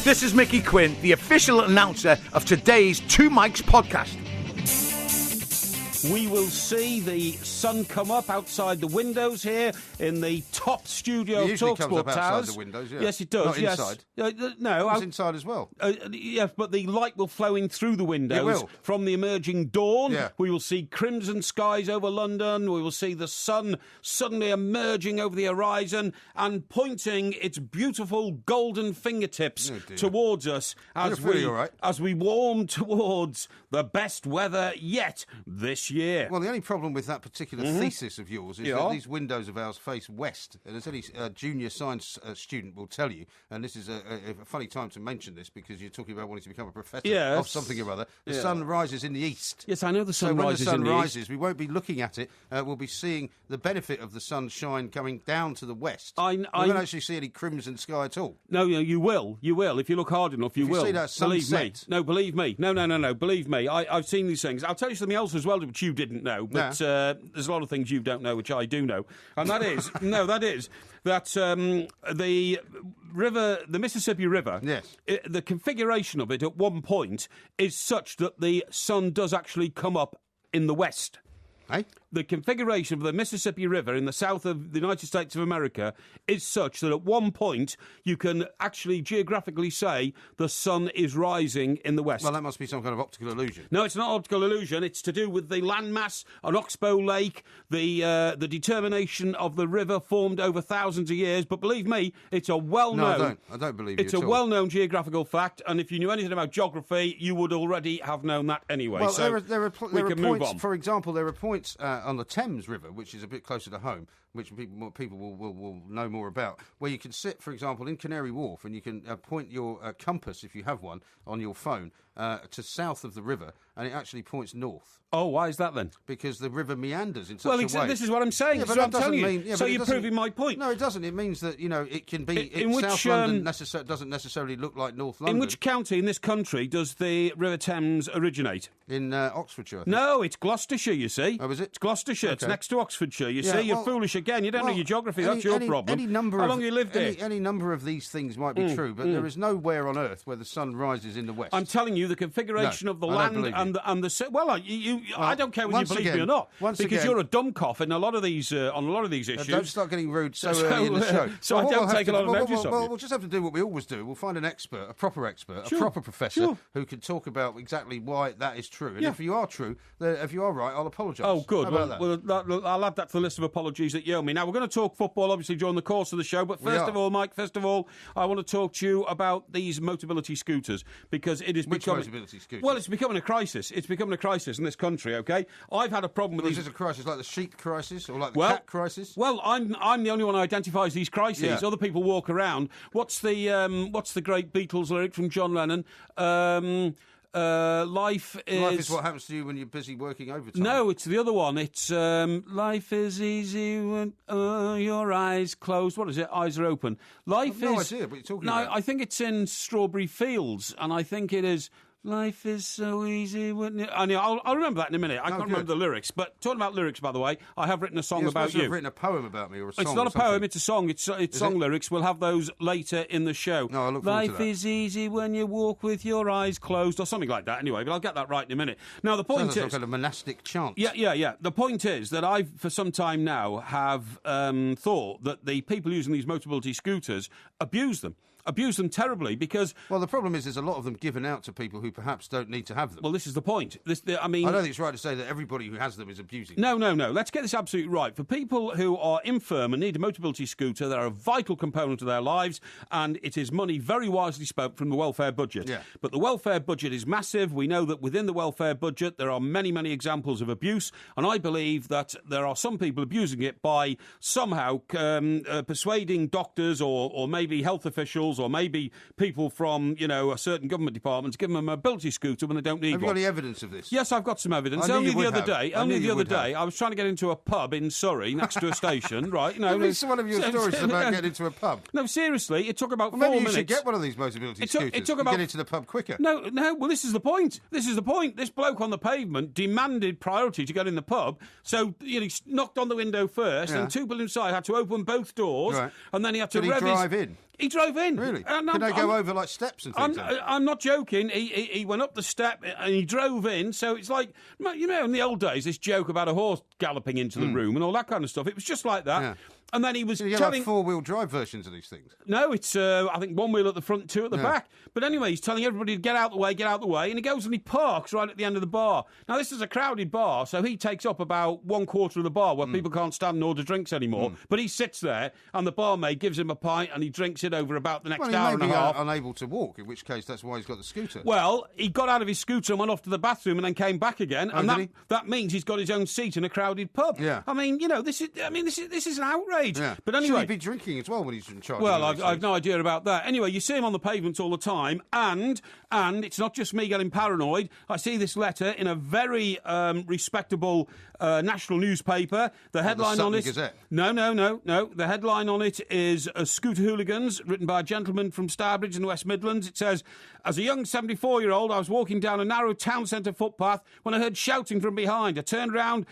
This is Mickey Quinn, the official announcer of today's Two Mics podcast. We will see the sun come up outside the windows here in the top studio of usually comes TalkSport up outside Towers. the windows, yeah. Yes, it does. Not yes. inside. No, It's inside as well. Yes, but the light will flow in through the windows. It will. From the emerging dawn. Yeah. We will see crimson skies over London. We will see the sun suddenly emerging over the horizon and pointing its beautiful golden fingertips towards us as really all right. as we warm towards the best weather yet this year. Well, the only problem with that particular thesis of yours is Yeah. that these windows of ours face west. And as any junior science student will tell you, and this is a funny time to mention this because you're talking about wanting to become a professor Yes. of something or other, the sun rises in the east. Yes, I know the sun So when rises the sun in the rises, east. we won't be looking at it. We'll be seeing the benefit of the sunshine coming down to the west. We won't actually see any crimson sky at all. No, you will. You will. If you look hard enough, you If you will. see that Believe me. sunset. No, believe me. No. Believe me. I've seen these things. I'll tell you something else as well, which you didn't know. But there's a lot of things you don't know, which I do know. And that is, the river, the Mississippi River, Yes. the configuration of it at one point is such that the sun does actually come up in the west. Eh? The configuration of the Mississippi River in the south of the United States of America is such that at one point you can actually geographically say the sun is rising in the west. Well, that must be some kind of optical illusion. No, it's not optical illusion. It's to do with the landmass on Oxbow Lake, the determination of the river formed over thousands of years. But believe me, it's a well-known... No, I don't believe you It's at a all. well-known geographical fact, and if you knew anything about geography, you would already have known that anyway. Well, so there are we can move points. on. For example, there are points on the Thames River, which is a bit closer to home, which people will know more about, where you can sit, for example, in Canary Wharf, and you can point your compass, if you have one, on your phone to south of the river, and it actually points north. Oh, why is that then? Because the river meanders in such a way. This is what I'm saying. Yeah, This but is what that I'm telling doesn't you. mean- yeah, So but it you're doesn't- proving my point. No, it doesn't. It means that it can be In which, South London doesn't necessarily look like North London. In which county in this country does the River Thames originate? In Oxfordshire. I think. No, it's Gloucestershire, you see. Oh, is it? It's Gloucestershire. It's Okay. next to Oxfordshire, you Yeah, see. You're well- foolish again. You don't know Well, your geography. any- That's your any- problem. Any number How of, long you lived here? Any number of these things might be true, but there is nowhere on Earth where the sun rises in the west. I'm telling you, the configuration No, of the I don't land believe you. and the well, I don't care whether you once believe me again- or not, once because again- you're a dumb cough in a lot of these on a lot of these issues. Don't start getting rude so early in the show. so I what don't we'll have take to- a lot of well, notice well, of well, you. We'll just have to do what we always do. We'll find an expert, a proper expert, Sure, a proper professor sure. who can talk about exactly why that is true. And Yeah. if you are true, if you are right, I'll apologise. Oh, good. How about that? Well, I'll add that to the list of apologies that you owe me. Now, we're going to talk football, obviously, during the course of the show. But first are. of all, Mike, I want to talk to you about these Motability scooters, because it is Which becoming... Motability scooters? Well, it's becoming a crisis. It's becoming a crisis in this country, OK? I've had a problem with Is these... this a crisis like the sheep crisis or like the cat crisis? Well, I'm the only one who identifies these crises. Yeah. Other people walk around. What's the great Beatles lyric from John Lennon? Life is... Life is what happens to you when you're busy working overtime. No, it's the other one. It's life is easy when your eyes closed. What is it? Eyes are open. Life I've no is... idea what you're talking no, about. I think it's in Strawberry Fields, and I think it is... Life is so easy when... I'll remember that in a minute. I can't good. remember the lyrics. But talking about lyrics, by the way, I have written a song You're about supposed to you. have written a poem about me or a song. It's not or a poem, something. it's a song. It's song lyrics. We'll have those later in the show. No, I look forward to Life that. is easy when you walk with your eyes closed, or something like that anyway, but I'll get that right in a minute. Now, the point Sounds like some is... kind of monastic chant. Yeah. The point is that I, for some time now, have thought that the people using these Motability scooters abuse them terribly, because... Well, the problem is there's a lot of them given out to people who perhaps don't need to have them. Well, this is the point. I I don't think it's right to say that everybody who has them is abusing them. No. Let's get this absolutely right. For people who are infirm and need a Motability scooter, they're a vital component of their lives, and it is money very wisely spent from the welfare budget. Yeah. But the welfare budget is massive. We know that within the welfare budget there are many, many examples of abuse, and I believe that there are some people abusing it by somehow persuading doctors or maybe health officials or maybe people from, a certain government department to give them a mobility scooter when they don't need Have you one. got any evidence of this? Yes, I've got some evidence. I knew Only you the would other have. day, I knew you would have. I was trying to get into a pub in Surrey next to a station, right? Every one of your stories is about getting into a pub. No, seriously, it took about Well, 4 maybe minutes. you should get one of these Motability It took- scooters. it took You about- get into the pub quicker. No, well, this is the point. This bloke on the pavement demanded priority to get in the pub, so he knocked on the window first, Yeah. and two people inside had to open both doors, Right. and then he had to Did he rev drive in? He drove in. Really? Can they go over like steps and things? I'm not joking. He went up the step and he drove in. So it's like, you know, in the old days, this joke about a horse galloping into the room and all that kind of stuff. It was just like that. Yeah. And then he was You telling... like 4-wheel drive versions of these things. No, it's, I think, one wheel at the front, two at the back. But anyway, he's telling everybody to get out the way, and he goes and he parks right at the end of the bar. Now, this is a crowded bar, so he takes up about 1/4 of the bar where people can't stand and order drinks anymore. But he sits there, and the barmaid gives him a pint, and he drinks it over about the next hour and a half. Unable to walk, in which case that's why he's got the scooter. Well, he got out of his scooter and went off to the bathroom and then came back again. Oh, and that means he's got his own seat in a crowded pub. Yeah. I mean, you know, this is an outrage. Yeah. But anyway... Should he be drinking as well when he's in charge? Well, I've no idea about that. Anyway, you see him on the pavements all the time, and it's not just me getting paranoid. I see this letter in a very respectable national newspaper. The headline on it... Gazette? No. The headline on it is Scooter Hooligans, written by a gentleman from Starbridge in the West Midlands. It says, as a young 74-year-old, I was walking down a narrow town centre footpath when I heard shouting from behind. I turned round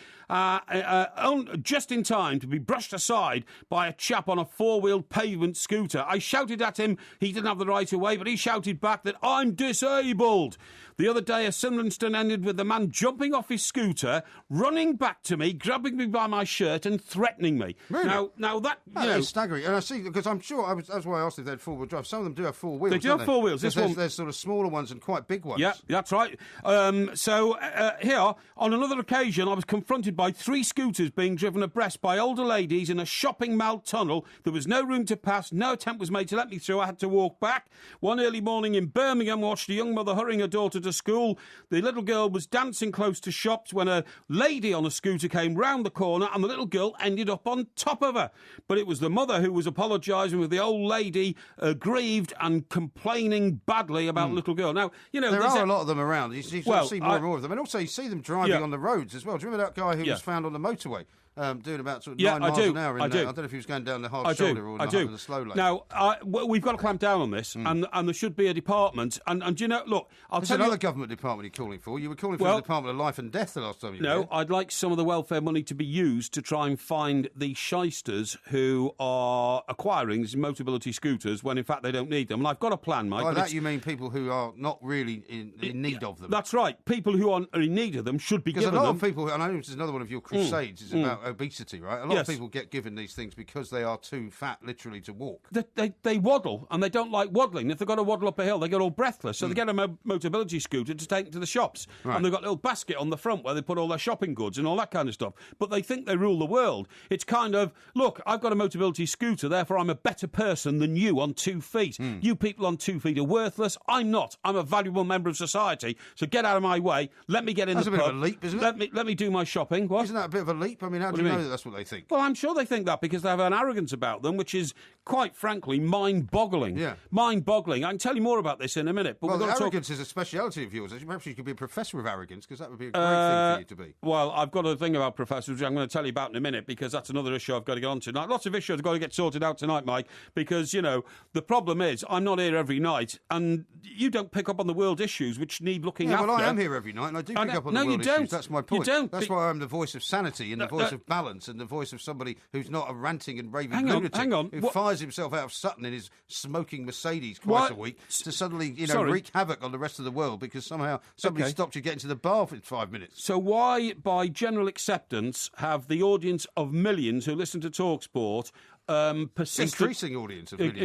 just in time to be brushed aside by a chap on a 4-wheeled pavement scooter. I shouted at him. He didn't have the right of way, but he shouted back that I'm disabled. The other day, a similar incident ended with the man jumping off his scooter, running back to me, grabbing me by my shirt and threatening me. Really? Now that, you know... is staggering. And I see, because I'm sure, that's why I asked if they had 4-wheel drive. Some of them do have 4 wheels, They do have 4 wheels. There's sort of smaller ones and quite big ones. Yeah, that's right. Here, on another occasion, I was confronted by 3 scooters being driven abreast by older ladies in a shopping mall tunnel. There was no room to pass. No attempt was made to let me through. I had to walk back. One early morning in Birmingham, watched a young mother hurrying her daughter to school. The little girl was dancing close to shops when a lady on a scooter came round the corner and the little girl ended up on top of her. But it was the mother who was apologising, with the old lady aggrieved and complaining badly about the little girl. Now, you know... There are a lot of them around. You see more and more of them. And also you see them driving on the roads as well. Do you remember that guy who was found on the motorway? Doing about sort of 9 miles an hour. I don't know if he was going down the hard shoulder or the slow lane. Now, we've got to clamp down on this, and there should be a department. And you know, look, There's another government department you're calling for. You were calling for the Department of Life and Death the last time you were here. I'd like some of the welfare money to be used to try and find the shysters who are acquiring these Motability scooters when, in fact, they don't need them. And I've got a plan, Mike. By that you mean people who are not really in need of them. That's right. People who are in need of them should be given them. Because a lot of people, and I know this is another one of your crusades, is about obesity, right? A lot of people get given these things because they are too fat, literally, to walk. They waddle, and they don't like waddling. If they've got to waddle up a hill, they get all breathless. So they get a Motability scooter to take them to the shops. Right. And they've got a little basket on the front where they put all their shopping goods and all that kind of stuff. But they think they rule the world. It's kind of, look, I've got a Motability scooter, therefore I'm a better person than you on 2 feet. You people on 2 feet are worthless. I'm not. I'm a valuable member of society. So get out of my way. Let me get in the pub. That's a bit of a leap, isn't it? Let me do my shopping. What? Isn't that a bit of a leap? I mean, how do you know that that's what they think? Well, I'm sure they think that because they have an arrogance about them, which is, quite frankly, mind-boggling. Yeah. Mind-boggling. I can tell you more about this in a minute. But well, arrogance is a speciality of yours. Perhaps you could be a professor of arrogance, because that would be a great thing for you to be. Well, I've got a thing about professors, which I'm going to tell you about in a minute, because that's another issue I've got to get on to. Now, lots of issues I've got to get sorted out tonight, Mike, because, you know, the problem is I'm not here every night, and you don't pick up on the world issues which need looking after. Well, I am here every night, and I do pick up on the world issues. That's my point. You don't. That's why I'm the voice of sanity and the voice of balance and the voice of somebody who's not a ranting and raving lunatic who fires himself out of Sutton in his smoking Mercedes twice a week to suddenly, wreak havoc on the rest of the world because somehow somebody stopped you getting to the bar for 5 minutes. So why, by general acceptance, have the audience of millions who listen to TalkSport increasing audience of millions?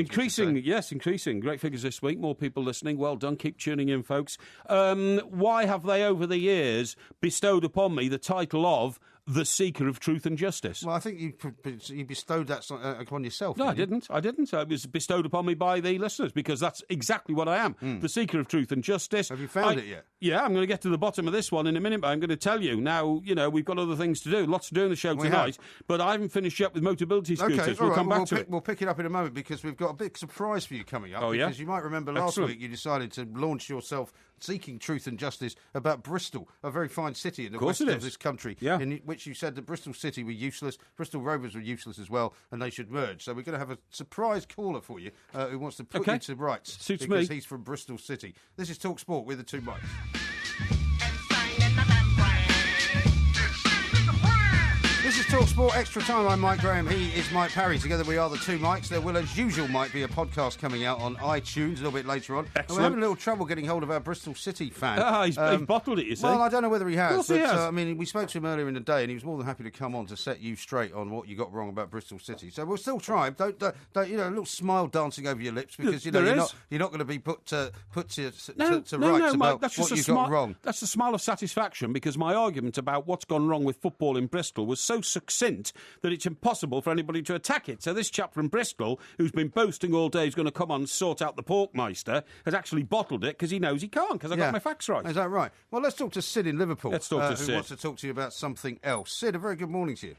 Increasing. Great figures this week. More people listening. Well done. Keep tuning in, folks. Why have they, over the years, bestowed upon me the title of the Seeker of Truth and Justice? Well, I think you bestowed that upon yourself. No, I didn't. It was bestowed upon me by the listeners because that's exactly what I am. The Seeker of Truth and Justice. Have you found it yet? Yeah, I'm going to get to the bottom of this one in a minute, but I'm going to tell you. Now, we've got other things to do. Lots to do in the show tonight, but I haven't finished yet with Motability scooters. Okay, we'll come back to it. We'll pick it up in a moment because we've got a big surprise for you coming up. Oh, yeah? Because you might remember last week you decided to launch yourself seeking truth and justice about Bristol, a very fine city in the west of this country, in which you said that Bristol City were useless, Bristol Rovers were useless as well, and they should merge. So we're going to have a surprise caller for you who wants to put you to rights. Suits because me. He's from Bristol City. This is TalkSport with the two mics. This is Talk Sport Extra Time. I'm Mike Graham. He is Mike Parry. Together we are the two Mikes. There will, as usual, Mike, be a podcast coming out on iTunes a little bit later on. Excellent. And we're having a little trouble getting hold of our Bristol City fan. He's bottled it, you see. Well, I don't know whether he has. Of course he has. I mean, we spoke to him earlier in the day, and he was more than happy to come on to set you straight on what you got wrong about Bristol City. So we'll still try. Don't a little smile dancing over your lips because you're not going to be put to rights about Mike, that's what just you got wrong. That's a smile of satisfaction because my argument about what's gone wrong with football in Bristol was so succinct that it's impossible for anybody to attack it. So this chap from Bristol, who's been boasting all day he's going to come on and sort out the Porkmeister, has actually bottled it because he knows he can't, because I got my facts right. Is that right? Well, let's talk to Sid in Liverpool. Let's talk to who Sid. wants to talk to you about something else. Sid, a very good morning to you.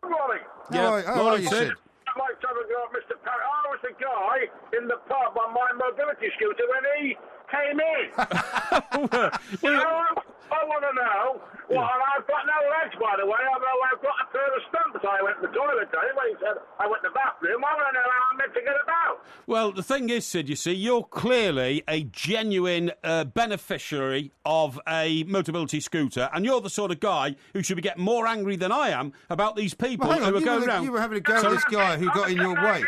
Good morning. How are you, Sid? I'd like to have a go at Mr. Parry. I was the guy in the pub on my mobility scooter when he came in. I want to know. Well, I've got no legs, by the way, although I've got a pair of stumps. I went to the toilet to him when he said I went to the bathroom. I want to know how I'm meant to get about. Well, the thing is, Sid, you see, you're clearly a genuine beneficiary of a Motability scooter, and you're the sort of guy who should be getting more angry than I am about these people Well, hang on, who are going around. You were having a go at this guy who got in your way.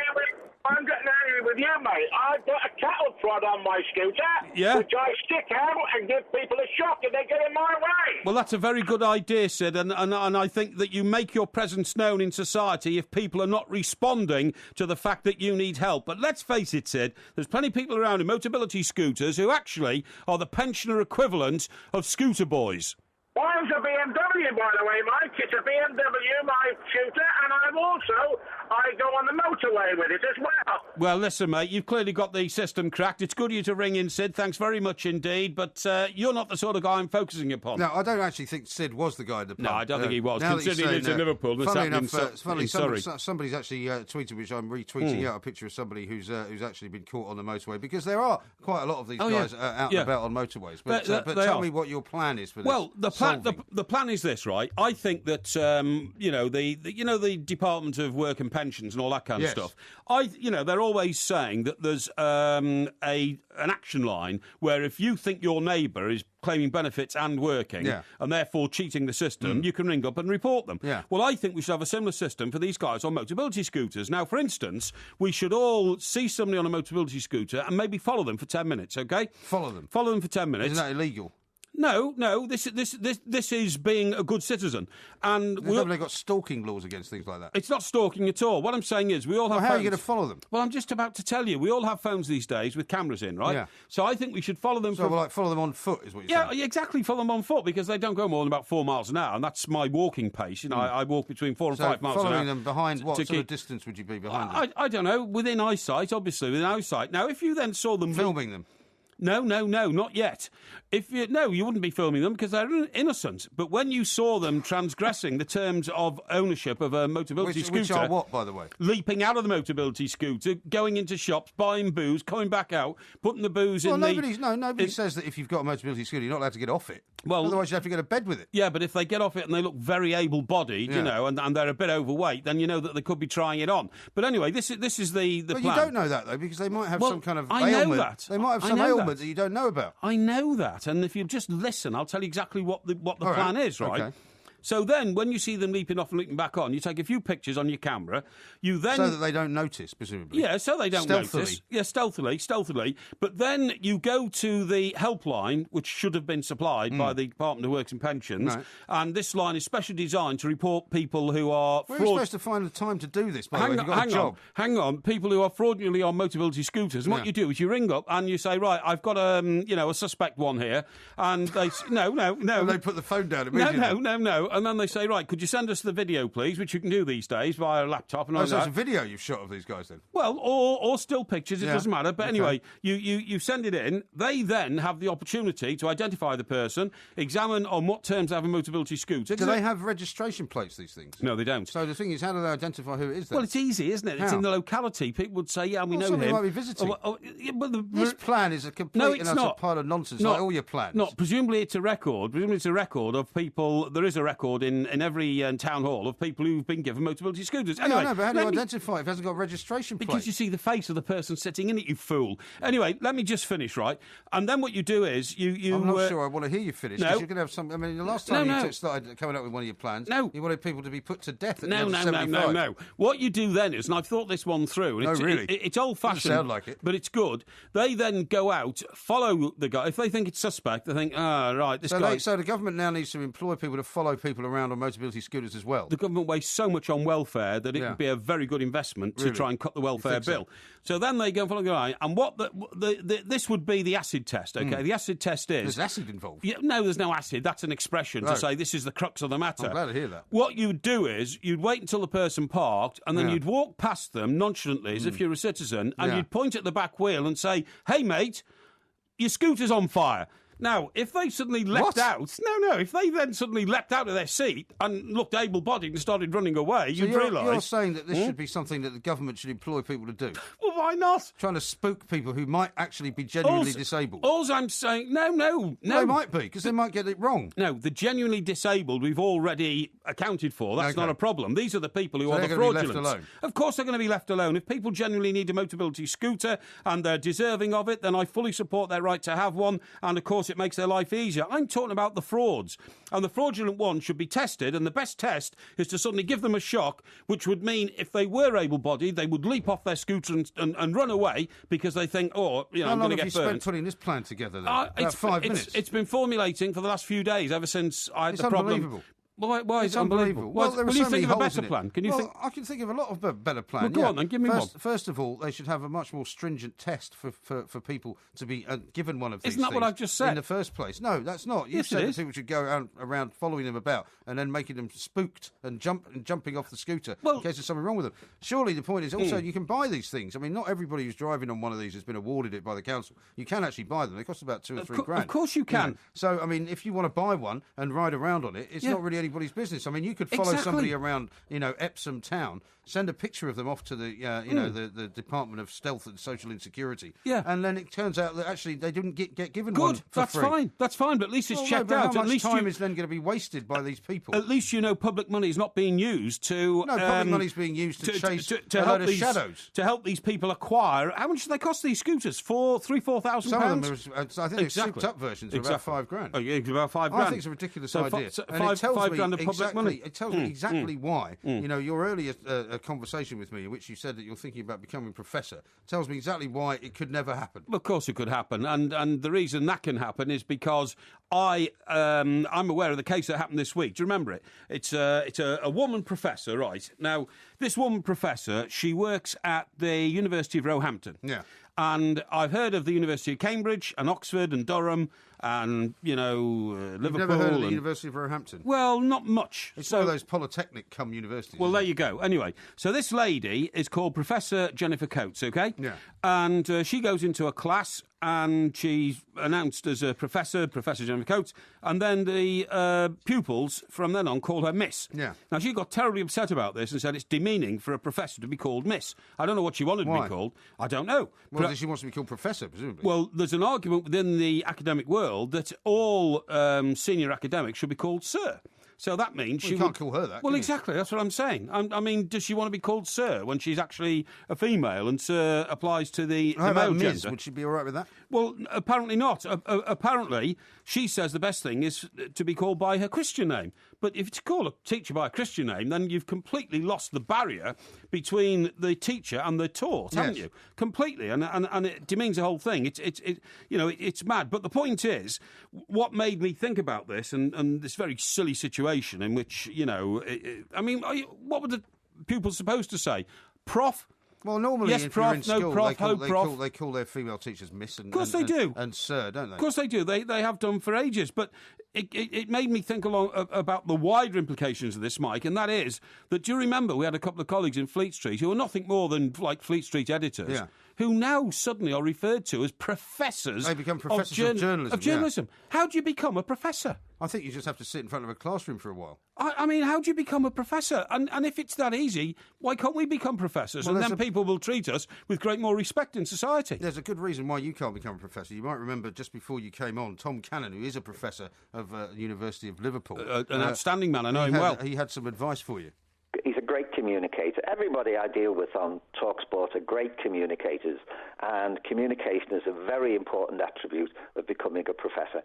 I'm getting angry with you, mate. I've got a cattle prod on my scooter, which I stick out and give people a shock if they get in my way. Well, that's a very good idea, Sid, and I think that you make your presence known in society if people are not responding to the fact that you need help. But let's face it, Sid, there's plenty of people around in Motability scooters who actually are the pensioner equivalent of scooter boys. Mine's a BMW, by the way, Mike. It's a BMW, my scooter, and I go on the motorway with it as well. Well, listen, mate, you've clearly got the system cracked. It's good of you to ring in, Sid. Thanks very much indeed. But you're not the sort of guy I'm focusing upon. No, I don't actually think Sid was the guy in the pub. No, I don't think he was, now considering he lives in Liverpool. Funny enough, Sorry. somebody's actually tweeted, which I'm retweeting out, a picture of somebody who's actually been caught on the motorway, because there are quite a lot of these guys out and about on motoways. But tell me what your plan is for this. Well, the plan is this, right? I think that the Department of Work and Pensions and all that kind of stuff. They're always saying that there's an action line where if you think your neighbour is claiming benefits and working and therefore cheating the system, you can ring up and report them. Yeah. Well, I think we should have a similar system for these guys on Motability scooters. Now, for instance, we should all see somebody on a Motability scooter and maybe follow them for 10 minutes, okay? Follow them for 10 minutes. Isn't that illegal? No. This is being a good citizen, and they've got stalking laws against things like that. It's not stalking at all. What I'm saying is, we all have. How phones. are you going to follow them? Well, I'm just about to tell you. We all have phones these days with cameras in, right? Yeah. So I think we should follow them. Follow them on foot, is what you're saying? Yeah, exactly. Follow them on foot because they don't go more than about 4 miles an hour, and that's my walking pace. You know, I walk between 4 and 5 miles an hour. Following them behind what sort of distance would you be behind them? I don't know. Within eyesight, obviously, within eyesight. Now, if you then saw them filming them. No, not yet. You wouldn't be filming them because they're innocent. But when you saw them transgressing the terms of ownership of a Motability scooter... Which are what, by the way? Leaping out of the Motability scooter, going into shops, buying booze, coming back out, putting the booze in nobody says that if you've got a Motability scooter, you're not allowed to get off it. Well, otherwise you have to go to bed with it. Yeah, but if they get off it and they look very able-bodied, and they're a bit overweight, then you know that they could be trying it on. But anyway, this is the plan. But you don't know that, though, because they might have some kind of ailment. I know that. They might have some ailment that you don't know about. I know that, and if you just listen, I'll tell you exactly what the plan is, right? Okay. So then, when you see them leaping off and leaping back on, you take a few pictures on your camera. You then so that they don't notice, presumably. Yeah, so they don't notice. Yeah, stealthily. But then you go to the helpline, which should have been supplied by the Department of Works and Pensions, and this line is specially designed to report people who are. Where are you supposed to find the time to do this? By the way, you've got a job. Hang on, people who are fraudulently on Motability scooters. And what you do is you ring up and you say, right, I've got a suspect one here, and they no. And they put the phone down immediately. No. And then they say, right, could you send us the video, please, which you can do these days via a laptop and all that. So it's a video you've shot of these guys then? Well, or still pictures, it doesn't matter. But anyway, you send it in. They then have the opportunity to identify the person, examine on what terms they have a Motability scooter. Do they have registration plates, these things? No, they don't. So the thing is, how do they identify who it is then? Well, it's easy, isn't it? It's in the locality. People would say, we know him. Somebody might be visiting. This plan is a complete and utter pile of nonsense, like all your plans. No, presumably it's a record. Presumably it's a record of people. There is a record record in every town hall of people who've been given Motability scooters. Anyway, no, but how do you identify it if it hasn't got a registration plate? because you see the face of the person sitting in it, you fool. Anyway, let me just finish, right? And then what you do is you. I'm not sure I want to hear you finish. No. Because you're going to have some. I mean, the last time No. you started coming up with one of your plans, No. you wanted people to be put to death at the No. age of 75. What you do then is, and I've thought this one through, and Oh, it's, really? it's old-fashioned, Doesn't sound like it. but it's good. They then go out, follow the guy. If they think it's suspect, they think, right, this guy... So the government now needs to employ people to follow people around on Motability scooters as well. The government wastes so much on welfare that it would be a very good investment to Really? try and cut the welfare think so? bill. So then they go and follow the guy, and what this would be the acid test, okay? The acid test is... There's acid involved. Yeah, no, there's no acid. That's an expression to Right. say this is the crux of the matter. I'm glad to hear that. What you'd do is you'd wait until the person parked and then Yeah. you'd walk past them nonchalantly as if you're a citizen and Yeah. you'd point at the back wheel and say, "Hey, mate, your scooter's on fire." Now, if they suddenly leapt What? out... No, if they then suddenly leapt out of their seat and looked able-bodied and started running away, So you'd you're realise... saying that this should be something that the government should employ people to do? Well, why not? Trying to spook people who might actually be genuinely disabled? All I'm saying... No. They might be, because they might get it wrong. No, the genuinely disabled we've already accounted for. That's Okay. not a problem. These are the people who So are they're the gonna be left fraudulents. alone? Of course they're going to be left alone. If people genuinely need a Motability scooter and they're deserving of it, then I fully support their right to have one, and of course it makes their life easier. I'm talking about the frauds, and the fraudulent ones should be tested, and the best test is to suddenly give them a shock, which would mean if they were able-bodied, they would leap off their scooter and run away because they think, How I'm going long to have get you burned. spent putting this plan together then? About 5 minutes. It's been formulating for the last few days, ever since I had It's the problem. unbelievable. Why is It's it unbelievable? Well, there are Will so you many think of a holes better in it. plan? Can you well, think? I can think of a lot of a better plan. Well, go on then, give me one. First of all, they should have a much more stringent test for people to be given one of these Isn't that what things I've just said? in the first place. No, that's not. You Yes, said it that is. people should go around following them about and then making them spooked and jumping off the scooter Well- in case there's something wrong with them. Surely the point is also you can buy these things. I mean, not everybody who's driving on one of these has been awarded it by the council. You can actually buy them. They cost about $2 or $3 grand. Of course you can. So, I mean, if you want to buy one and ride around on it, it's Yeah. not really anybody's business. I mean, you could follow Exactly. somebody around, Epsom town, send a picture of them off to the, the Department of Stealth and Social Insecurity. Yeah. And then it turns out that actually they didn't get given Good, one for that's free. fine. That's fine, but at least it's Well, no, checked but out. How At much least time you, is then going to be wasted by these people? at least you know public money is not being used to. No, public money's being used to chase a help load of these shadows. to help these people acquire. How much do they cost these scooters? £4,000. Some of them, I think it's souped up versions, are about Exactly. £5 grand. Oh, yeah, about £5 grand. I think it's a ridiculous So idea. so And five, it tells £5 me grand of public exactly, money. It tells me exactly why. Your earlier conversation with me, in which you said that you're thinking about becoming professor, tells me exactly why it could never happen. Of course, it could happen, and the reason that can happen is because I'm aware of the case that happened this week. Do you remember it? It's a woman professor, right? Now, this woman professor, she works at the University of Roehampton. Yeah. And I've heard of the University of Cambridge and Oxford and Durham and Liverpool. You've never heard of the and- University of Roehampton? Well, not much. It's one of those polytechnic cum universities. Well, isn't there it? you go. Anyway, so this lady is called Professor Jennifer Coates, okay? Yeah. And she goes into a class and she's announced as a Professor Jennifer Coates, and then the pupils from then on call her Miss. Yeah. Now, she got terribly upset about this and said it's demeaning for a professor to be called Miss. I don't know what she wanted to Why? be called. I don't know. Well, she wants to be called professor, presumably. Well, there's an argument within the academic world that all senior academics should be called Sir. So that means Well, she you can't would- call her that, Well, can you? exactly. That's what I'm saying. I mean, does she want to be called Sir when she's actually a female and Sir applies to the How male about Ms? gender? Would she be all right with that? Well, apparently not. Apparently, she says the best thing is to be called by her Christian name. But if you call a teacher by a Christian name, then you've completely lost the barrier between the teacher and the taught, haven't Yes. you? Completely, and it demeans the whole thing. It's mad. But the point is, what made me think about this and this very silly situation in which what were the pupils supposed to say? Prof. Well, normally Yes, if prof, you're in no school, prof, they call, ho, they, prof. call, they call their female teachers Miss and, Of course and, they do. and Sir, don't they? Of course they do. They have done for ages. But it made me think about the wider implications of this, Mike, and that is that, do you remember we had a couple of colleagues in Fleet Street who were nothing more than like Fleet Street editors Yeah. who now suddenly are referred to as professors. They become professors of journalism. Of journalism. How do you become a professor? I think you just have to sit in front of a classroom for a while. I mean, how do you become a professor? And if it's that easy, why can't we become professors? Well, and then people will treat us with great more respect in society. There's a good reason why you can't become a professor. You might remember just before you came on, Tom Cannon, who is a professor of the University of Liverpool. An outstanding man, I know him well. He had some advice for you. He's a great communicator. Everybody I deal with on TalkSport are great communicators, and communication is a very important attribute of becoming a professor.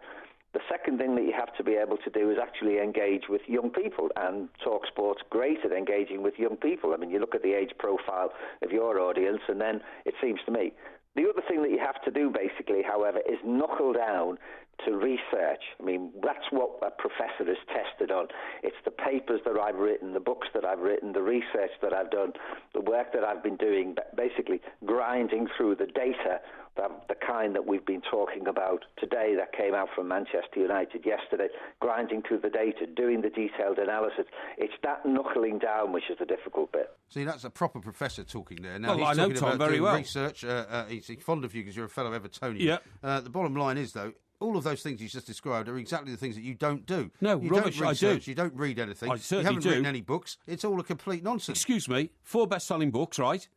The second thing that you have to be able to do is actually engage with young people, and TalkSport's great at engaging with young people. I mean, you look at the age profile of your audience, and then it seems to me the other thing that you have to do, basically, however, is knuckle down to research. I mean, that's what a professor is tested on. It's the papers that I've written, the books that I've written, the research that I've done, the work that I've been doing, basically grinding through the data, the kind that we've been talking about today that came out from Manchester United yesterday, grinding through the data, doing the detailed analysis. It's that knuckling down which is the difficult bit. See, that's a proper professor talking there. Now, well, he's I know talking Tom about very doing well. Research. He's fond of you because you're a fellow Evertonian. Yeah. The bottom line is, though, all of those things he's just described are exactly the things that you don't do. No, you rubbish, don't research, I do. You don't read anything. I certainly you haven't do. written any books. It's all a complete nonsense. Excuse me, 4 best-selling books, right?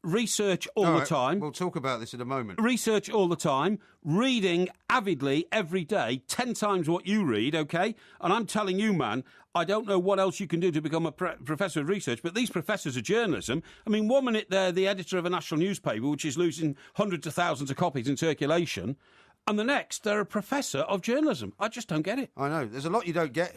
Research all the time. We'll talk about this in a moment. Research all the time, reading avidly every day, 10 times what you read, OK? And I'm telling you, man, I don't know what else you can do to become a professor of research, but these professors of journalism, I mean, 1 minute they're the editor of a national newspaper, which is losing hundreds of thousands of copies in circulation, and the next they're a professor of journalism. I just don't get it. I know. There's a lot you don't get.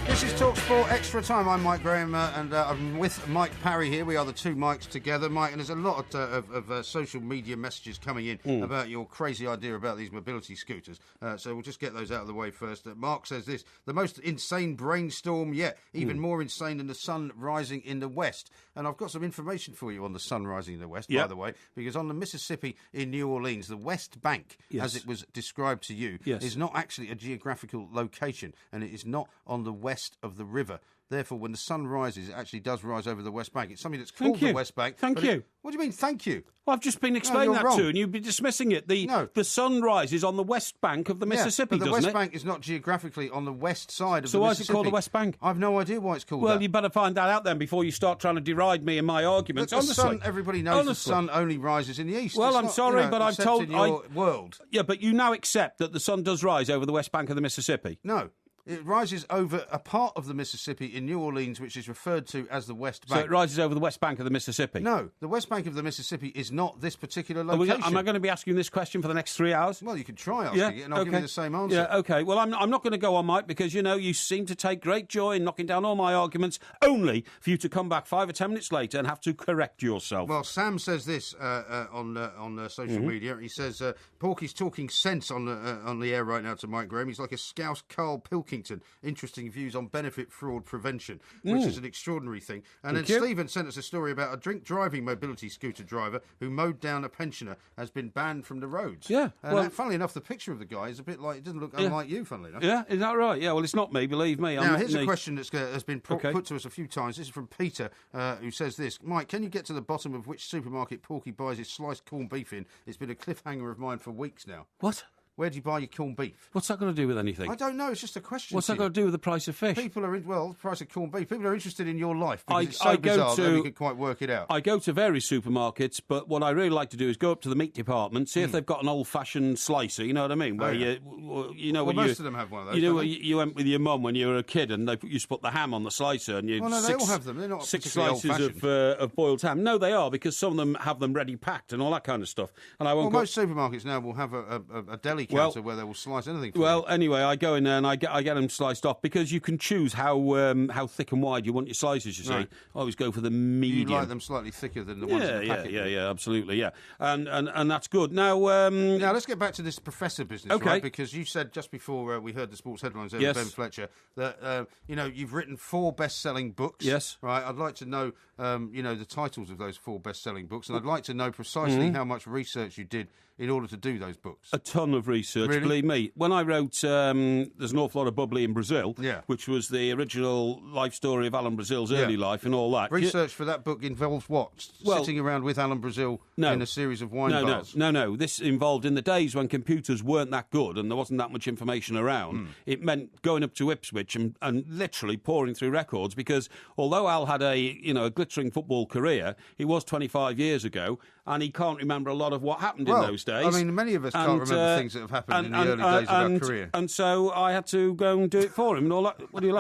This is TalkSport Extra Time. I'm Mike Graham and I'm with Mike Parry here. We are the two Mikes together. Mike, and there's a lot of social media messages coming in about your crazy idea about these mobility scooters. So we'll just get those out of the way first. Mark says this: the most insane brainstorm yet, even more insane than the sun rising in the west. And I've got some information for you on the sun rising in the west, by the way, because on the Mississippi in New Orleans, the West Bank, as it was described to you, is not actually a geographical location, and it is not on the west of the river. Therefore, when the sun rises, it actually does rise over the West Bank. It's something that's called the West Bank. Thank you. What do you mean, thank you? Well, I've just been explaining that wrong. to you, and you've been dismissing it. The sun rises on the west bank of the Mississippi, but the doesn't West it? Bank is not geographically on the west side of the Mississippi. So why is it called the West Bank? I've no idea why it's called that. Well, you better find that out then before you start trying to deride me and my arguments. But the sun, everybody knows the sun only rises in the east. Well, It's I'm not, sorry, but I'm told... in your world. Yeah, but you now accept that the sun does rise over the west bank of the Mississippi. No. It rises over a part of the Mississippi in New Orleans, which is referred to as the West Bank. So it rises over the west bank of the Mississippi? No, the West Bank of the Mississippi is not this particular location. Am I going to be asking this question for the next 3 hours? Well, you can try asking it, and I'll give you the same answer. Yeah, OK. Well, I'm not going to go on, Mike, because, you know, you seem to take great joy in knocking down all my arguments, only for you to come back 5 or 10 minutes later and have to correct yourself. Well, Sam says this on social media. He says, Porky's talking sense on the air right now to Mike Graham. He's like a Scouse Carl Pilkington. Interesting views on benefit fraud prevention, which is an extraordinary thing. And then Stephen sent us a story about a drink-driving mobility scooter driver who mowed down a pensioner has been banned from the roads. Yeah. And funnily enough, the picture of the guy is a bit like, it doesn't look unlike you, funnily enough. Yeah, is that right? Yeah, well, it's not me, believe me. Now, here's a question that has been put to us a few times. This is from Peter, who says this. Mike, can you get to the bottom of which supermarket Porky buys his sliced corned beef in? It's been a cliffhanger of mine for weeks now. What? Where do you buy your corned beef? What's that got to do with anything? I don't know. It's just a question. What's that got to do with the price of fish? People are the price of corned beef. People are interested in your life because it's so bizarre that we could quite work it out. I go to various supermarkets, but what I really like to do is go up to the meat department, see if they've got an old-fashioned slicer. You know what I mean? Where most of them have one of those. You know, you went with your mum when you were a kid, and you used to put the ham on the slicer, and you. Well, no, they all have them. They're not 6 slices of boiled ham. No, they are, because some of them have them ready packed and all that kind of stuff. And I won't. Well, most supermarkets now will have a deli counter where they will slice anything. Anyway, I go in there and I get them sliced off because you can choose how thick and wide you want your slices. You see, I always go for the medium. You like them slightly thicker than the ones in the packet. Yeah, absolutely, yeah, and that's good. Now, let's get back to this professor business, right? Because you said just before we heard the sports headlines there with Ben Fletcher that you've written 4 best-selling books. Yes, right. I'd like to know the titles of those 4 best-selling books, and I'd like to know precisely how much research you did in order to do those books? A ton of research, Really? believe me. When I wrote There's an Awful Lot of Bubbly in Brazil, Yeah. which was the original life story of Alan Brazil's early life and all that. Research for that book involves what? Well, Sitting around with Alan Brazil no. in a series of wine No, bars? no. This involved in the days when computers weren't that good and there wasn't that much information around. It meant going up to Ipswich and literally pouring through records, because although Al had a glittering football career, it was 25 years ago, and he can't remember a lot of what happened in those days. I mean, many of us can't remember things that have happened in the early days of our career. And so I had to go and do it for him. And all that. What are you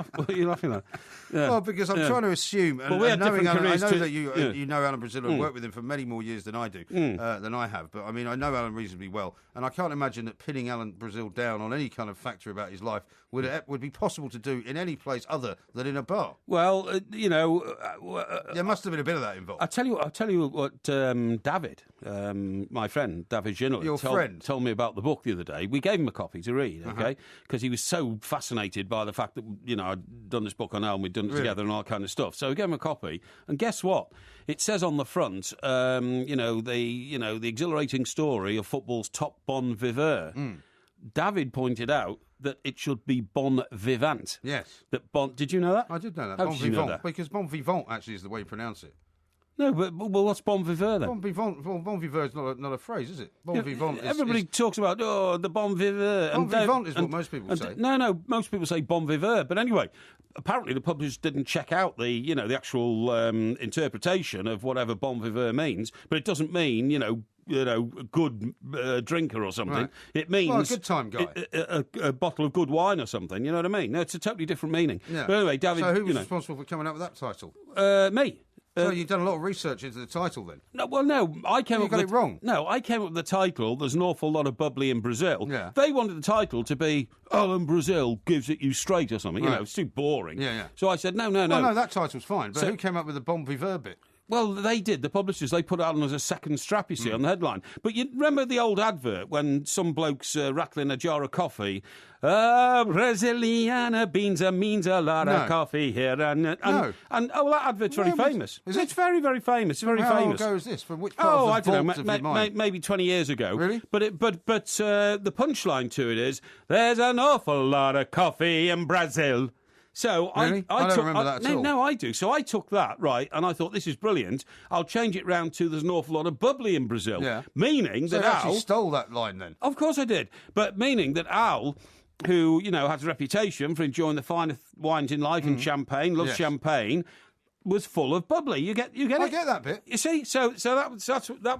laughing at? Yeah. Well, because I'm trying to assume, and, Well, we had knowing different Alan, I careers know too. that you know Alan Brazil and worked with him for many more years than I do, than I have. But I mean, I know Alan reasonably well, and I can't imagine that pinning Alan Brazil down on any kind of factor about his life would be possible to do in any place other than in a bar. Well, There must have been a bit of that involved. I'll tell you what David, my friend, David Ginolli, Your friend? told me about the book the other day. We gave him a copy to read, okay? Because he was so fascinated by the fact that, I'd done this book on Al and we'd done it together and all that kind of stuff. So we gave him a copy. And guess what? It says on the front, the exhilarating story of football's top bon viveur. David pointed out that it should be bon vivant. Yes. Did you know that? I did know that. How Bon did you know vivant. that? Because bon vivant actually is the way you pronounce it. No, but what's bon viveur then? Bon vivant is not a phrase, is it? Bon vivant is... Everybody talks about, the bon viveur. Bon vivant is what most people say. No, most people say bon viveur. But anyway, apparently the publishers didn't check out the actual interpretation of whatever bon viveur means. But it doesn't mean, a good drinker or something. Right. It means a good time guy. A bottle of good wine or something. You know what I mean? No, it's a totally different meaning. Yeah. But anyway, David, So who was responsible for coming up with that title? me. So you've done a lot of research into the title then? No, I came You up got with it wrong. No, I came up with the title. There's an awful lot of bubbly in Brazil. Yeah. They wanted the title to be Alan Brazil gives it you straight or something. Right. It's too boring. Yeah. So I said no. Well, no, that title's fine. But So- who came up with the bon viveur bit? Well, they did. The publishers, they put it on as a second strap, you see, on the headline. But you remember the old advert when some bloke's rattling a jar of coffee? Braziliana beans means a lot No. of coffee here. And that advert's very Where was- famous. is it? It's very, very famous. It's very How long famous. ago is this? From which part Oh, of I the don't know, vault of your mind? maybe 20 years ago. Really? But the punchline to it is, there's an awful lot of coffee in Brazil. So Really? I don't remember that at all. No, I do. So I took that, right, and I thought, this is brilliant. I'll change it round to there's an awful lot of bubbly in Brazil. Yeah. Meaning So that you actually Al... stole that line then? Of course I did. But meaning that Al, who, has a reputation for enjoying the finest wines in life and champagne, loves Yes. champagne, was full of bubbly. You get it? I get that bit. You see? So that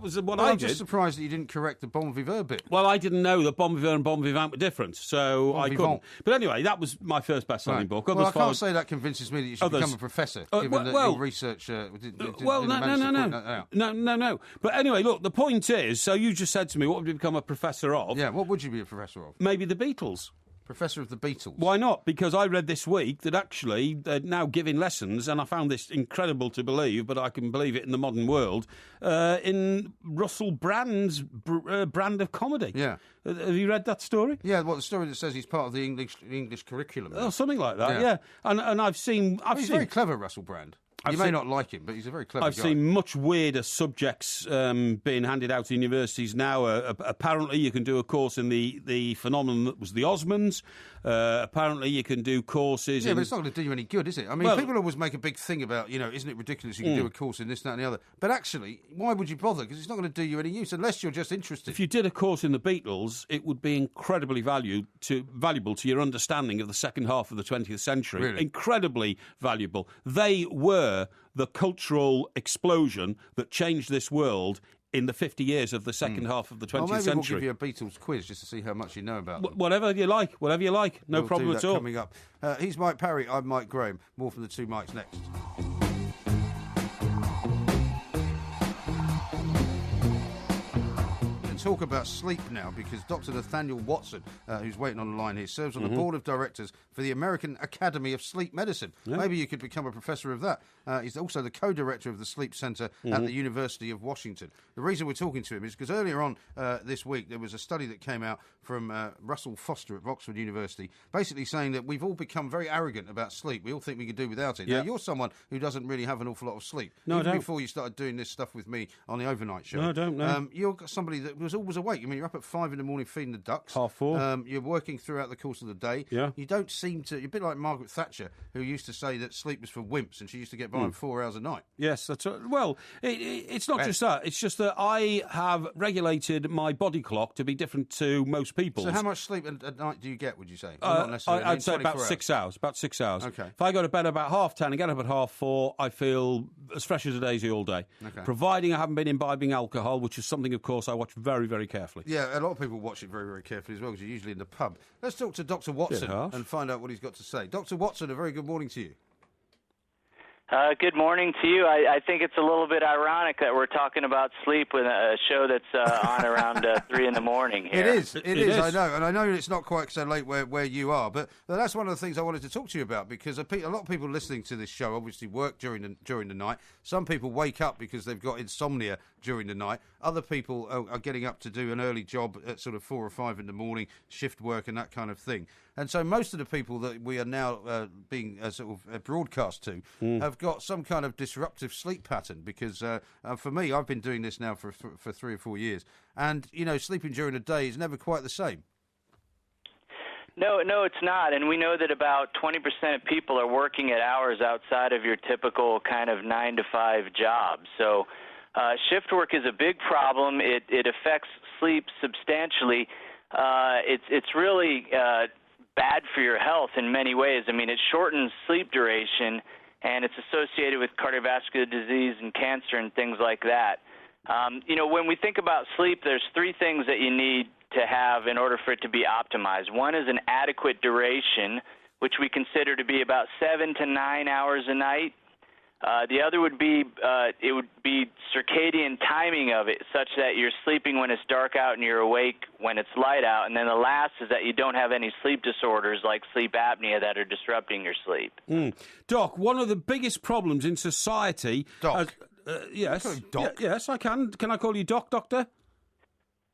was what Well, I I'm did. just surprised that you didn't correct the bon viveur bit. Well, I didn't know that Bon Vivant and Bon Vivant were different, so Bon I couldn't. vivant. But anyway, that was my first best-selling book. Well, Others I followed. can't say that convinces me that you should Others- become a professor, given well- that well- your research didn't Well, manage to point that out. no. But anyway, look, the point is, so you just said to me, what would you become a professor of? Yeah, what would you be a professor of? Maybe the Beatles. Professor of the Beatles. Why not? Because I read this week that actually they're now giving lessons, and I found this incredible to believe, but I can believe it in the modern world, in Russell Brand's brand of comedy. Yeah. Have you read that story? Yeah, well, the story that says he's part of the English curriculum. Oh, something like that, Yeah. yeah. And I've seen... He's very clever, Russell Brand. You may not like him, but he's a very clever I've guy. seen much weirder subjects being handed out in universities now. Apparently, you can do a course in the phenomenon that was the Osmonds. Apparently, you can do courses Yeah, in... but it's not going to do you any good, is it? I mean, Well- people always make a big thing about, isn't it ridiculous you can do a course in this, that and the other. But actually, why would you bother? Because it's not going to do you any use unless you're just interested. If you did a course in the Beatles, it would be incredibly valuable to your understanding of the second half of the 20th century. Really? Incredibly valuable. They were the cultural explosion that changed this world in the 50 years of the second half of the 20th Well, maybe century. we'll give you a Beatles quiz just to see how much you know about them. Whatever you like. No We'll problem do at that all. Coming up. He's Mike Parry, I'm Mike Graham. More from the two Mikes next. Talk about sleep now, because Dr. Nathaniel Watson, who's waiting on the line here, serves on the board of directors for the American Academy of Sleep Medicine. Yeah. Maybe you could become a professor of that. He's also the co-director of the Sleep Centre at the University of Washington. The reason we're talking to him is because earlier on this week there was a study that came out from Russell Foster at Oxford University, basically saying that we've all become very arrogant about sleep. We all think we could do without it. Yeah. Now, you're someone who doesn't really have an awful lot of sleep. No, I Even don't. before you started doing this stuff with me on the overnight show. No, I don't, no. You're somebody that was was always awake. I mean, you're up at 5 in the morning feeding the ducks. 4:30. You're working throughout the course of the day. Yeah. You don't seem to... You're a bit like Margaret Thatcher, who used to say that sleep was for wimps, and she used to get by on 4 hours a night. Yes, that's right. Well, it's not just that. It's just that I have regulated my body clock to be different to most people's. So how much sleep at night do you get, would you say? Well, not necessarily. I'd say 24 about hours. 6 hours. About 6 hours. Okay. If I go to bed about 10:30 and get up at 4:30, I feel as fresh as a daisy all day. Okay. Providing I haven't been imbibing alcohol, which is something, of course, I watch very, very carefully. Yeah, a lot of people watch it very, very carefully as well, because you're usually in the pub. Let's talk to Dr. Watson Yes. and find out what he's got to say. Dr. Watson, a very good morning to you. Good morning to you. I think it's a little bit ironic that we're talking about sleep with a show that's on around 3 in the morning here. It is, It is, is. I know. And I know it's not quite so late where you are, but that's one of the things I wanted to talk to you about, because a lot of people listening to this show obviously work during the night. Some people wake up because they've got insomnia during the night. Other people are getting up to do an early job at sort of 4 or 5 in the morning, shift work and that kind of thing. And so most of the people that we are now being sort of broadcast to have got some kind of disruptive sleep pattern, because for me, I've been doing this now for 3 or 4 years, and, you know, sleeping during the day is never quite the same. No, it's not. And we know that about 20% of people are working at hours outside of your typical kind of 9 to 5 job. So shift work is a big problem. It affects sleep substantially. It's really bad for your health in many ways. I mean, it shortens sleep duration, and it's associated with cardiovascular disease and cancer and things like that. You know, when we think about sleep, there's 3 things that you need to have in order for it to be optimized. One is an adequate duration, which we consider to be about 7 to 9 hours a night. The other would be circadian timing of it, such that you're sleeping when it's dark out and you're awake when it's light out. And then the last is that you don't have any sleep disorders like sleep apnea that are disrupting your sleep. Doc, one of the biggest problems in society... Doc? Yes. Can I call you Doc? Yes, I can. Can I call you Doc, Doctor?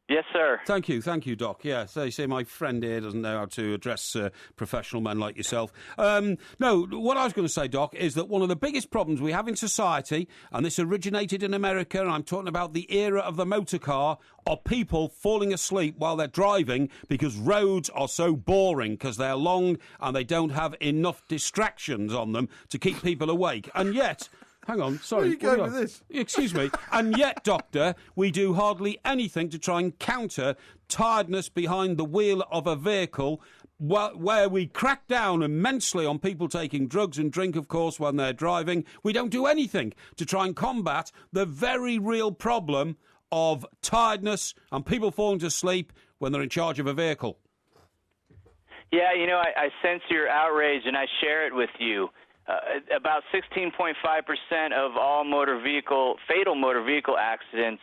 Yes, sir. Thank you, Doc. Yes, they say my friend here doesn't know how to address professional men like yourself. No, what I was going to say, Doc, is that one of the biggest problems we have in society, and this originated in America, and I'm talking about the era of the motor car, are people falling asleep while they're driving because roads are so boring, because they're long and they don't have enough distractions on them to keep people awake. And yet... Hang on, sorry. Where are you going with this? Excuse me. And yet, Doctor, we do hardly anything to try and counter tiredness behind the wheel of a vehicle, where we crack down immensely on people taking drugs and drink, of course, when they're driving. We don't do anything to try and combat the very real problem of tiredness and people falling to sleep when they're in charge of a vehicle. Yeah, you know, I sense your outrage, and I share it with you. About 16.5% of all fatal motor vehicle accidents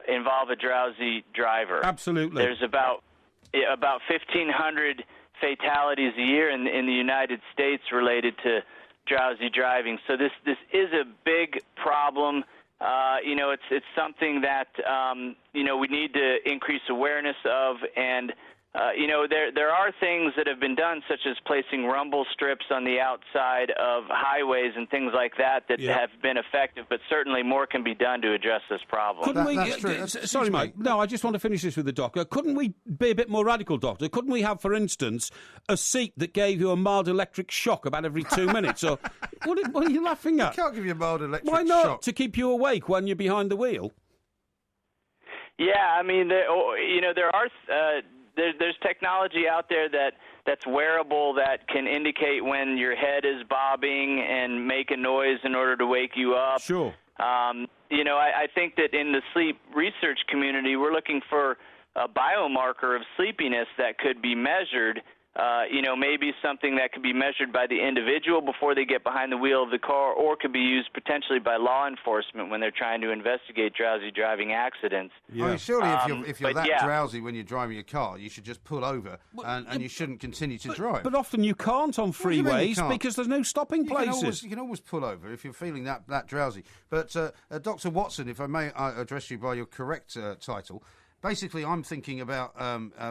involve a drowsy driver. Absolutely. There's about 1,500 fatalities a year in the United States related to drowsy driving. So this is a big problem. You know, it's something that you know, we need to increase awareness of, and you know, there are things that have been done, such as placing rumble strips on the outside of highways and things like that have been effective, but certainly more can be done to address this problem. Couldn't That's true. Sorry, mate. No, I just want to finish this with the doctor. Couldn't we be a bit more radical, Doctor? Couldn't we have, for instance, a seat that gave you a mild electric shock about every 2 minutes? Or what are you laughing at? I can't give you a mild electric Why not? shock. To keep you awake when you're behind the wheel? Yeah, I mean, you know, there are there's technology out there that's wearable that can indicate when your head is bobbing and make a noise in order to wake you up. Sure. You know, I think that in the sleep research community, we're looking for a biomarker of sleepiness that could be measured. You know, maybe something that could be measured by the individual before they get behind the wheel of the car, or could be used potentially by law enforcement when they're trying to investigate drowsy driving accidents. I mean, surely if you're that yeah. drowsy when you're driving your car, you should just pull over and you shouldn't continue to drive. But often you can't on do you mean you freeways can't? because there's no stopping places. You can always pull over if you're feeling that drowsy. But Dr. Watson, if I may address you by your correct title, basically I'm thinking about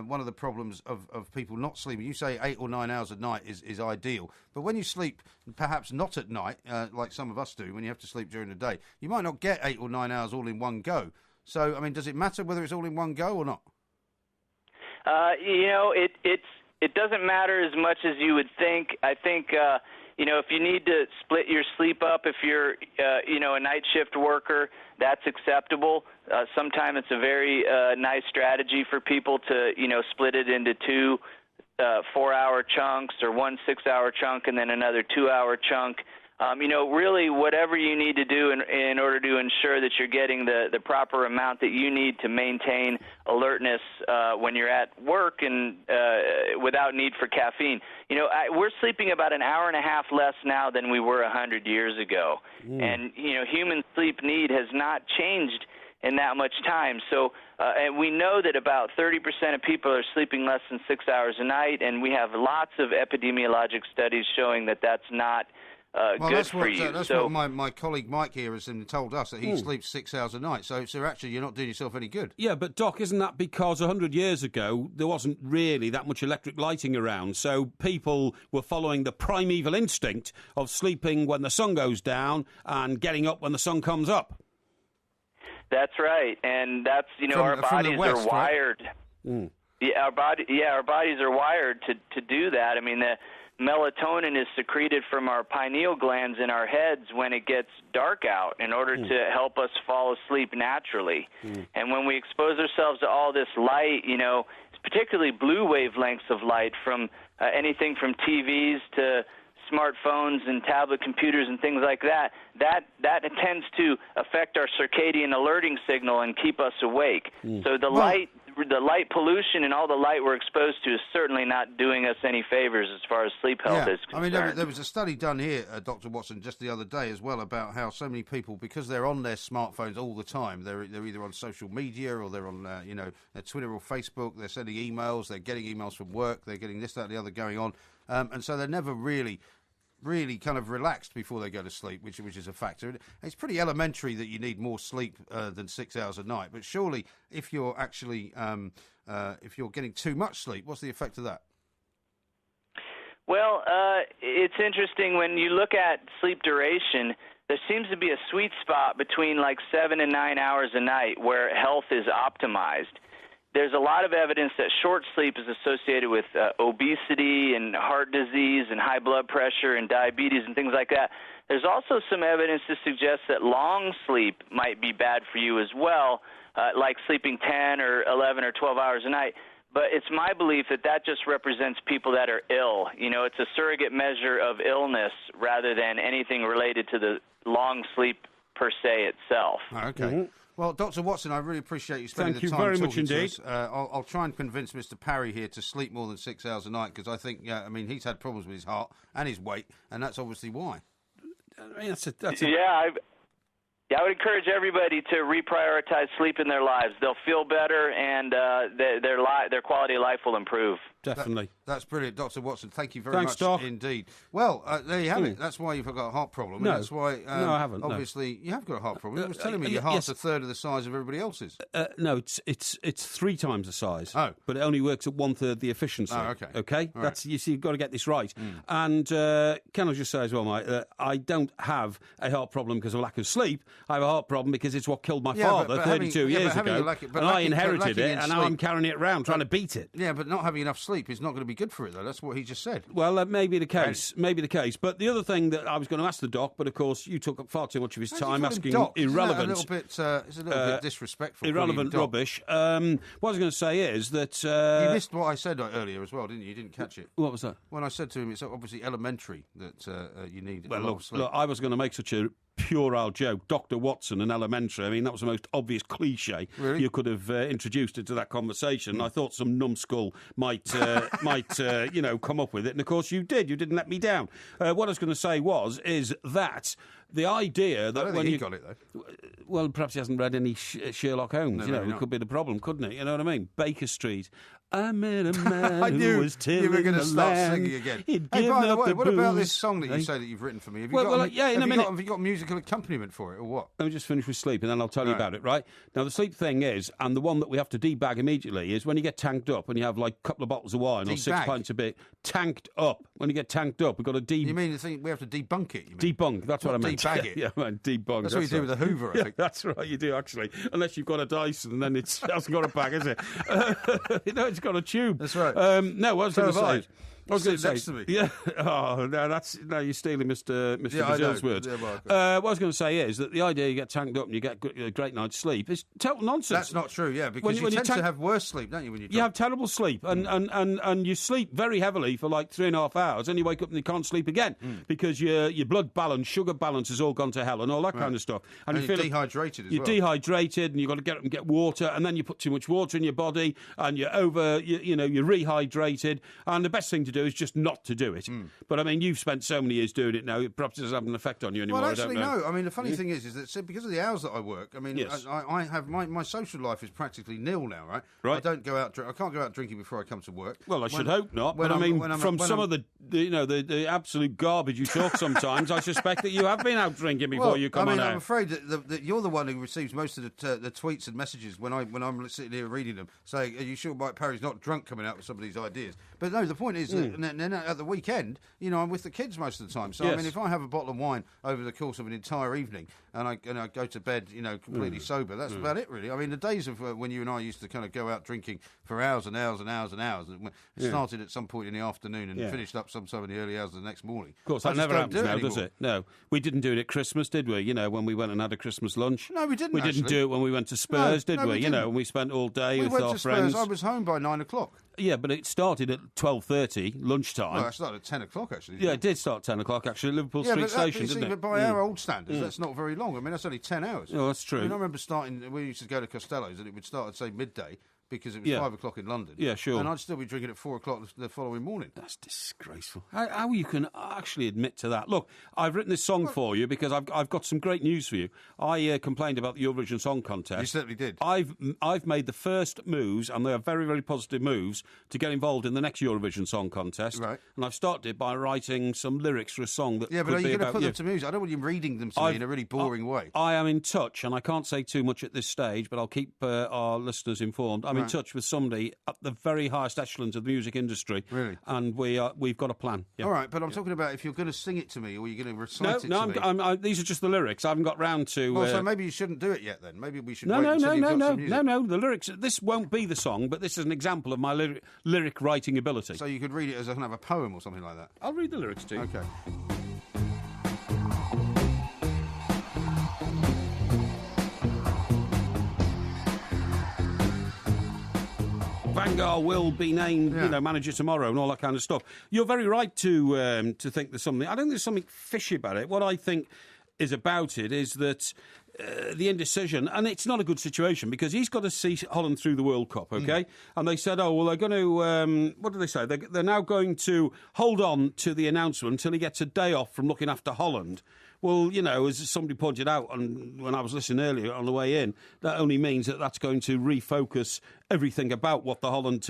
one of the problems of people not sleeping. You say 8 or 9 hours a night is ideal, but when you sleep, perhaps not at night, like some of us do, when you have to sleep during the day, you might not get 8 or 9 hours all in one go. So, I mean, does it matter whether it's all in one go or not? It doesn't matter as much as you would think. I think if you need to split your sleep up, if you're a night shift worker, that's acceptable. Sometimes it's a very nice strategy for people to split it into two 4-hour chunks or 1 6-hour chunk and then another 2-hour chunk. Really whatever you need to do in order to ensure that you're getting the proper amount that you need to maintain alertness when you're at work and without need for caffeine. We're sleeping about an hour and a half less now than we were 100 years ago. And, human sleep need has not changed in that much time. So, and we know that about 30% of people are sleeping less than 6 hours a night, and we have lots of epidemiologic studies showing that that's not good for you. That's what my colleague Mike here has told us, that he sleeps 6 hours a night. So actually, you're not doing yourself any good. Yeah, but Doc, isn't that because 100 years ago there wasn't really that much electric lighting around, so people were following the primeval instinct of sleeping when the sun goes down and getting up when the sun comes up? That's right, and that's our bodies are wired. Right? Yeah, our bodies are wired to do that. I mean, the melatonin is secreted from our pineal glands in our heads when it gets dark out in order to help us fall asleep naturally. And when we expose ourselves to all this light, particularly blue wavelengths of light from anything from TVs to smartphones and tablet computers and things like that tends to affect our circadian alerting signal and keep us awake. So the light pollution and all the light we're exposed to is certainly not doing us any favors as far as sleep health is concerned. I mean, there was a study done here, Dr. Watson, just the other day as well, about how so many people, because they're on their smartphones all the time, they're either on social media or they're on their Twitter or Facebook, they're sending emails, they're getting emails from work, they're getting this, that, and the other going on, and so they're never really kind of relaxed before they go to sleep, which is a factor. It's pretty elementary that you need more sleep than 6 hours a night, but surely if you're actually if you're getting too much sleep, what's the effect of that? Well, it's interesting when you look at sleep duration. There seems to be a sweet spot between like 7 and 9 hours a night where health is optimized. There's a lot of evidence that short sleep is associated with obesity and heart disease and high blood pressure and diabetes and things like that. There's also some evidence to suggest that long sleep might be bad for you as well, like sleeping 10 or 11 or 12 hours a night. But it's my belief that just represents people that are ill. It's a surrogate measure of illness rather than anything related to the long sleep per se itself. Oh, okay. Well, Dr. Watson, I really appreciate you spending the time very talking much indeed. to us. I'll try and convince Mr. Parry here to sleep more than 6 hours a night, because I think, he's had problems with his heart and his weight, and that's obviously why. I mean, I would encourage everybody to reprioritize sleep in their lives. They'll feel better, and their quality of life will improve. Definitely. That's brilliant, Dr. Watson. Thank you very much Doc. indeed. Well, there you have it. That's why you've got a heart problem. No. And that's why, No, I haven't. Obviously, you have got a heart problem. It was telling me your heart's a third of the size of everybody else's. No, it's 3 times the size. Oh. But it only works at 1/3 the efficiency. Oh, okay. Okay? All That's you see, you've got to get this right. And can I just say as well, mate, I don't have a heart problem because of lack of sleep. I have a heart problem because it's what killed my father 32 years ago. And I inherited it, and now I'm carrying it around trying to beat it. Yeah, but not having enough sleep is not going to be good for it, though. That's what he just said. Well, that may be the case. Maybe the case. But the other thing that I was going to ask the doc, but of course you took up far too much of his time asking irrelevant. It's a little bit disrespectful. Irrelevant rubbish. What I was going to say is that... you missed what I said earlier as well, didn't you? You didn't catch it. What was that? When I said to him, it's obviously elementary that you need a lot Look, of sleep. I was going to make such a puerile joke, Dr. Watson and elementary. I mean, that was the most obvious cliche you could have introduced into that conversation. I thought some numbskull might come up with it, and of course you did. You didn't let me down. What I was going to say is that the idea that I don't when think you he got it though. Well, perhaps he hasn't read any Sherlock Holmes. No, it could be the problem, couldn't it? You know what I mean? Baker Street. I met a man I knew who was tilling you were going to the start land. singing again. He'd Hey, given by the up way, what about booze. this song that you Hey? say that you've written for me? Have In a minute. Have you got musical accompaniment for it, or what? Let me just finish with sleep, and then I'll tell you Right. about it, right? Now, the sleep thing is, and the one that we have to debag immediately, is when you get tanked up and you have like a couple of bottles of wine or 6 Debag? pints of beer. Tanked up. When you get tanked up, we've got to You mean the thing we have to debunk it? You mean? debunk. That's what I Not meant. debag it. Yeah, man, debunk. That's what you do with a Hoover, I Yeah, think. that's right, you do actually. Unless you've got a Dyson, and then it hasn't got a bag, is it? No, it's got a tube. That's right. No, what I was So going to have I. say. I was going Sit to say, next to me. yeah. Oh no, you're stealing Mr. Yeah, I know. Brazil's words. Yeah, well, what I was going to say is that the idea you get tanked up and you get a great night's sleep is total nonsense. That's not true, yeah, because When you you tend to have worse sleep, don't you, when you're You have drunk? terrible sleep, and you sleep very heavily for like 3.5 hours, and you wake up and you can't sleep again because your blood balance, sugar balance has all gone to hell and all that kind of stuff. And you you're feel dehydrated as You're well. dehydrated, and you've got to get up and get water, and then you put too much water in your body, and you're you're rehydrated. And the best thing to do is just not to do it. But I mean, you've spent so many years doing it now; it perhaps doesn't have an effect on you anymore. Well, I don't actually, know. no. I mean, the funny thing is that because of the hours that I work, I mean, Yes. I have my social life is practically nil now, right? Right. I don't go out. I can't go out drinking before I come to work. Well, I should hope not. when But I I'm- mean, when I'm- from when some I'm- of the absolute garbage you talk sometimes, I suspect that you have been out drinking before Well, you come I mean, on I'm air. afraid that you're the one who receives most of the tweets and messages when I'm sitting here reading them, saying, "Are you sure Mike Parry's not drunk coming out with some of these ideas?" But no, the point is that and then at the weekend, I'm with the kids most of the time. So I Yes. mean, if I have a bottle of wine over the course of an entire evening and I go to bed, completely sober, that's about it, really. I mean, the days of when you and I used to kind of go out drinking for hours and hours and hours and hours, and it started at some point in the afternoon and finished up sometime in the early hours of the next morning. Of course, I that just never don't happens do now, does anymore. it? No. We didn't do it at Christmas, did we? When we went and had a Christmas lunch. No, we didn't, We didn't actually. do it when we went to Spurs, did no, we? we didn't. And we spent all day We with went our to Spurs. friends. I was home by 9 o'clock. Yeah, but it started at 12:30, lunchtime. Well, I started at 10 o'clock, actually. Yeah, it did start at 10 o'clock, actually, at Liverpool Yeah, Street but Station, see, didn't it? but by our old standards, that's not very long. I mean, that's only 10 hours. Oh, that's true. I mean, I remember we used to go to Costello's, and it would start at, say, midday, because it was Yeah. 5 o'clock in London. Yeah, sure. And I'd still be drinking at 4 o'clock the following morning. That's disgraceful. How you can actually admit to that? Look, I've written this song for you because I've got some great news for you. I complained about the Eurovision Song Contest. You certainly did. I've made the first moves, and they are very, very positive moves, to get involved in the next Eurovision Song Contest. Right. And I've started by writing some lyrics for a song that Yeah, but could are you be going to about put you. them to music? I don't want you reading them to me in a really boring way. I am in touch, and I can't say too much at this stage, but I'll keep our listeners informed. I'm in Right. touch with somebody at the very highest echelons of the music industry. Really? And we've got a plan. Yeah. All right, but I'm talking about if you're going to sing it to me or you're going to recite it No, to me. these are just the lyrics. I haven't got round to. Well, so maybe you shouldn't do it yet then. Maybe we should No, wait no, until no, you've no, got no, some music. no. The lyrics. This won't be the song, but this is an example of my lyric writing ability. So you could read it as a kind of a poem or something like that. I'll read the lyrics to you. Okay. Vanguard will be named, Yeah. manager tomorrow and all that kind of stuff. You're very right to think there's something. I don't think there's something fishy about it. What I think is about it is that the indecision, and it's not a good situation because he's got to see Holland through the World Cup, okay? And they said, they're going to, what do they say? They're now going to hold on to the announcement until he gets a day off from looking after Holland. Well, as somebody pointed out when I was listening earlier on the way in, that only means that that's going to refocus everything about what the Holland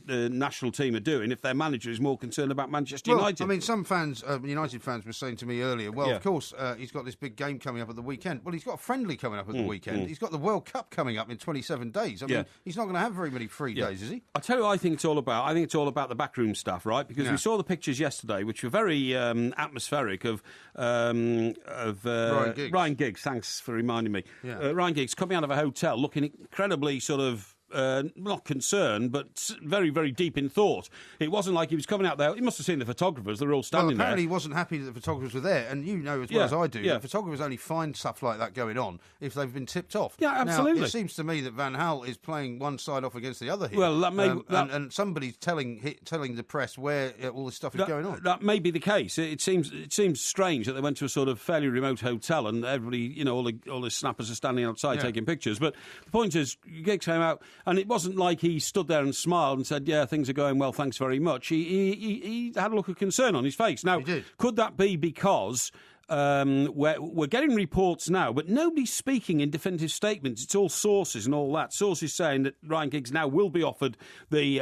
national team are doing if their manager is more concerned about Manchester United. I mean, some fans, United fans, were saying to me earlier, well, Yeah. of course, he's got this big game coming up at the weekend. Well, he's got a friendly coming up at the weekend. mm. He's got the World Cup coming up in 27 days. I mean, Yeah. he's not going to have very many free days, is he? I'll tell you what I think it's all about. I think it's all about the backroom staff, right? Because Yeah. we saw the pictures yesterday, which were very atmospheric of Ryan Giggs. Thanks for reminding me. Yeah. Ryan Giggs coming out of a hotel looking incredibly sort of not concerned, but very, very deep in thought. It wasn't like he was coming out there. He must have seen the photographers. They were all Well, standing apparently there. he wasn't happy that the photographers were there, and you know as well Yeah, as I do, yeah. that photographers only find stuff like that going on if they've been tipped off. Yeah, absolutely. Now, it seems to me that Van Gaal is playing one side off against the other here. Well, that may- and somebody's telling the press where all this stuff is going on. That may be the case. It seems strange that they went to a sort of fairly remote hotel and everybody, all the snappers are standing outside taking pictures. But the point is, Giggs came out and it wasn't like he stood there and smiled and said, "Yeah, things are going well, thanks very much." He had a look of concern on his face. Now, He did. could that be because we're getting reports now, but nobody's speaking in definitive statements. It's all sources and all that. Sources saying that Ryan Giggs now will be offered the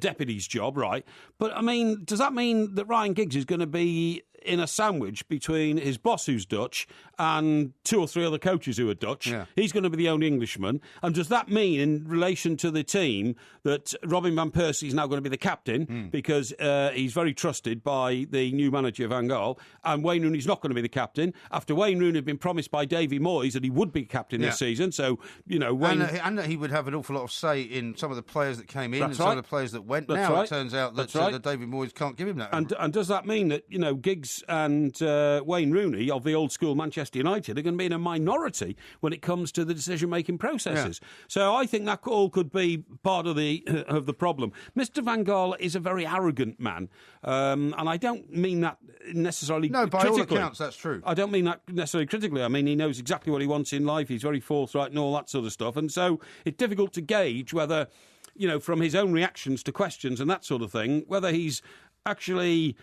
deputy's job, right? But, I mean, does that mean that Ryan Giggs is going to be in a sandwich between his boss, who's Dutch, and 2 or 3 other coaches who are Dutch? Yeah. He's going to be the only Englishman. And does that mean, in relation to the team, that Robin van Persie is now going to be the captain because he's very trusted by the new manager, Van Gaal, and Wayne Rooney's not going to be the captain after Wayne Rooney had been promised by Davy Moyes that he would be captain this season? So, you know, Wayne... And that he would have an awful lot of say in some of the players that came in That's and right. some of the players that went. That's now right. it turns out that, That's right. that David Moyes can't give him that. And does that mean that, you know, Giggs and Wayne Rooney of the old school Manchester United are going to be in a minority when it comes to the decision-making processes? Yeah. So I think that all could be part of the problem. Mr. Van Gaal is a very arrogant man, and I don't mean that necessarily No, by critically. all accounts, that's true. I don't mean that necessarily critically. I mean, he knows exactly what he wants in life. He's very forthright and all that sort of stuff. And so it's difficult to gauge whether, you know, from his own reactions to questions and that sort of thing, whether he's actually...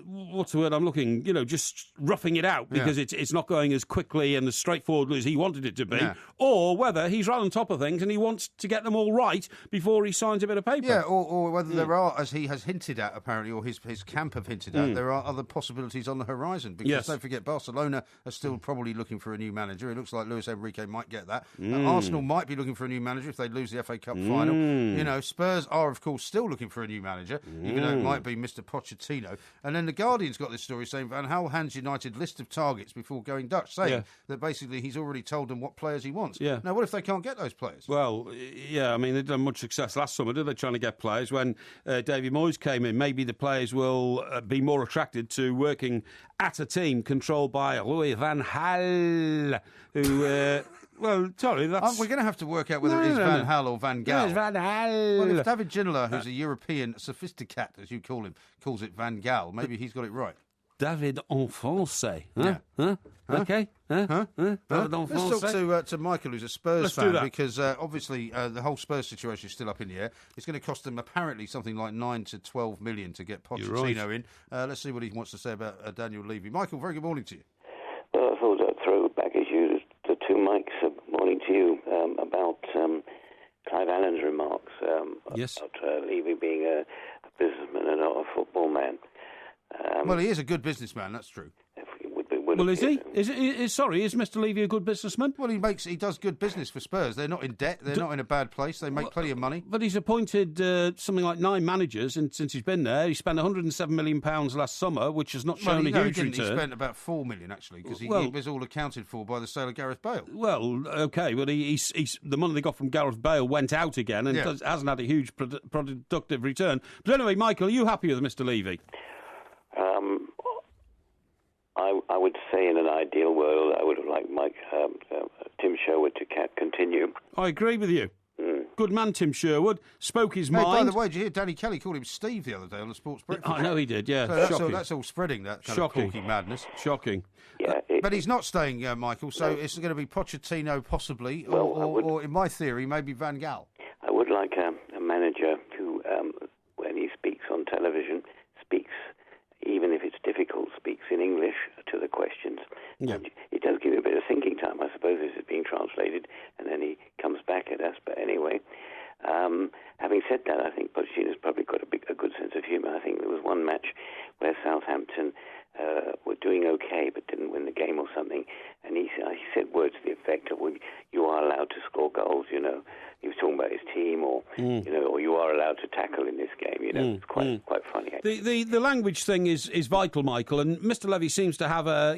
what's the word I'm looking? You know, just roughing it out because it's not going as quickly and as straightforward as he wanted it to be, or whether he's right on top of things and he wants to get them all right before he signs a bit of paper. Yeah, or whether there are, as he has hinted at, apparently, or his camp have hinted at, there are other possibilities on the horizon. Because don't forget, Barcelona are still probably looking for a new manager. It looks like Luis Enrique might get that. Arsenal might be looking for a new manager if they lose the FA Cup final. You know, Spurs are, of course, still looking for a new manager, even though it might be Mr. Pochettino. And then the Guardian's got this story saying Van Gaal hands United list of targets before going Dutch, saying that basically he's already told them what players he wants. Yeah. Now, what if they can't get those players? Well, yeah, I mean, they didn't have much success last summer, did they, trying to get players? When Davy Moyes came in, maybe the players will be more attracted to working at a team controlled by Louis van Gaal, who... Well, sorry, that's... We're going to have to work out whether it is Van Gaal or Van Gaal. No, it's Van Gaal. Well, if David Ginola, who's a European sophisticat, as you call him, calls it Van Gaal, maybe he's got it right. David en français. Huh? Yeah. Huh? Okay. Huh? Huh? David en Let's français. talk to Michael, who's a Spurs Let's do fan, that. because obviously the whole Spurs situation is still up in the air. It's going to cost them apparently something like 9 to 12 million to get Pochettino in. Let's see what he wants to say about Daniel Levy. Michael, very good morning to you. I thought I'd throw back at you the 2 mics. Morning to you about Clive Allen's remarks about Levy being a businessman and not a football man. Well, he is a good businessman, that's true. Well, is he? Is Mr. Levy a good businessman? Well, he does good business for Spurs. They're not in debt. They're not in a bad place. They make plenty of money. But he's appointed something like 9 managers since he's been there. He spent £107 million last summer, which has not shown a huge return. He spent about $4 million, actually, because he was all accounted for by the sale of Gareth Bale. Well, OK, but he's the money they got from Gareth Bale went out again and hasn't had a huge productive return. But anyway, Michael, are you happy with Mr. Levy? I would say in an ideal world, I would have liked Tim Sherwood to continue. I agree with you. Good man, Tim Sherwood. Spoke his mind. By the way, did you hear Danny Kelly called him Steve the other day on the Sports Breakfast? I know he did, yeah. So that's all spreading, that kind of corky madness. Shocking. Yeah, but he's not staying, Michael, so it's going to be Pochettino possibly, or in my theory, maybe Van Gaal. I would like a manager who, when he speaks on television, speaks, even if it's difficult, speaks in English to the questions. Yeah. And it does give you a bit of thinking time, I suppose, as it's being translated, and then he comes back at us. But anyway, having said that, I think Pochettino's probably got a good sense of humour. I think there was one match where Southampton were doing okay but didn't win the game or something, and he said words to the effect of, well, you are allowed to score goals, you know. He was talking about his team, or you know, or you are allowed to tackle in this game. You know, it's quite funny. The language thing is vital, Michael, and Mr. Levy seems to have a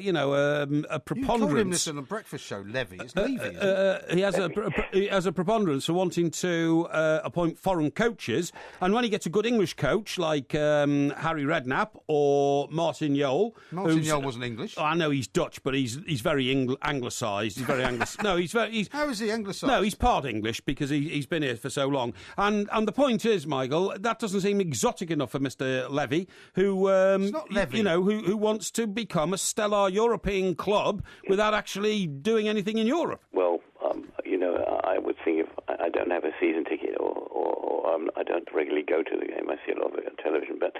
preponderance. You called him this on the breakfast show, Levy. It's Levy. He has a preponderance for wanting to appoint foreign coaches, and when he gets a good English coach like Harry Redknapp or Martin Jol, Jol wasn't English. I know he's Dutch, but he's very anglicised. He's very No, he's how is he anglicised? No, he's part English because he's been here for so long. And the point is, Michael, that doesn't seem exotic enough for Mr. Levy, who it's not Levy. who wants to become a stellar European club without actually doing anything in Europe. Well, you know, I would think if I don't have a season ticket or I don't regularly go to the game. I see a lot of it on television, but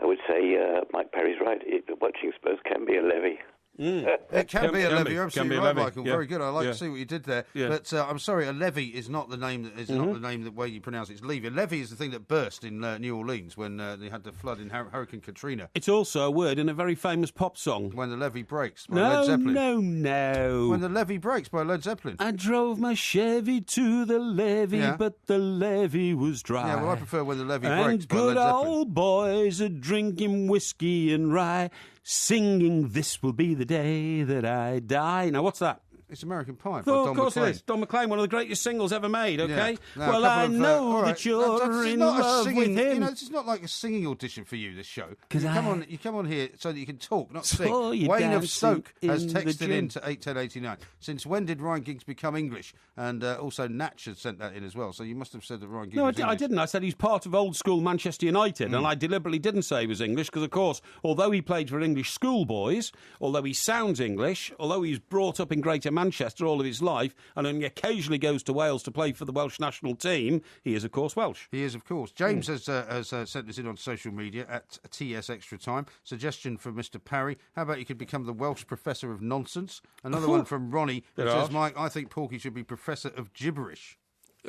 I would say Mike Perry's right. Watching Spurs can be a levy. It can be a levy. You're absolutely right, Michael. Yeah. Very good. I like to see what you did there. Yeah. But I'm sorry, a levy is not the name that is not the name that way you pronounce it. It's levy. A levy is the thing that burst in New Orleans when they had the flood in Hurricane Katrina. It's also a word in a very famous pop song. When the levee breaks by Led Zeppelin. No. When the levee breaks by Led Zeppelin. I drove my Chevy to the levee, but the levee was dry. Yeah, well, I prefer When the Levee Breaks And by Led good Zeppelin. old boys are drinking whiskey and rye, singing "This will be the day that I die." Now, what's that? It's American Pie by Oh, Don of course McLean. it is. Don McLean, one of the greatest singles ever made, okay? Yeah. Now, Well, a I couple of, know all right. that you're This is in not a love singing, with him. You know, this is not like a singing audition for you, this show. You come on here so that you can talk, not Saw sing. you Wayne of dancing Stoke has in the texted gym. in to 81089. Since when did Ryan Giggs become English? And also Natch has sent that in as well. So you must have said that Ryan Giggs No, was I English. didn't. I said he's part of old school Manchester United, and I deliberately didn't say he was English because, of course, although he played for English schoolboys, although he sounds English, although he's brought up in Greater Manchester all of his life, and only occasionally goes to Wales to play for the Welsh national team, he is, of course, Welsh. He is, of course. James has sent this in on social media at TS Extra Time. Suggestion for Mr. Parry. How about you could become the Welsh Professor of Nonsense? Another one from Ronnie who Bit says, harsh. Mike, I think Porky should be Professor of Gibberish.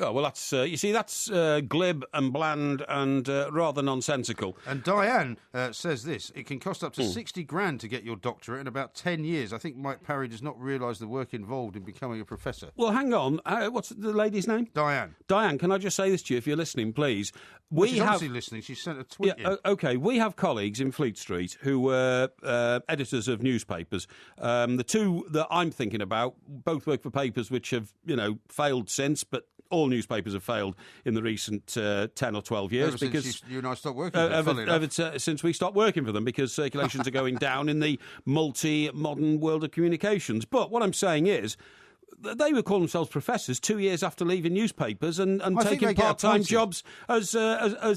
Oh, well, that's you see, that's glib and bland and rather nonsensical. And Diane says this: it can cost up to 60 grand to get your doctorate in about 10 years. I think Mike Parry does not realise the work involved in becoming a professor. Well, hang on. What's the lady's name? Diane. Diane, can I just say this to you, if you're listening, please? She's obviously listening. She sent a tweet in. Okay. We have colleagues in Fleet Street who were editors of newspapers. The two that I'm thinking about both work for papers which have, failed since, but all newspapers have failed in the recent 10 or 12 years. Ever because since you and I stopped working for them, since we stopped working for them, because circulations are going down in the multi-modern world of communications. But what I'm saying is, they would call themselves professors 2 years after leaving newspapers and taking part-time jobs as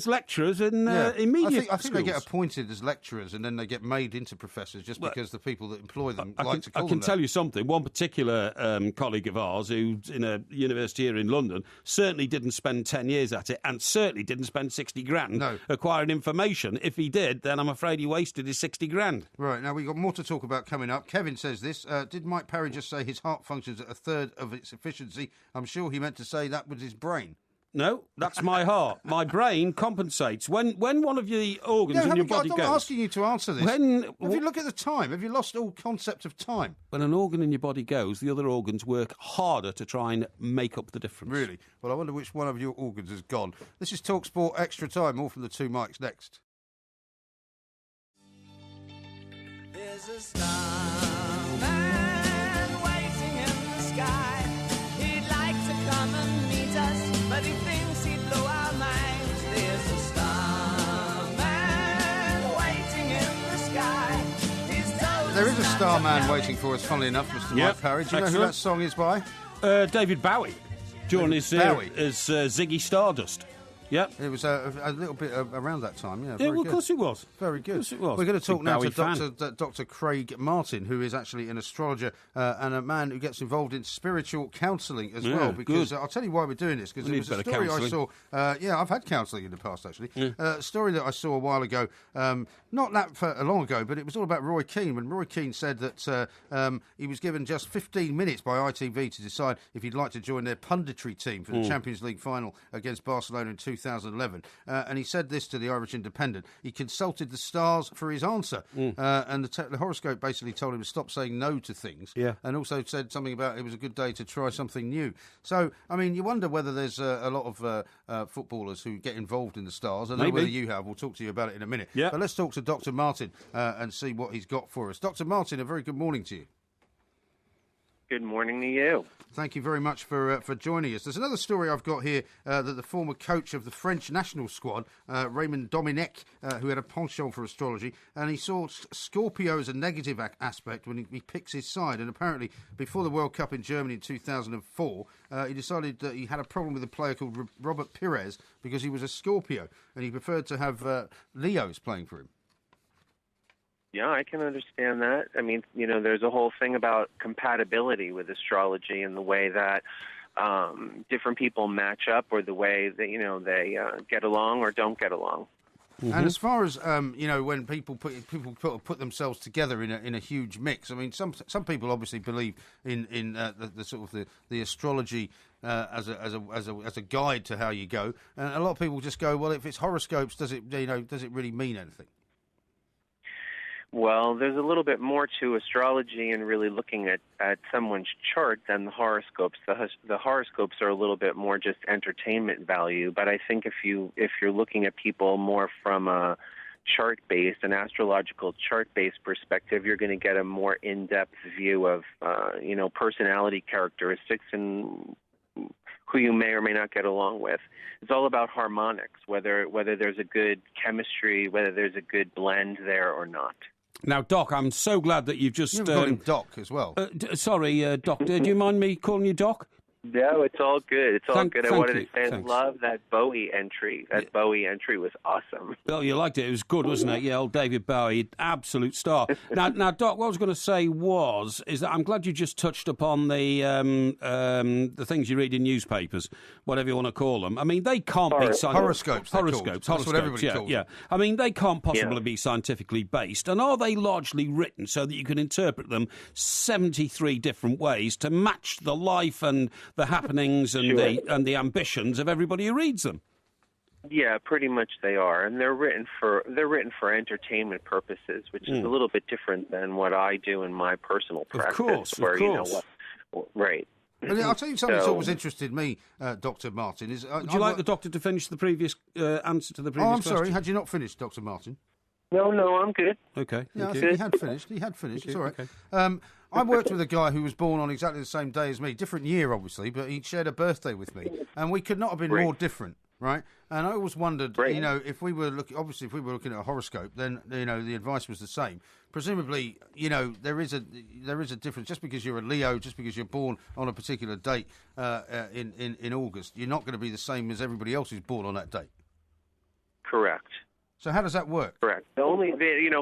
lecturers in media I think schools. they get appointed as lecturers and then they get made into professors just because the people that employ them like to call them I can that. tell you something. One particular colleague of ours who's in a university here in London certainly didn't spend 10 years at it and certainly didn't spend 60 grand acquiring information. If he did, then I'm afraid he wasted his 60 grand. Right, now we've got more to talk about coming up. Kevin says this, did Mike Parry just say his heart functions at a third of its efficiency? I'm sure he meant to say that was his brain. No, that's my heart. My brain compensates. When one of the organs in your body goes... I'm not asking you to answer this. Have you look at the time? Have you lost all concept of time? When an organ in your body goes, the other organs work harder to try and make up the difference. Really? Well, I wonder which one of your organs has gone. This is TalkSport Extra Time. More from the two mics next. There's a starman waiting in the sky. He'd like to come and meet us, but he thinks he'd blow our minds. There's a starman waiting in the sky. There is a starman waiting for us, funnily enough, Mr. Mike Parry. Do you know who that song is by? David Bowie. During his Ziggy Stardust. Yeah, it was a little bit around that time. Yeah, of course it was. Very good. Of course it was. We're going to talk now Bowie to Dr. Craig Martin, who is actually an astrologer and a man who gets involved in spiritual counselling as well. Because I'll tell you why we're doing this. Because it was a story I saw. I've had counselling in the past actually. A story that I saw a while ago, not that long ago, but it was all about Roy Keane. When Roy Keane said that he was given just 15 minutes by ITV to decide if he'd like to join their punditry team for the Champions League final against Barcelona in 2011. And he said this to the Irish Independent. He consulted the stars for his answer. And the horoscope basically told him to stop saying no to things. And also said something about it was a good day to try something new. So, I mean, you wonder whether there's a lot of footballers who get involved in the stars. I don't know whether you have. We'll talk to you about it in a minute. But let's talk to Dr. Martin and see what he's got for us. Dr. Martin, a very good morning to you. Good morning to you. Thank you very much for joining us. There's another story I've got here that the former coach of the French national squad, Raymond Domenech, who had a penchant for astrology, and he saw Scorpio as a negative aspect when he picks his side. And apparently, before the World Cup in Germany in 2004, he decided that he had a problem with a player called Robert Pires because he was a Scorpio, and he preferred to have Leos playing for him. Yeah, I can understand that. I mean, there's a whole thing about compatibility with astrology and the way that different people match up, or the way that they get along or don't get along. Mm-hmm. And as far as when people put themselves together in a huge mix, I mean, some people obviously believe in the sort of the astrology as a guide to how you go, and a lot of people just go, well, if it's horoscopes, does it really mean anything? Well, there's a little bit more to astrology and really looking at someone's chart than the horoscopes. The horoscopes are a little bit more just entertainment value, but I think if you're looking at people more from a chart-based, an astrological chart-based perspective, you're going to get a more in-depth view of personality characteristics and who you may or may not get along with. It's all about harmonics, whether there's a good chemistry, whether there's a good blend there or not. Now, Doc, I'm so glad that you've just... You've got him Doc as well. Sorry, Doctor, do you mind me calling you Doc? No, it's all good. It's all good. I wanted to say I Thanks. love that Bowie entry. That Bowie entry was awesome. Well, you liked it. It was good, wasn't it? Yeah, old David Bowie, absolute star. Now, Doc, what I was going to say is that I'm glad you just touched upon the things you read in newspapers, whatever you want to call them. I mean, they can't be horoscopes. Horoscopes. That's what everybody calls yeah. them. I mean, they can't possibly be scientifically based, and are they largely written so that you can interpret them 73 different ways to match the life and the happenings and the ambitions of everybody who reads them? Yeah, pretty much they are, and they're written for entertainment purposes, which is a little bit different than what I do in my personal practice. Of course. Right. But I'll tell you something that's always interested me, Dr. Martin. Would you like the doctor to finish the previous answer to the previous question? Sorry, had you not finished, Dr. Martin? No, I'm good. Okay. Yeah, I think he had finished. It's all right. Okay. I worked with a guy who was born on exactly the same day as me, different year, obviously, but he shared a birthday with me, and we could not have been more different, right? And I always wondered, if we were looking at a horoscope, then the advice was the same. Presumably, there is a difference. Just because you're a Leo, just because you're born on a particular date in August, you're not going to be the same as everybody else who's born on that date. Correct. So how does that work? Correct.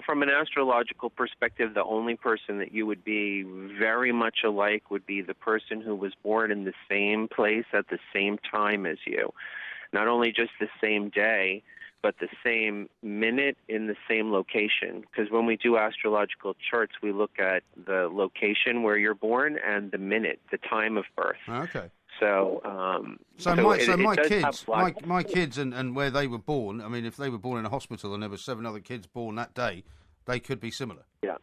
From an astrological perspective, the only person that you would be very much alike would be the person who was born in the same place at the same time as you. Not only just the same day, but the same minute in the same location. Because when we do astrological charts, we look at the location where you're born and the minute, the time of birth. Okay. So my kids and where they were born, I mean, if they were born in a hospital and there were 7 other kids born that day, they could be similar. Yeah.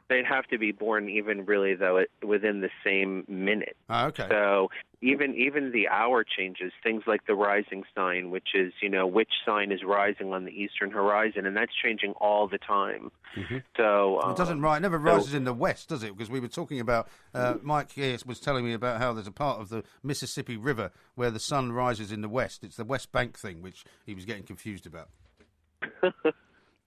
They'd have to be born even really, though, within the same minute. Okay. So even the hour changes, things like the rising sign, which is, which sign is rising on the eastern horizon, and that's changing all the time. Mm-hmm. So it never rises in the west, does it? Because we were talking about, Mike here was telling me about how there's a part of the Mississippi River where the sun rises in the west. It's the West Bank thing, which he was getting confused about.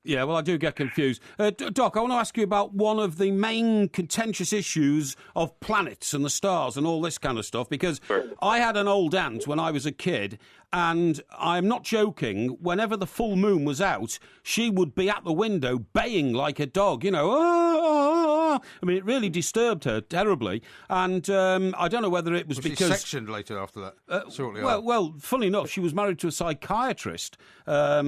Yeah, well, I do get confused. Doc, I want to ask you about one of the main contentious issues of planets and the stars and all this kind of stuff, because I had an old aunt when I was a kid, and I'm not joking, whenever the full moon was out, she would be at the window baying like a dog, I mean, it really disturbed her terribly, and I don't know whether it was because... she sectioned later after that, Well, funny enough, she was married to a psychiatrist. I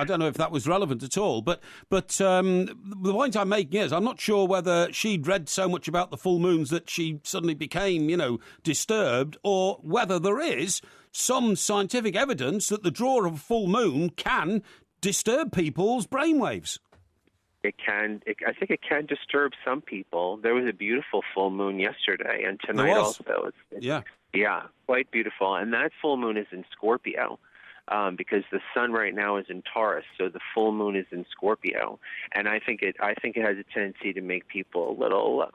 don't know if that was relevant at all, but the point I'm making is I'm not sure whether she'd read so much about the full moons that she suddenly became, disturbed, or whether there is some scientific evidence that the draw of a full moon can disturb people's brainwaves. It can. I think it can disturb some people. There was a beautiful full moon yesterday, and tonight also. Yeah, quite beautiful. And that full moon is in Scorpio, because the sun right now is in Taurus, so the full moon is in Scorpio. And I think it has a tendency to make people a little,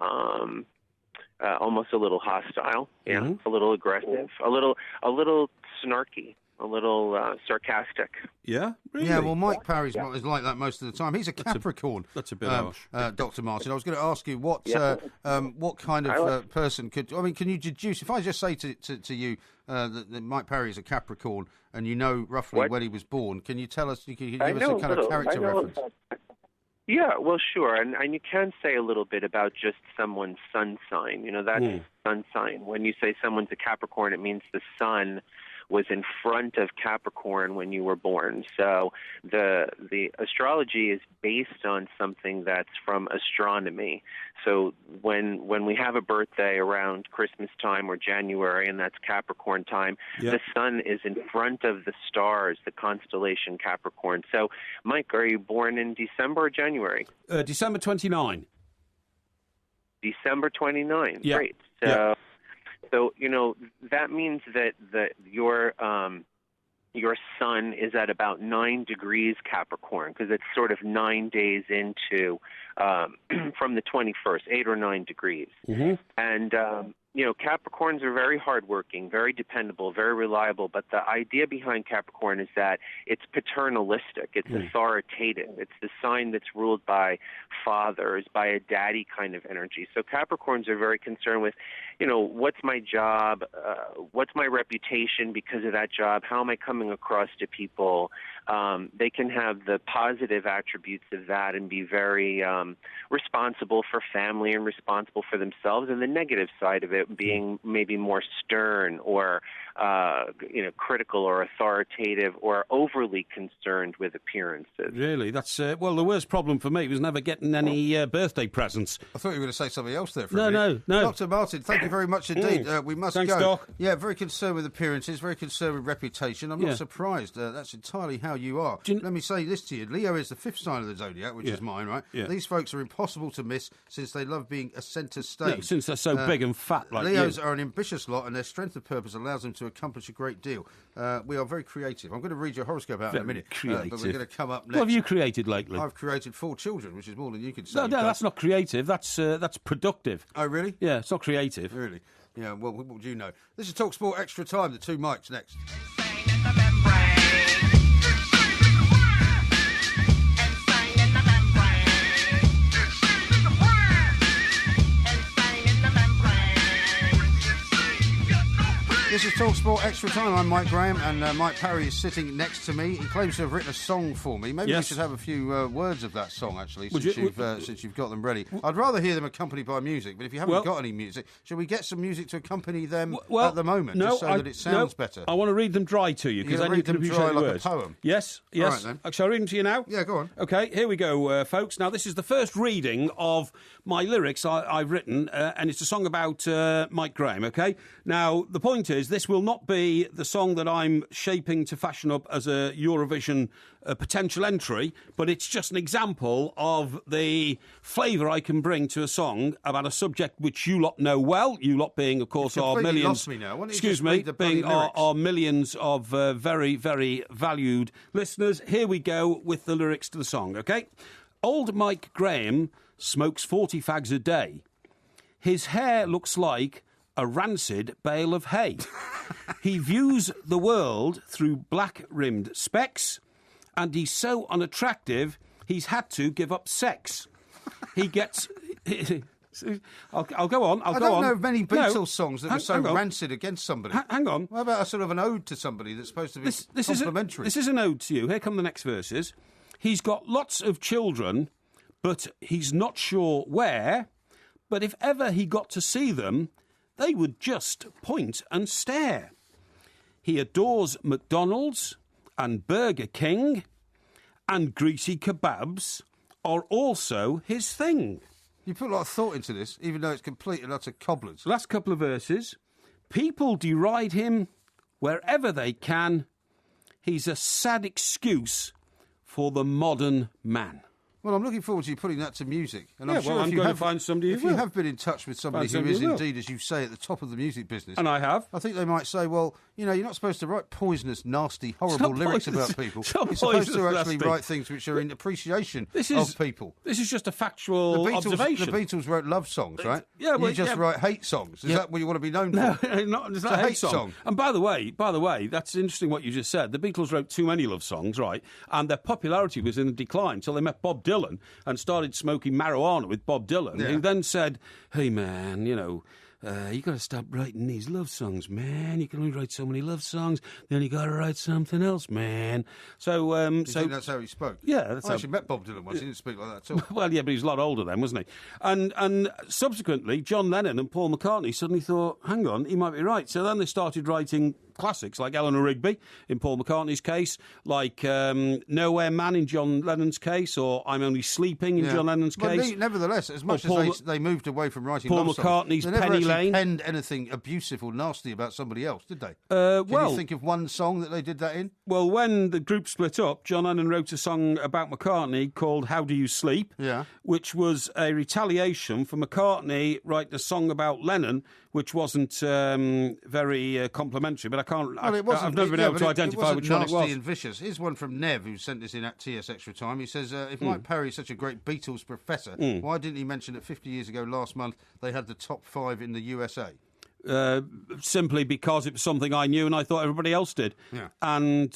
almost a little hostile. Yeah, a little aggressive, a little snarky. A little sarcastic. Yeah? Really? Yeah, well, Mike Parry is like that most of the time. He's a Capricorn. That's a bit harsh. Dr. Martin. I was going to ask you what kind of person could... I mean, can you deduce... If I just say to you that Mike Parry is a Capricorn and you know roughly when he was born, can you tell us... Can you give us a kind of character reference? Yeah, well, sure. And you can say a little bit about just someone's sun sign. You know, that's sun sign. When you say someone's a Capricorn, it means the sun was in front of Capricorn when you were born. So the astrology is based on something that's from astronomy. So when we have a birthday around Christmas time or January, and that's Capricorn time, the sun is in front of the stars, the constellation Capricorn. So, Mike, are you born in December or January? December 29. December 29. Yeah. Great. So, you know, that means that your sun is at about 9 degrees Capricorn, because it's sort of 9 days into from the 21st, 8 or 9 degrees. Mm-hmm. And, you know, Capricorns are very hardworking, very dependable, very reliable. But the idea behind Capricorn is that it's paternalistic. It's authoritative. It's the sign that's ruled by fathers, by a daddy kind of energy. So Capricorns are very concerned with, you know, what's my job? What's my reputation because of that job? How am I coming across to people? They can have the positive attributes of that and be very responsible for family and responsible for themselves, and the negative side of it being maybe more stern or you know, critical or authoritative or overly concerned with appearances. Really? That's well, the worst problem for me was never getting any birthday presents. I thought you were going to say something else there for No, a minute. no. Dr. Martin, thank you very much indeed. We must Thanks, go. Doc. Yeah, very concerned with appearances, very concerned with reputation. I'm not surprised. That's entirely how you are. Let me say this to you. Leo is the 5th sign of the zodiac, which is mine, right? Yeah. These folks are impossible to miss since they love being a centre stage. Yeah, since they're so big and fat like Leos you. are an ambitious lot, and their strength of purpose allows them to accomplish a great deal. We are very creative. I'm going to read your horoscope out in a minute. Creative. But we're going to come up next. What have you created lately? I've created 4 children, which is more than you could say. No, that's not creative. That's productive. Oh, really? Yeah, it's not creative. Really? Yeah, well, what do you know? This is TalkSport Extra Time, the 2 mics next. This is TalkSport Extra Time. I'm Mike Graham, and Mike Parry is sitting next to me. He claims to have written a song for me. Maybe we should have a few words of that song, actually, since you've got them ready. I'd rather hear them accompanied by music, but if you haven't got any music, shall we get some music to accompany them at the moment, just so that it sounds better? I want to read them dry to you, because then you can appreciate the words. Like a poem? Yes. All right, then. Shall I read them to you now? Yeah, go on. OK, here we go, folks. Now, this is the first reading of my lyrics I've written, and it's a song about Mike Graham, OK? Now, the point is, this will not be the song that I'm shaping to fashion up as a Eurovision potential entry, but it's just an example of the flavour I can bring to a song about a subject which you lot know well. You lot being, of course, our millions. Lost me now. Excuse me, being our millions of very, very valued listeners. Here we go with the lyrics to the song. Okay, old Mike Graham smokes 40 fags a day. His hair looks like a rancid bale of hay. He views the world through black-rimmed specs, and he's so unattractive, he's had to give up sex. He gets... I'll go on. I don't know of many Beatles songs that were so rancid against somebody. Hang on. What about a sort of an ode to somebody that's supposed to be complimentary? This is an ode to you. Here come the next verses. He's got lots of children, but he's not sure where. But if ever he got to see them, they would just point and stare. He adores McDonald's and Burger King, and greasy kebabs are also his thing. You put a lot of thought into this, even though it's complete and utter cobblers. Last couple of verses. People deride him wherever they can. He's a sad excuse for the modern man. Well, I'm looking forward to you putting that to music. And I'm sure I'm going to find somebody who will. If you have been in touch with somebody who is indeed, as you say, at the top of the music business... And I have. I think they might say, well, you know, you're not supposed to write poisonous, nasty, horrible lyrics about people. You're supposed to actually write things which are in appreciation of people. This is just a factual observation. The Beatles wrote love songs, right? Yeah, well, you just write hate songs. Is that what you want to be known for? No, it's not a hate song. And by the way, that's interesting what you just said. The Beatles wrote too many love songs, right? And their popularity was in decline until they met Bob Dylan and started smoking marijuana with Bob Dylan, who then said, hey, man, you know, you got to stop writing these love songs, man. You can only write so many love songs. Then you got to write something else, man. So, You think that's how he spoke? Yeah, that's I how... actually met Bob Dylan once. He didn't speak like that at all. Well, yeah, but he was a lot older then, wasn't he? And subsequently, John Lennon and Paul McCartney suddenly thought, hang on, he might be right. So then they started writing classics like Eleanor Rigby in Paul McCartney's case, like Nowhere Man in John Lennon's case, or I'm Only Sleeping in John Lennon's case. Nevertheless, as much as they moved away from writing Paul love songs, McCartney's they never Penny actually Lane. penned anything abusive or nasty about somebody else, did they? Well, Can you think of one song that they did that in? Well, when the group split up, John Lennon wrote a song about McCartney called How Do You Sleep, which was a retaliation for McCartney writing a song about Lennon, which wasn't very complimentary. But I can't... I've never been able to identify which one it was. Nasty and vicious. Here's one from Nev, who sent this in at TS Extra Time. He says, if Mike Perry is such a great Beatles professor, why didn't he mention that 50 years ago last month they had the top 5 in the USA? Simply because it was something I knew and I thought everybody else did. Yeah. And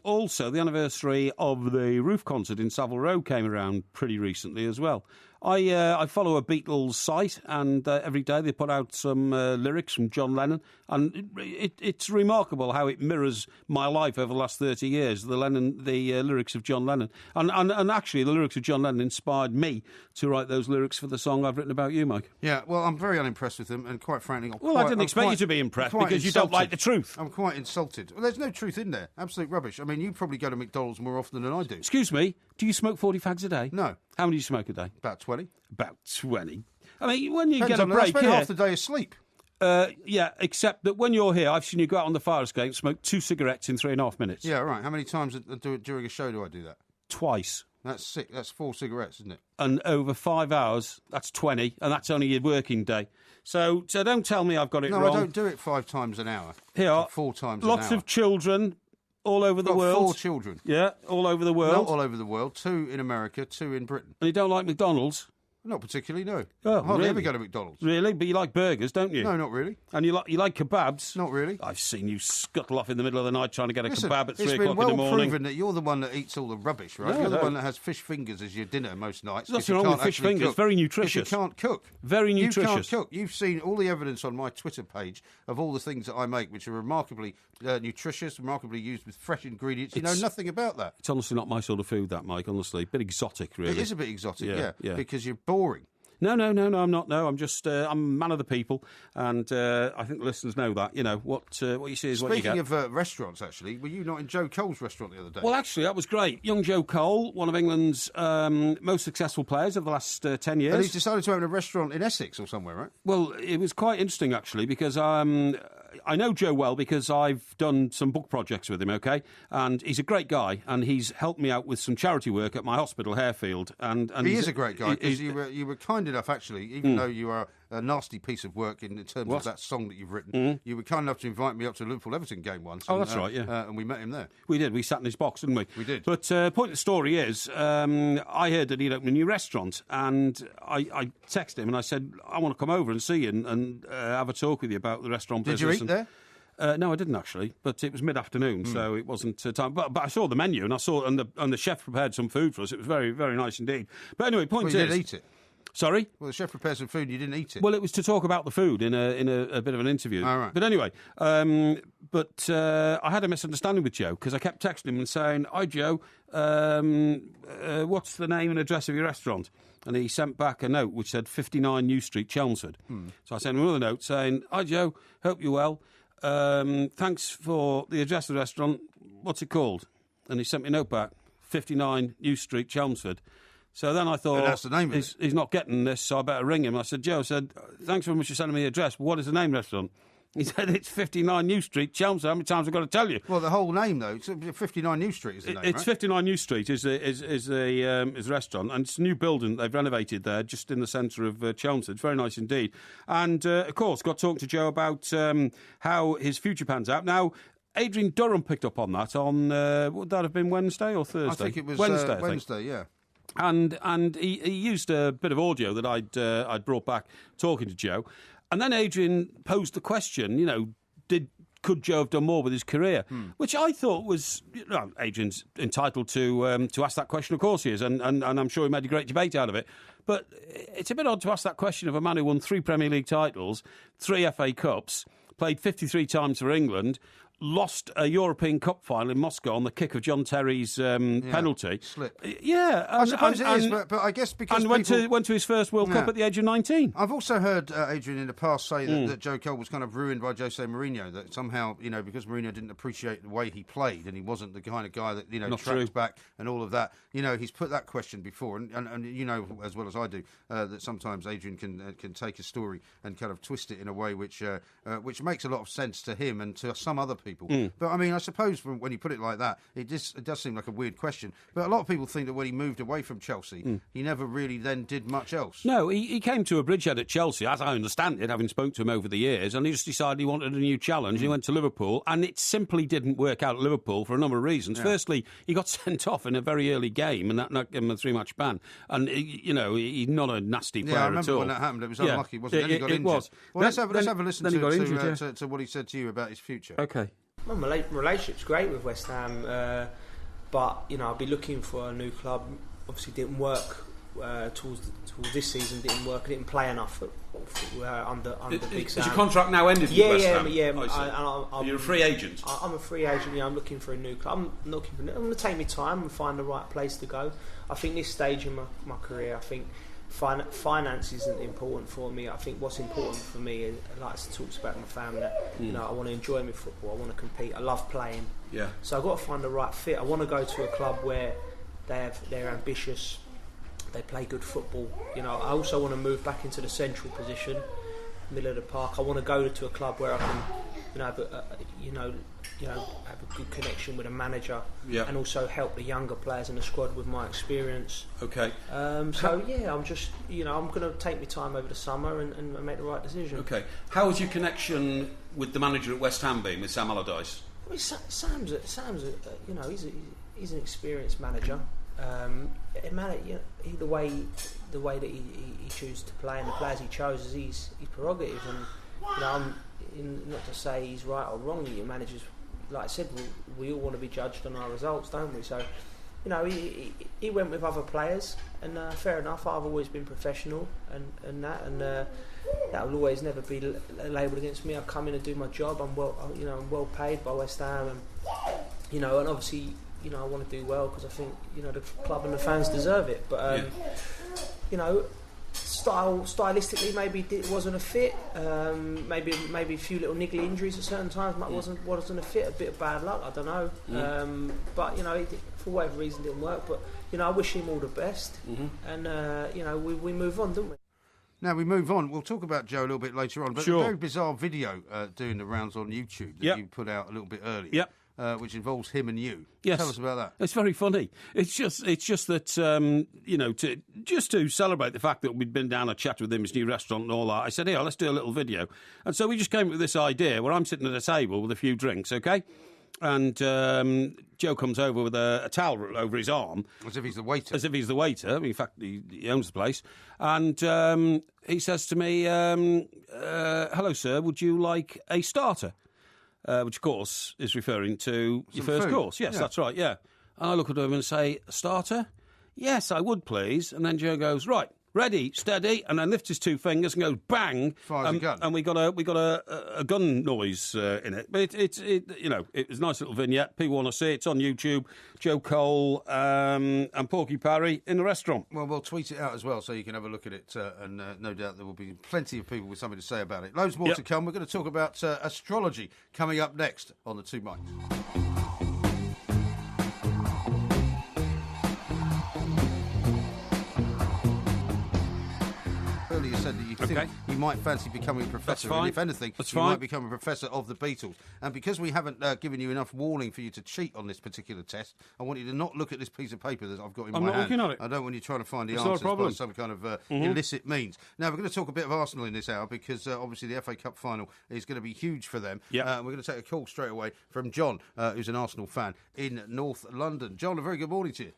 also the anniversary of the Roof concert in Savile Row came around pretty recently as well. I follow a Beatles site, and every day they put out some lyrics from John Lennon, and it's remarkable how it mirrors my life over the last 30 years. The lyrics of John Lennon, and actually the lyrics of John Lennon inspired me to write those lyrics for the song I've written about you, Mike. Yeah, well, I'm very unimpressed with them, and quite frankly, I didn't expect you to be impressed because you don't like the truth. I'm quite insulted. Well, there's no truth in there. Absolute rubbish. I mean, you probably go to McDonald's more often than I do. Excuse me, do you smoke 40 fags a day? No. How many do you smoke a day? About 20. About 20. I mean, when you Depends get a on break I spend here... half the day asleep. Yeah, except that when you're here, I've seen you go out on the fire escape and smoke 2 cigarettes in 3.5 minutes. Yeah, right. How many times during a show do I do that? Twice. That's 6. That's 4 cigarettes, isn't it? And over 5 hours, that's 20, and that's only your working day. So don't tell me I've got it wrong. No, I don't do it 5 times an hour. Here, 4 times an hour. Lots of children all over the I've got world. 4 children. Yeah, all over the world. Not all over the world. 2 in America, 2 in Britain. And you don't like McDonald's? Not particularly, no. Oh, I hardly really? ever go to McDonald's. Really? But you like burgers, don't you? No, not really. And you like kebabs? Not really. I've seen you scuttle off in the middle of the night trying to get a kebab at 3 o'clock in the It's been well morning. proven that you're the one that eats all the rubbish, right? No, you're the no. one that has fish fingers as your dinner most nights. There's 'cause nothing you wrong with can't fish actually fingers. cook. Very 'Cause nutritious. You can't cook. Very nutritious. You can't cook. You've seen all the evidence on my Twitter page of all the things that I make, which are remarkably nutritious, remarkably used with fresh ingredients. You know nothing about that. It's honestly not my sort of food, that, Mike, honestly. A bit exotic, really. It is a bit exotic, Yeah. because you're boring. No, I'm not. No, I'm just, I'm a man of the people, and I think the listeners know that. You know, what you see is what you get. Speaking of restaurants, actually, were you not in Joe Cole's restaurant the other day? Well, actually, that was great. Young Joe Cole, one of England's most successful players of the last 10 years. And he's decided to open a restaurant in Essex or somewhere, right? Well, it was quite interesting, actually, because I know Joe well because I've done some book projects with him, OK? And he's a great guy, and he's helped me out with some charity work at my hospital, Harefield. And he is a great guy, because you were kind enough, actually, even though you are a nasty piece of work in terms of that song that you've written, you were kind enough to invite me up to a Liverpool-Everton game once. Oh, that's right, yeah. And we met him there. We did. We sat in his box, didn't we? We did. But point of the story is, I heard that he'd opened a new restaurant, and I texted him and I said, I want to come over and see you and have a talk with you about the restaurant Did business. you eat there? No, I didn't actually, but it was mid-afternoon, so it wasn't time. But I saw the menu, and I saw and the chef prepared some food for us. It was very, very nice indeed. But anyway, point Well, is, you didn't eat it. Sorry? Well, the chef prepared some food and you didn't eat it. Well, it was to talk about the food in a bit of an interview. All right. But anyway, I had a misunderstanding with Joe because I kept texting him and saying, "Hi, Joe, what's the name and address of your restaurant?" And he sent back a note which said 59 New Street, Chelmsford. So I sent him another note saying, "Hi, Joe, hope you're well. Thanks for the address of the restaurant. What's it called?" And he sent me a note back, 59 New Street, Chelmsford. So then I thought, that's the name of it. He's not getting this, so I better ring him. I said, "Joe, thanks very much for sending me the address. What is the name of the restaurant?" He said, "It's 59 New Street, Chelmsford. How many times have I got to tell you?" Well, the whole name, though, it's 59 New Street is the name, It's right? 59 New Street is the restaurant, and it's a new building they've renovated there, just in the centre of Chelmsford. It's very nice indeed. And, of course, got talking to Joe about how his future pans out. Now, Adrian Durham picked up on that on, would that have been Wednesday or Thursday? I think it was Wednesday, I think. Wednesday, yeah. And he used a bit of audio that I'd brought back talking to Joe. And then Adrian posed the question, you know, could Joe have done more with his career? Which I thought was, Adrian's entitled to ask that question, of course he is, and I'm sure he made a great debate out of it. But it's a bit odd to ask that question of a man who won 3 Premier League titles, 3 FA Cups, played 53 times for England, lost a European Cup final in Moscow on the kick of John Terry's penalty. Slip. Yeah. I suppose it is, but I guess because and went to his first World Cup at the age of 19. I've also heard Adrian in the past say that Joe Cole was kind of ruined by Jose Mourinho, that somehow, because Mourinho didn't appreciate the way he played and he wasn't the kind of guy that, tracks back and all of that. He's put that question before, and you know as well as I do that sometimes Adrian can take a story and kind of twist it in a way which makes a lot of sense to him and to some other people. But I mean, I suppose when you put it like that, it does seem like a weird question. But a lot of people think that when he moved away from Chelsea, he never really then did much else. No, he came to a bridgehead at Chelsea, as I understand it, having spoken to him over the years, and he just decided he wanted a new challenge. He went to Liverpool, and it simply didn't work out at Liverpool for a number of reasons. Yeah. Firstly, he got sent off in a very early game, and that gave him a 3-match ban. And, he's not a nasty player at all. Yeah, I remember when that happened. It was unlucky, wasn't it? Then he got injured. Was. Well, let's have a listen to what he said to you about his future. OK. Well, my relationship's great with West Ham, but I'll be looking for a new club. Obviously, didn't work towards this season. Didn't work. I didn't play enough under Big Sam. Is your contract now ended? Yeah, with West Ham? Yeah. You're a free agent. I'm a free agent. Yeah, I'm looking for a new club. I'm going to take my time and find the right place to go. I think this stage in my career, I think finance isn't important for me. I think what's important for me is, like I talked about my family, I want to enjoy my football, I want to compete, I love playing. Yeah. So I've got to find the right fit. I want to go to a club where they're ambitious, they play good football. I also want to move back into the central position, middle of the park. I want to go to a club where I can, have a good connection with a manager, and also help the younger players in the squad with my experience. Okay. I'm just, I'm going to take my time over the summer and make the right decision. Okay. How has your connection with the manager at West Ham been, with Sam Allardyce? Well, Sam's he's an experienced manager. The way that he chooses to play and the players he chose is his prerogative, and not to say he's right or wrong. Your managers, like I said, we all want to be judged on our results, don't we? So, he went with other players, and fair enough. I've always been professional, and that will always never be labelled against me. I come in and do my job. I'm well paid by West Ham, and obviously, I want to do well because I think the club and the fans deserve it. But stylistically, maybe it wasn't a fit. Maybe a few little niggly injuries at certain times wasn't a fit. A bit of bad luck, I don't know. But for whatever reason, didn't work. But I wish him all the best. And we move on, don't we? Now we move on. We'll talk about Joe a little bit later on. But sure. A very bizarre video doing the rounds on YouTube that you put out a little bit earlier. Yep. Which involves him and you. Yes. Tell us about that. It's very funny. It's just that to celebrate the fact that we'd been down a chat with him, his new restaurant and all that. I said, "Here, let's do a little video." And so we just came up with this idea where I'm sitting at a table with a few drinks, okay? And Joe comes over with a towel over his arm. As if he's the waiter. In fact, he owns the place. And he says to me, "Hello, sir, would you like a starter?" Which, of course, is referring to your first course. Yes, that's right, yeah. And I look at him and say, "A starter? Yes, I would, please." And then Joe goes, "Right, ready, steady," and then lifts his 2 fingers and goes, bang. Fires a gun. And we got a gun noise in it. But it was a nice little vignette. People want to see it. It's on YouTube. Joe Cole and Porky Parry in the restaurant. Well, we'll tweet it out as well so you can have a look at it, and no doubt there will be plenty of people with something to say about it. Loads more to come. We're going to talk about astrology coming up next on the Two Mics. You said that you think you might fancy becoming a professor, and if anything, might become a professor of the Beatles. And because we haven't given you enough warning for you to cheat on this particular test, I want you to not look at this piece of paper that I've got in my hand. I'm not looking at it. I don't want you trying to find the answers by some kind of illicit means. Now, we're going to talk a bit of Arsenal in this hour because obviously the FA Cup final is going to be huge for them. We're going to take a call straight away from John, who's an Arsenal fan in North London. John, a very good morning to you.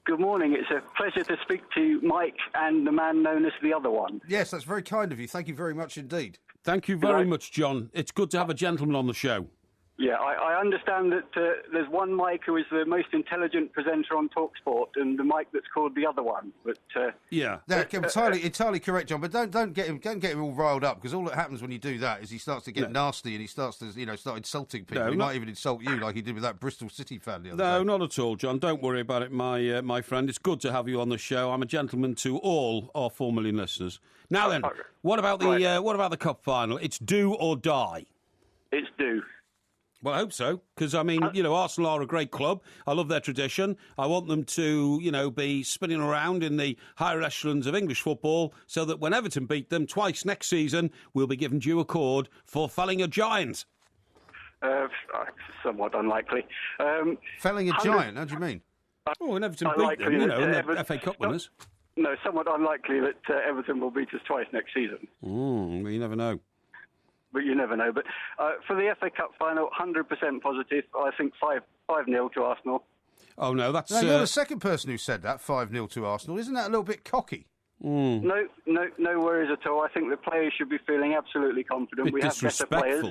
Good morning. It's a pleasure to speak to Mike and the man known as the other one. Yes, that's very kind of you. Thank you very much indeed. Thank you very much, John. It's good to have a gentleman on the show. Yeah, I understand that there's one Mike who is the most intelligent presenter on TalkSport, and the Mike that's called the other one. But yeah, entirely correct, John. But don't get him all riled up, because all that happens when you do that is he starts to get nasty and he starts to start insulting people. He might even insult you, like he did with that Bristol City fan the other day. No, not at all, John. Don't worry about it, my friend. It's good to have you on the show. I'm a gentleman to all our 4 million listeners. Now then, what about the cup final? It's do or die. It's do. Well, I hope so, because, I mean, Arsenal are a great club. I love their tradition. I want them to, be spinning around in the higher echelons of English football so that when Everton beat them twice next season, we'll be given due accord for felling a giant. Somewhat unlikely. Felling a giant? How do you mean? Oh, and Everton beat them, and the FA Cup winners. No, somewhat unlikely that Everton will beat us twice next season. Well, you never know. But you never know. But for the FA Cup final, 100% positive. I think 5-0 to Arsenal. Oh, no, that's... No, you're the second person who said that, 5-0 to Arsenal. Isn't that a little bit cocky? No worries at all. I think the players should be feeling absolutely confident. We have better players.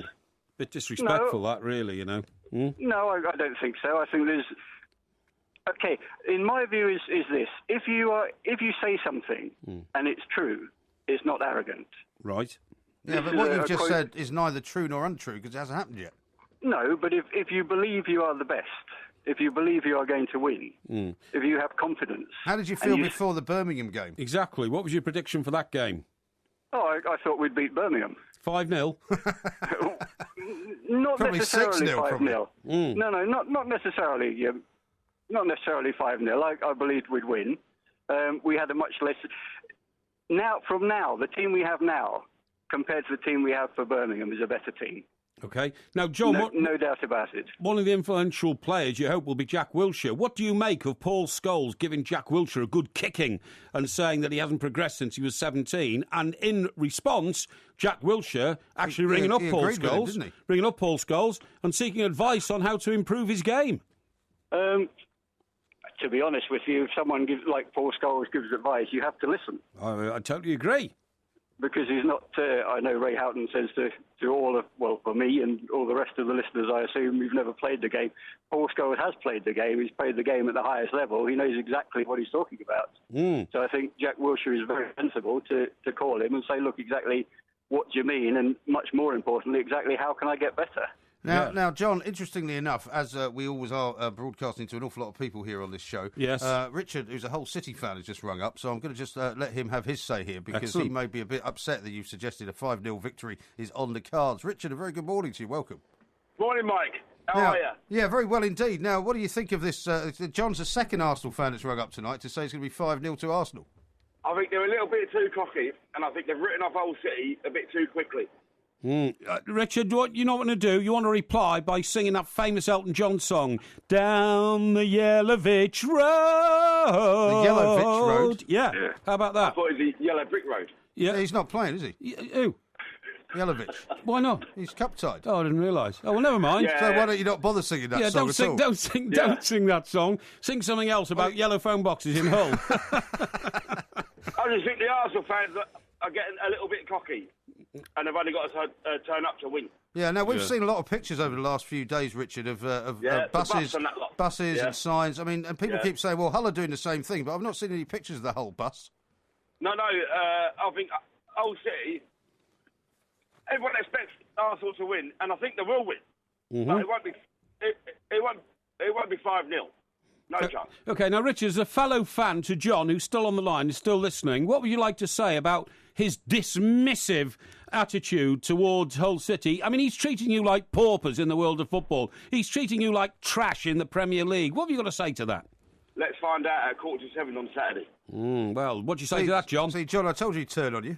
Bit disrespectful, that, really, No, I don't think so. I think there's... Okay, in my view is this. If you say something and it's true, it's not arrogant. Right. Yeah, but what you've just said is neither true nor untrue because it hasn't happened yet. No, but if you believe you are the best, if you believe you are going to win, if you have confidence... How did you feel before the Birmingham game? Exactly. What was your prediction for that game? Oh, I thought we'd beat Birmingham. 5-0? Not probably necessarily 6-0. 5-0. No, not necessarily. Not necessarily 5-0. I believed we'd win. We had a much less... The team we have now, compared to the team we have for Birmingham, is a better team. OK. Now, John... No doubt about it. One of the influential players you hope will be Jack Wilshere. What do you make of Paul Scholes giving Jack Wilshere a good kicking and saying that he hasn't progressed since he was 17? And in response, Jack Wilshere actually ringing up Paul Scholes and seeking advice on how to improve his game. To be honest with you, if someone like Paul Scholes gives advice, you have to listen. I totally agree. Because he's not, I know Ray Houghton says to all of, for me and all the rest of the listeners, I assume, we've never played the game. Paul Scholes has played the game. He's played the game at the highest level. He knows exactly what he's talking about. So I think Jack Wilshere is very sensible to call him and say, look, exactly what do you mean? And much more importantly, exactly how can I get better? Now, John, interestingly enough, as we always are broadcasting to an awful lot of people here on this show, yes. Richard, who's a Hull City fan, has just rung up, so I'm going to just let him have his say here, because he may be a bit upset that you've suggested a 5-0 victory is on the cards. Richard, a very good morning to you. Welcome. Morning, Mike. How are you? Yeah, very well indeed. Now, what do you think of this? John's the second Arsenal fan that's rung up tonight to say it's going to be 5-0 to Arsenal. I think they're a little bit too cocky, and I think they've written off Hull City a bit too quickly. Richard, what you know what to do? You want to reply by singing that famous Elton John song, Down the Yelovich Road. The Yelovich Road? Yeah. How about that? I thought it was the Yellow Brick Road. Yeah. He's not playing, is he? Who? Yelovich. Why not? He's cup-tied. Oh, I didn't realise. Oh, well, never mind. So why don't you not bother singing that song at all? Don't sing that song. Sing something else about yellow phone boxes in Hull. I just think the Arsenal fans are getting a little bit cocky, and they've only got to turn up to win. Yeah, now we've seen a lot of pictures over the last few days, Richard, of buses and signs. I mean, and people keep saying, well, Hull are doing the same thing, but I've not seen any pictures of the Hull bus. No, I think Hull City, everyone expects Arsenal to win, and I think they will win. But it won't be 5-0. No chance. OK, now, Richard, as a fellow fan to John, who's still on the line, is still listening, what would you like to say about his dismissive attitude towards Hull City? I mean, he's treating you like paupers in the world of football. He's treating you like trash in the Premier League. What have you got to say to that? Let's find out at 6:45 on Saturday. Well, what do you say to that, John? See, John, I told you he'd turn on you.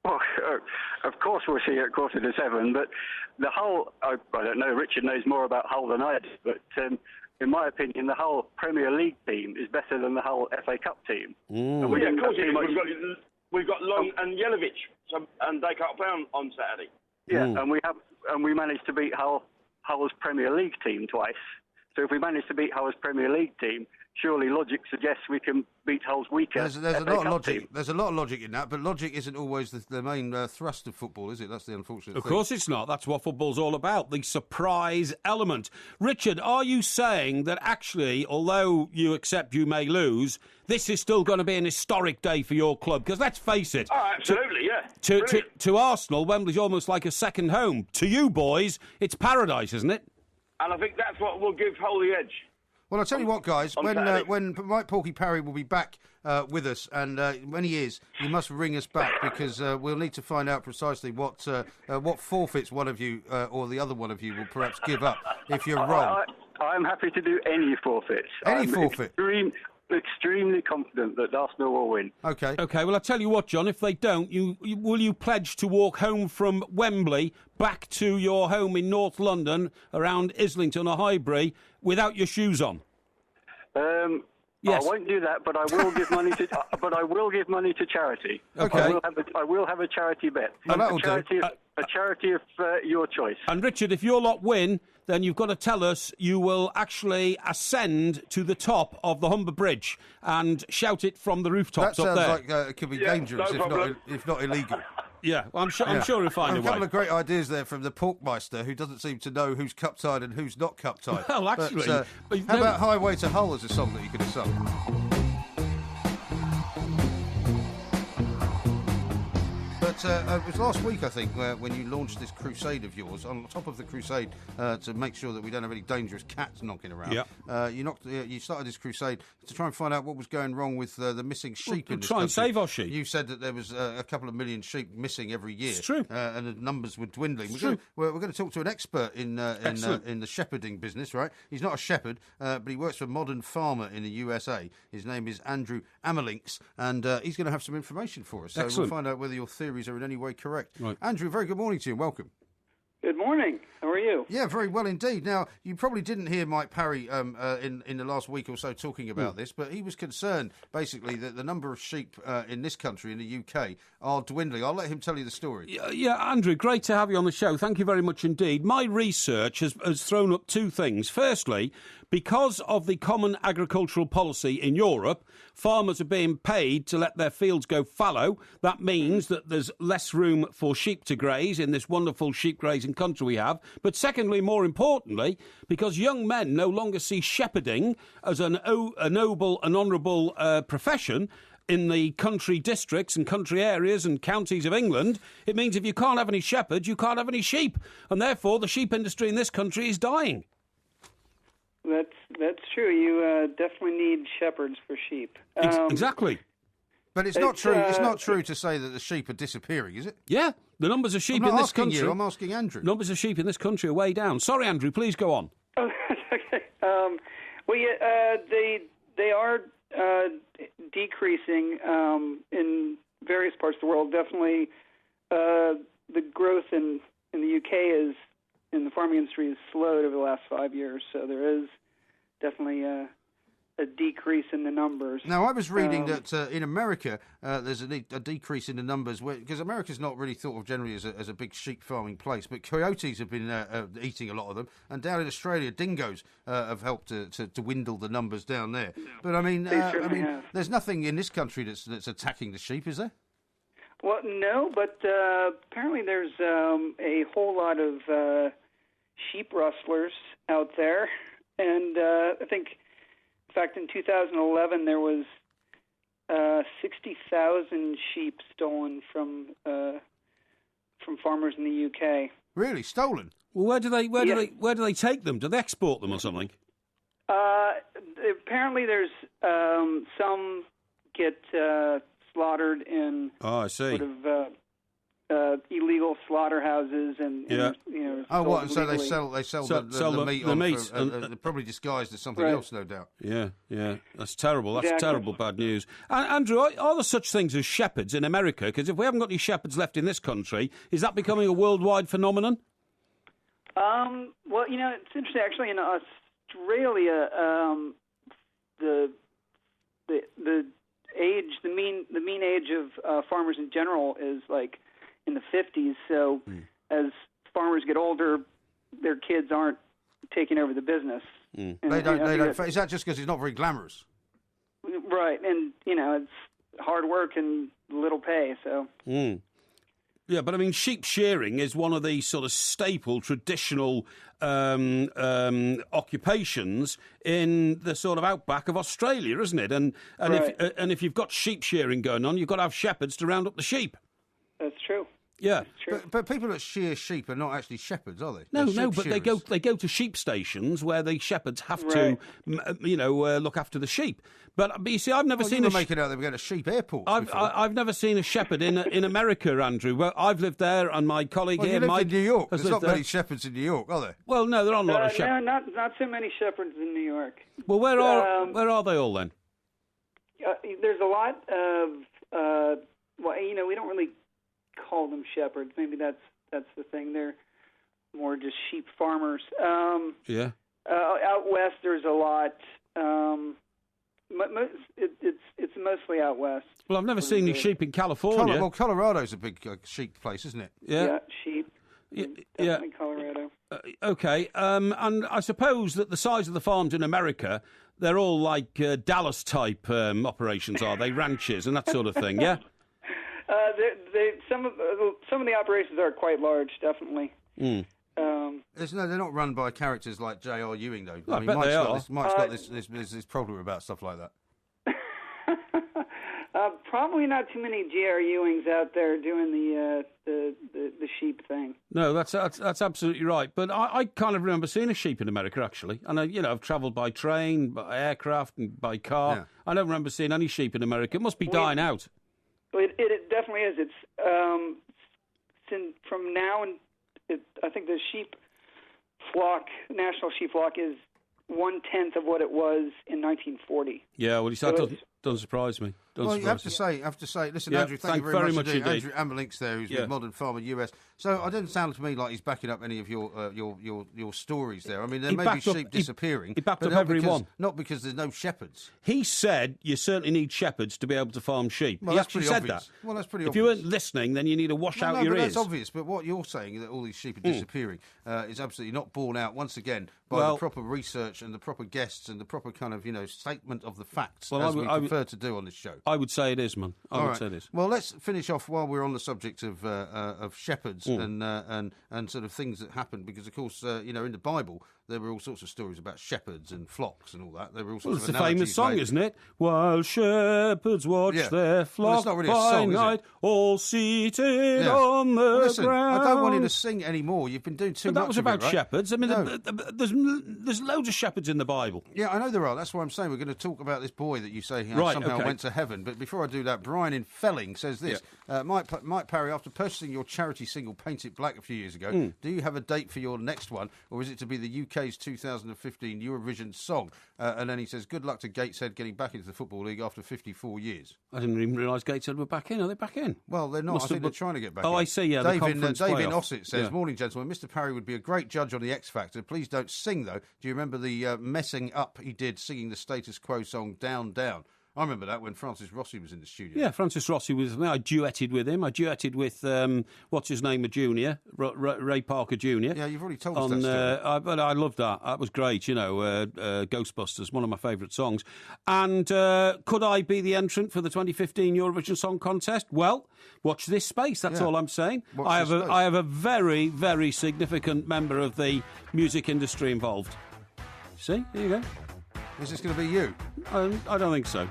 Well, of course we'll see at 6:45, but the Hull, I don't know, Richard knows more about Hull than I do, but in my opinion, the Hull Premier League team is better than the Hull FA Cup team. And of course it is. We've got Long and Yelovich, and they can't play on Saturday. Yeah, and we managed to beat Hull's Premier League team twice. So if we manage to beat Hull's Premier League team, surely logic suggests we can beat Hull's weaker. There's a FA lot of Cup logic. team. There's a lot of logic in that, but logic isn't always the main thrust of football, is it? That's the unfortunate Of thing. course it's not. That's what football's all about, the surprise element. Richard, are you saying that actually, although you accept you may lose, this is still going to be an historic day for your club? Because let's face it. Oh, absolutely, yeah. To Arsenal, Wembley's almost like a second home. To you boys, it's paradise, isn't it? And I think that's what will give Hull the edge. Well, I'll tell you what, guys. On Saturday. When Mike Porky Parry will be back with us, and when he is, you must ring us back because we'll need to find out precisely what forfeits one of you or the other one of you will perhaps give up if you're wrong. I'm happy to do any forfeits. Any forfeit? Extremely confident that Arsenal will win. Okay. Okay, well, I'll tell you what, John, if they don't, will you pledge to walk home from Wembley back to your home in North London around Islington or Highbury without your shoes on? I Yes. won't do that, but I will give money to. But I will give money to charity. Okay. I will have a charity bet. Oh, that'll a charity of your choice. And Richard, if your lot win, then you've got to tell us you will actually ascend to the top of the Humber Bridge and shout it from the rooftops That up sounds there. like it could be dangerous, if not illegal. Yeah, well, I'm sure we'll find a A couple way. of great ideas there from the Porkmeister, who doesn't seem to know who's cup-tied and who's not cup-tied. Well, actually, But, how about Highway to Hull as a song that you could have sung? But it was last week, I think, when you launched this crusade of yours. On top of the crusade to make sure that we don't have any dangerous cats knocking around. Yep. You started this crusade to try and find out what was going wrong with the missing sheep in this try and country. save our sheep. You said that there was a couple of million sheep missing every year. It's true. And the numbers were dwindling. It's We're going to talk to an expert in the shepherding business, right? He's not a shepherd, but he works for Modern Farmer in the USA. His name is Andrew Amerlinks, and he's going to have some information for us. So Excellent. we'll find out whether your theories are in any way correct. Right. Andrew, very good morning to you and welcome. Good morning. How are you? Yeah, very well indeed. Now, you probably didn't hear Mike Parry in the last week or so talking about this, but he was concerned, basically, that the number of sheep in this country, in the UK, are dwindling. I'll let him tell you the story. Yeah, Andrew, great to have you on the show. Thank you very much indeed. My research has thrown up two things. Firstly, because of the common agricultural policy in Europe, farmers are being paid to let their fields go fallow. That means that there's less room for sheep to graze in this wonderful sheep grazing country we have. But secondly, more importantly, because young men no longer see shepherding as a noble and honourable profession in the country districts and country areas and counties of England, it means if you can't have any shepherds, you can't have any sheep. And therefore, the sheep industry in this country is dying. That's true. You definitely need shepherds for sheep. Exactly. But it's not true. It's not true to say that the sheep are disappearing, is it? Yeah, the numbers of sheep I'm not in this asking country. you, I'm asking Andrew. Numbers of sheep in this country are way down. Sorry, Andrew. Please go on. Oh, okay. Well, yeah, they are decreasing in various parts of the world. Definitely, the growth in the UK in the farming industry has slowed over the last 5 years. So there is definitely a decrease in the numbers. Now, I was reading that in America there's a decrease in the numbers because America's not really thought of generally as a big sheep farming place, but coyotes have been eating a lot of them, and down in Australia, dingoes have helped to dwindle the numbers down there. But I mean, there's nothing in this country that's attacking the sheep, is there? Well, no, but apparently there's a whole lot of sheep rustlers out there, and I think. In fact, in 2011, there was 60,000 sheep stolen from farmers in the UK. Really, stolen? Well, where do they take them? Do they export them or something? Apparently, there's some get slaughtered in sort of illegal slaughterhouses and what? So they illegally. sell the meat on meat probably disguised as something else, no doubt. Yeah, that's terrible. That's Exactly. terrible bad news. Andrew, are there such things as shepherds in America? Because if we haven't got any shepherds left in this country, is that becoming a worldwide phenomenon? Well, it's interesting. Actually, in Australia, the age, the mean age of farmers in general is like in the 50s. So as farmers get older, their kids aren't taking over the business. They And don't. I They think don't. Is that just because it's not very glamorous? right, and it's hard work and little pay. So Yeah, but I mean, sheep shearing is one of the sort of staple traditional occupations in the sort of outback of Australia, isn't it? And Right. if you've got sheep shearing going on, you've got to have shepherds to round up the sheep. that's true. Yeah. But people that shear sheep are not actually shepherds, are they? No, They're sheep but shearers. they go to sheep stations where the shepherds have Right. to, look after the sheep. But you see, I've never Well, seen you a were making out they were going to sheep airports. I've never seen a shepherd in America, Andrew. Well, I've lived there, and my colleague Well, here, you lived Mike, in New York. has There's lived not many there. shepherds in New York, are there? Well, no, there aren't a lot of No, shepherds. not so many shepherds in New York. Well, where are they all then? There's a lot of we don't really call them shepherds. Maybe that's the thing. They're more just sheep farmers. Yeah. Out west, there's a lot. It's mostly out west. Well, I've never seen any sheep in California. Well, Colorado's a big sheep place, isn't it? Yeah. Sheep. Yeah. Definitely Colorado. Okay. And I suppose that the size of the farms in America, they're all like Dallas-type operations, are they? Ranches and that sort of thing, yeah? Some of the operations are quite large, definitely. Mm. They're not run by characters like J.R. Ewing, though. Well, I bet they are. Mike's got this problem about stuff like that. Probably not too many J.R. Ewings out there doing the sheep thing. No, that's absolutely right. But I kind of remember seeing a sheep in America, actually. And I've travelled by train, by aircraft, and by car. Yeah. I don't remember seeing any sheep in America. It must be dying out. It definitely is. It's from now and I think the sheep flock, national sheep flock, is 1/10 of what it was in 1940. Yeah, well, that doesn't surprise me. Well, you have to say, listen, Yeah, Andrew, thank you very much indeed. indeed. Andrew Amberlinks there, who's Yeah. with Modern Farmer US. So it doesn't sound to me like he's backing up any of your stories there. I mean, there He may be backed up- sheep he- disappearing. he backed but up not every because, one. Not because there's no shepherds. He said you certainly need shepherds to be able to farm sheep. Well, he that's actually pretty said obvious. that. Well, that's pretty If you obvious. weren't listening, then you need to wash out No, your but ears. that's obvious. But what you're saying, that all these sheep are disappearing, is absolutely not borne out, once again, by Well- the proper research and the proper guests and the proper kind of, statement of the facts, Well, as I we would- prefer to do on this show. I would say it is, man. I All would right. say it is. Well, let's finish off while we're on the subject of shepherds and sort of things that happened, because of course, in the Bible there were all sorts of stories about shepherds and flocks and all that. There were all sorts Well, of it's a analogies famous song, made. isn't it? While shepherds watch Yeah. their Well, flock it's not really a by song, is it? night, all seated Yeah. on the Well, listen, ground. I don't want you to sing anymore. You've been doing too But that much was of about it, right? shepherds. I mean, No. there's loads of shepherds in the Bible. Yeah, I know there are. That's why I'm saying we're going to talk about this boy that you say Right, somehow okay. went to heaven. But before I do that, Brian in Felling says this. Mike Parry, after purchasing your charity single Paint It Black a few years ago, do you have a date for your next one, or is it to be the UK's 2015 Eurovision song? And then he says, good luck to Gateshead getting back into the Football League after 54 years. I didn't even realise Gateshead were back in. Are they back in? Well, they're not. Must I think have- they're trying to get back Oh, in. I see, yeah, the David conference David playoff. Ossett says, Yeah. morning, gentlemen. Mr. Parry would be a great judge on the X Factor. Please don't sing, though. Do you remember the messing up he did singing the Status Quo song Down, Down? I remember that when Francis Rossi was in the studio. Yeah, Francis Rossi was. I duetted with him. I duetted with what's his name, a junior, Ray Parker Jr. Yeah, you've already told us that story. But I loved that. That was great. Ghostbusters, one of my favourite songs. And could I be the entrant for the 2015 Eurovision Song Contest? Well, watch this space. That's Yeah. all I'm saying. Watch I this have space. I have a very, very significant member of the music industry involved. See, there you go. Is this going to be you? I don't think so.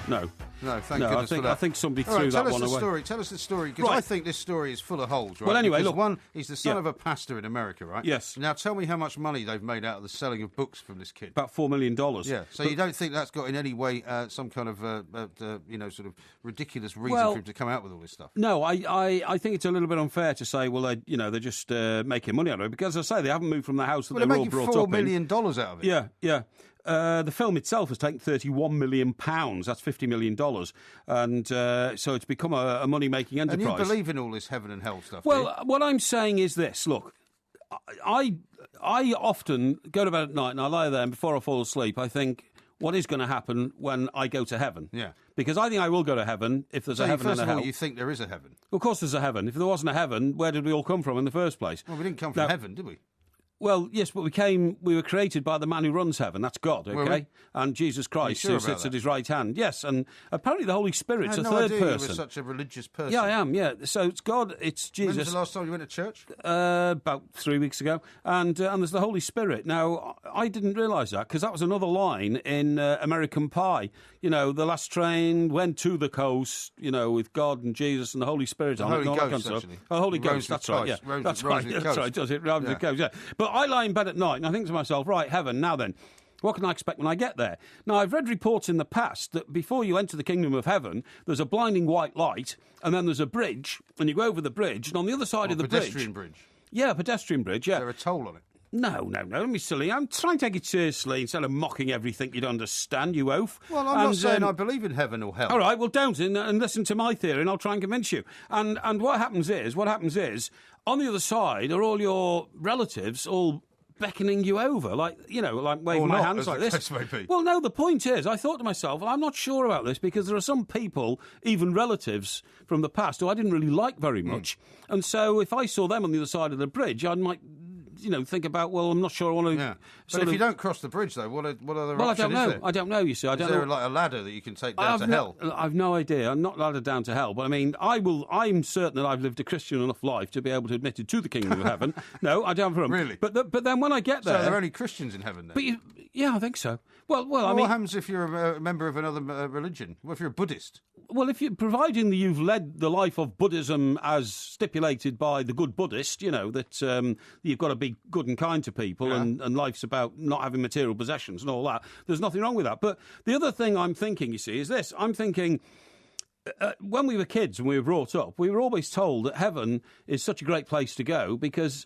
No. No, thank No, goodness for that. I think somebody All right, threw that one away. Tell us the story, because Right. I think this story is full of holes, right? Well, anyway, Because look. one, he's the son Yeah. of a pastor in America, right? Yes. Now, tell me how much money they've made out of the selling of books from this kid. About $4 million. Yeah, so you don't think that's got in any way some kind of, sort of ridiculous reason Well- for him to come out with all this stuff? No, I think it's a little bit unfair to say, well, they're just making money out of it. Because, as I say, they haven't moved from the house that Well, they they're were all making brought $4 up million in. out of it. Yeah, yeah. The film itself has taken £31 million. That's $50 million. And so it's become a money-making enterprise. And you believe in all this heaven and hell stuff, do Well, you? what I'm saying is this. Look, I often go to bed at night and I lie there, and before I fall asleep, I think, what is going to happen when I go to heaven? Yeah. Because I think I will go to heaven if there's So a heaven first and a of all, hell. you think there is a heaven? Of course there's a heaven. If there wasn't a heaven, where did we all come from in the first place? Well, we didn't come from Now- heaven, did we? Well, yes, but we were created by the man who runs heaven. That's God, okay? And Jesus Christ, sure who about sits that? at his right hand. Yes, and apparently the Holy Spirit's I a had no third idea person. you were such a religious person. Yeah, I am, yeah. So it's God, it's Jesus. When was the last time you went to church? About 3 weeks ago. And there's the Holy Spirit. Now, I didn't realise that, because that was another line in American Pie. You know, the last train went to the coast, you know, with God and Jesus and the Holy Spirit on it. Holy and all that Ghost, kind of stuff. actually. Oh, Holy It Ghost, rhymes that's with right, yeah. Christ. Rhymes That's with right, Ghost. that's right, does it? Rhymes with Ghost, yeah. But I lie in bed at night and I think to myself, right, heaven, now then, what can I expect when I get there? Now, I've read reports in the past that before you enter the kingdom of heaven, there's a blinding white light, and then there's a bridge, and you go over the bridge, and on the other side of the pedestrian bridge. Yeah, a pedestrian bridge, yeah. Is there a toll on it? No, don't be silly. I'm trying to take it seriously instead of mocking everything you'd understand, you oaf. Well, I'm not saying I believe in heaven or hell. All right, well, don't, and listen to my theory, and I'll try and convince you. And what happens is, on the other side are all your relatives all beckoning you over, like, you know, like waving my hands like this. Well, no, the point is, I thought to myself, well, I'm not sure about this, because there are some people, even relatives from the past, who I didn't really like very much. And so if I saw them on the other side of the bridge, I might, you know, think about, well, I'm not sure I want to... Yeah. But if you don't cross the bridge, though, what other well, option is there? I don't know, you see. I don't is there know. like a ladder that you can take down to hell? I've no idea. I'm not laddered down to hell. But, I mean, I'm certain that I've lived a Christian enough life to be able to admit it to the kingdom of heaven. No, I don't have room. Really? But then when I get there... So there are only Christians in heaven, then? But yeah, I think so. Well, I mean... what happens if you're a member of another religion? What if you're a Buddhist? Well, providing that you've led the life of Buddhism as stipulated by the good Buddhist, you know, that you've got to be good and kind to people, and life's about not having material possessions and all that, there's nothing wrong with that. But the other thing I'm thinking, you see, is this. I'm thinking... when we were kids and we were brought up, we were always told that heaven is such a great place to go because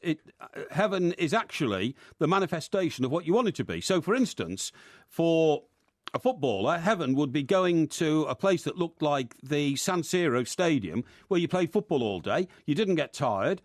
heaven is actually the manifestation of what you want it to be. So, for instance, for a footballer, heaven would be going to a place that looked like the San Siro Stadium, where you played football all day, you didn't get tired,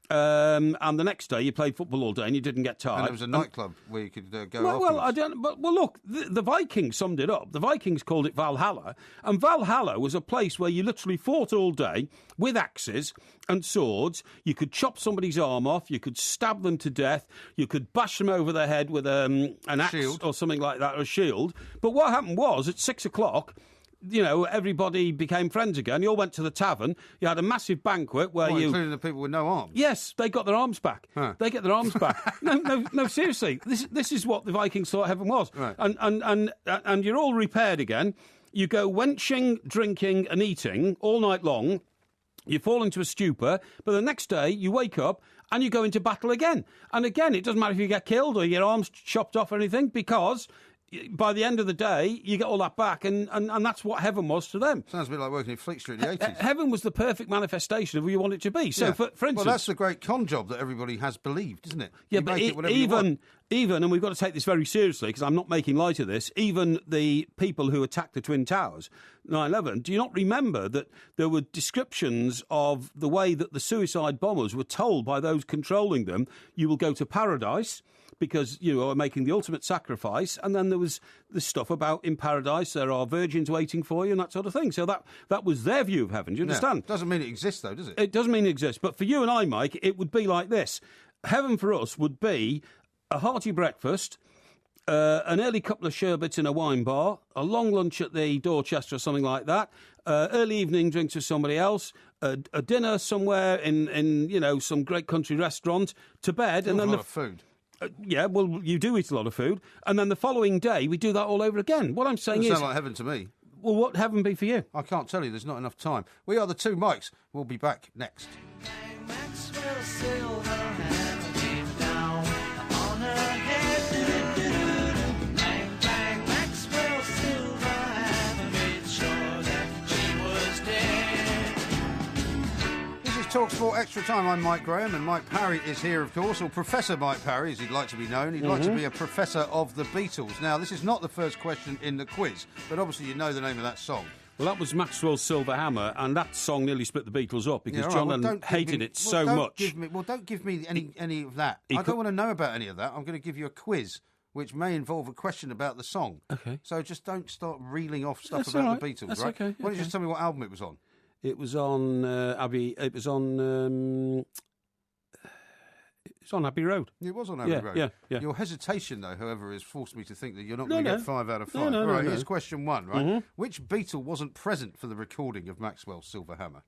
and the next day you played football all day and you didn't get tired. And there was a nightclub where you could go well, afterwards. look, the Vikings summed it up. The Vikings called it Valhalla, and Valhalla was a place where you literally fought all day with axes and swords. You could chop somebody's arm off, you could stab them to death, you could bash them over the head with an axe shield or something like that, or a shield. But what happened was, at 6 o'clock, you know, everybody became friends again. You all went to the tavern. You had a massive banquet where including the people with no arms. Yes, they got their arms back. Huh. They get their arms back. No, seriously. This is what the Vikings thought heaven was. Right. And you're all repaired again. You go wenching, drinking and eating all night long. You fall into a stupor, but the next day you wake up and you go into battle again. And again, it doesn't matter if you get killed or your arms chopped off or anything, because by the end of the day, you get all that back, and that's what heaven was to them. Sounds a bit like working in Fleet Street in the 80s. Heaven was the perfect manifestation of who you want it to be. So, yeah. for instance... Well, that's the great con job that everybody has believed, isn't it? Yeah, you but make it whatever you want. even, and we've got to take this very seriously, because I'm not making light of this, even the people who attacked the Twin Towers, 9/11, do you not remember that there were descriptions of the way that the suicide bombers were told by those controlling them, you will go to paradise, because you are making the ultimate sacrifice, and then there was the stuff about in paradise there are virgins waiting for you and that sort of thing. So that was their view of heaven. Do you understand? Yeah. Doesn't mean it exists, though, does it? It doesn't mean it exists. But for you and I, Mike, it would be like this. Heaven for us would be a hearty breakfast, an early couple of sherbets in a wine bar, a long lunch at the Dorchester or something like that, early evening drinks with somebody else, a dinner somewhere in you know, some great country restaurant, to bed, and then a lot of food. Yeah, well, you do eat a lot of food, and then the following day we do that all over again. What I'm saying Doesn't is, sound like heaven to me. Well, what heaven be for you? I can't tell you. There's not enough time. We are the Two Mikes. We'll be back next. Maxwell Silverhammer came down on her head. Bang, bang, Maxwell Silverhammer made sure that she was dead. This is TalkSport Extra Time. I'm Mike Graham, and Mike Parry is here, of course, or Professor Mike Parry, as he'd like to be known. He'd like to be a professor of the Beatles. Now, this is not the first question in the quiz, but obviously you know the name of that song. Well, that was Maxwell's Silverhammer, and that song nearly split the Beatles up because John Lennon hated it so much. Don't give me any of that. I don't want to know about any of that. I'm going to give you a quiz, which may involve a question about the song. Okay. So just don't start reeling off stuff That's about all right. the Beatles, That's right? okay. Why don't you just tell me what album it was on? It was on Abbey. It was on. It's on Abbey Road. It was on Abbey Road. Yeah. Your hesitation, though, however, has forced me to think that you're not No, going to no. get 5 out of 5. No, Right, no. here's question 1, right? Mhm. Which Beatle wasn't present for the recording of Maxwell's Silver Hammer?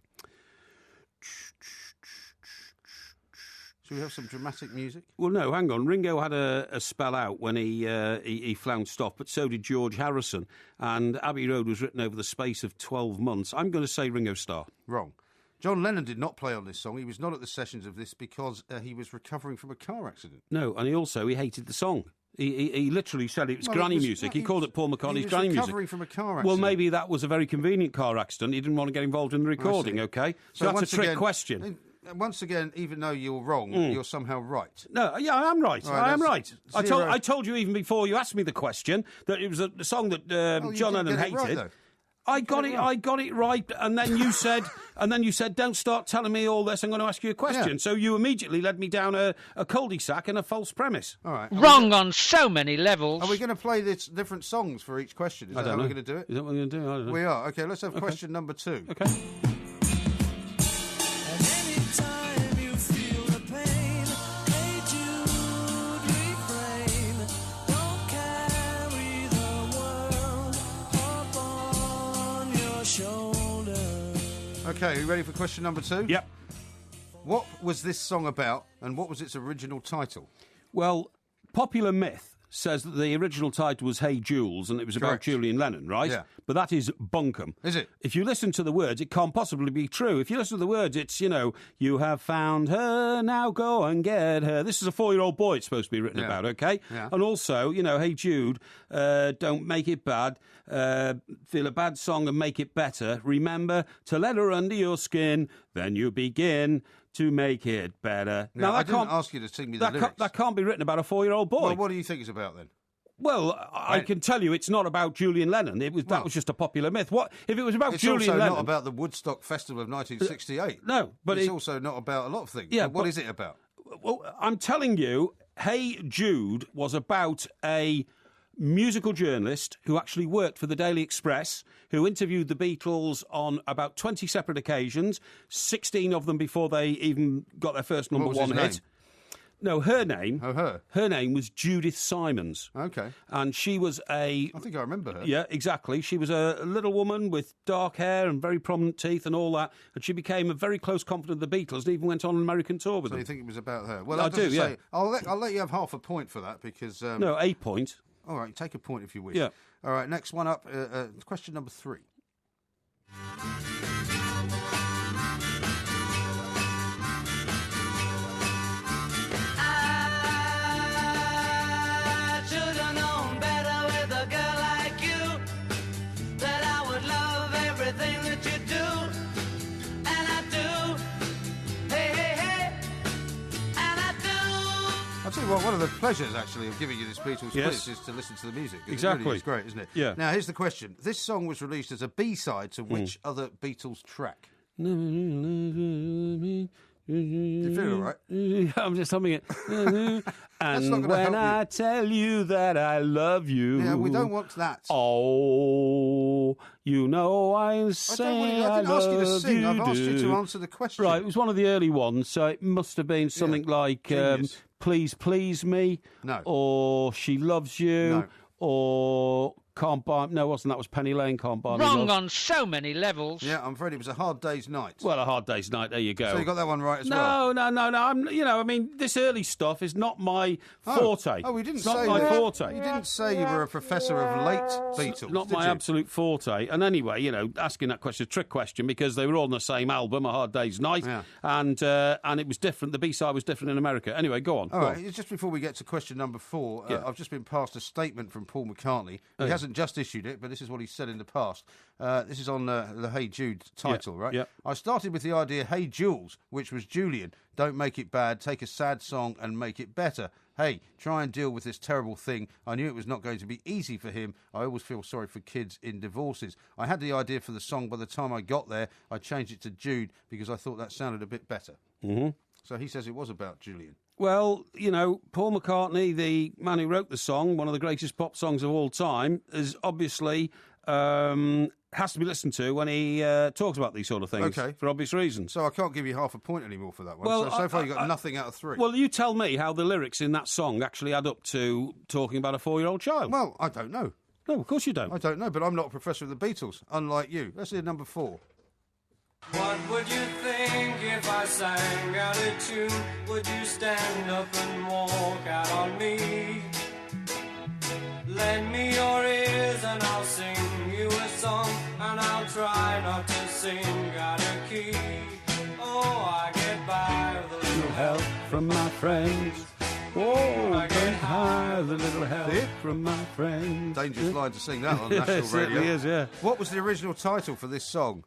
Should we have some dramatic music? Well, no, hang on. Ringo had a spell out when he flounced off, but so did George Harrison. And Abbey Road was written over the space of 12 months. I'm going to say Ringo Starr. Wrong. John Lennon did not play on this song. He was not at the sessions of this because he was recovering from a car accident. No, and he hated the song. He literally said it was Well, granny it was- music. no, He called it Paul McCartney's granny He was music. recovering from a car accident. Well, maybe that was a very convenient car accident. He didn't want to get involved in the recording, okay? So that's once a trick again- question. Once again, even though you're wrong, you're somehow right. No, yeah, I am right. All right, I am that's right. zero. I told you even before you asked me the question that it was a song that you John didn't Lennon get it right, hated. though. I got it right, and then you said, don't start telling me all this. I'm going to ask you a question. Yeah. So you immediately led me down a cul-de-sac and a false premise. All right. Wrong on so many levels. Are we going to play this different songs for each question? Is I that don't how know. we're going to do it? Is that what we're going to do? I don't know. We are. Okay, let's have question number 2. Okay. Anytime you feel the pain, hey Jude, refrain. Don't carry the world up on your shoulder. Okay, are you ready for question number 2? Yep. What was this song about, and what was its original title? Well, popular myth says that the original title was Hey Jules, and it was about Correct. Julian Lennon, right? Yeah. But that is bunkum. Is it? If you listen to the words, it can't possibly be true. If you listen to the words, it's, you have found her, now go and get her. This is a 4-year-old boy it's supposed to be written Yeah. about, okay? Yeah. And also, Hey Jude, don't make it bad. Feel a bad song and make it better. Remember to let her under your skin, then you begin to make it better. Now, I that didn't can't ask you to sing me the lyrics. that can't be written about a 4-year-old boy. Well, what do you think it's about then? Well, I can tell you it's not about Julian Lennon. That was just a popular myth. What if it was about It's Julian also Lennon? not about the Woodstock Festival of 1968. No, but it's also not about a lot of things. Yeah, But what but- is it about? Well, I'm telling you, Hey Jude was about a musical journalist who actually worked for the Daily Express, who interviewed the Beatles on about 20 separate occasions, 16 of them before they even got their first number What was one his hit. name? No, her name. Oh, her. Her name was Judith Simons. Okay. And she was I think I remember her. Yeah, exactly. She was a little woman with dark hair and very prominent teeth and all that. And she became a very close confidant of the Beatles and even went on an American tour with So them. you think it was about her? Well, I that doesn't do, yeah. say- I'll let you have half a point for that because... No, a point. All right, take a point if you wish. Yeah. All right, next one up, question number 3. I should have known better with a girl like you, that I would love everything that you do, and I do. Hey, hey, hey, and I do. I'll tell you what, one of the pleasures, actually, of giving you this Beatles Yes. quiz is to listen to the music. It Exactly. really is great, isn't it? Yeah. Now, here's the question. This song was released as a B-side to which other Beatles track? Do you feel all right? I'm just humming it. not And gonna when help I tell you that I love you. Yeah, we don't want that. Oh, you know I say I didn't ask you to love sing. I've asked you to do. answer the question. Right, it was one of the early ones, so it must have been something like Genius. Please Please Me. No. Or She Loves You. No. Or Can't Buy... No, it wasn't. That was Penny Lane, Can't Buy Me Wrong Love. on so many levels. Yeah, I'm afraid it was a hard day's night. Well, A Hard Day's Night, there you go. So you got that one right as well? No. I mean, this early stuff is not my forte. Oh, we didn't it's say not my that. forte. You didn't say you were a professor of late Beatles, Not did my you? absolute forte. And anyway, asking that question, a trick question, because they were all on the same album, A Hard Day's Night, Yeah. and it was different. The B-side was different in America. Anyway, go on. All go right, on. just before we get to question number 4, Yeah. I've just been passed a statement from Paul McCartney. He yeah. hasn't just issued it, but this is what he said in the past. This is on the Hey Jude title, right? yeah. I started with the idea, Hey Jules, which was Julian. Don't make it bad, take a sad song and make it better. Hey, try and deal with this terrible thing. I knew it was not going to be easy for him. I always feel sorry for kids in divorces. I had the idea for the song. By the time I got there, I changed it to Jude because I thought that sounded a bit better. Mm-hmm. So he says it was about Julian. Well, Paul McCartney, the man who wrote the song, one of the greatest pop songs of all time, is obviously has to be listened to when he talks about these sort of things, Okay. for obvious reasons. So I can't give you half a point anymore for that one. Well, so far you got nothing out of 3. Well, you tell me how the lyrics in that song actually add up to talking about a 4-year-old child. Well, I don't know. No, of course you don't. I don't know, but I'm not a professor of the Beatles, unlike you. Let's hear number 4. What would you think if I sang out a tune? Would you stand up and walk out on me? Lend me your ears and I'll sing you a song, and I'll try not to sing out of key. Oh, I get by with a little help from my friends. Oh, I get high with a little help from my friends. Dangerous line to sing that on Yeah, national it certainly radio. is, yeah. What was the original title for this song?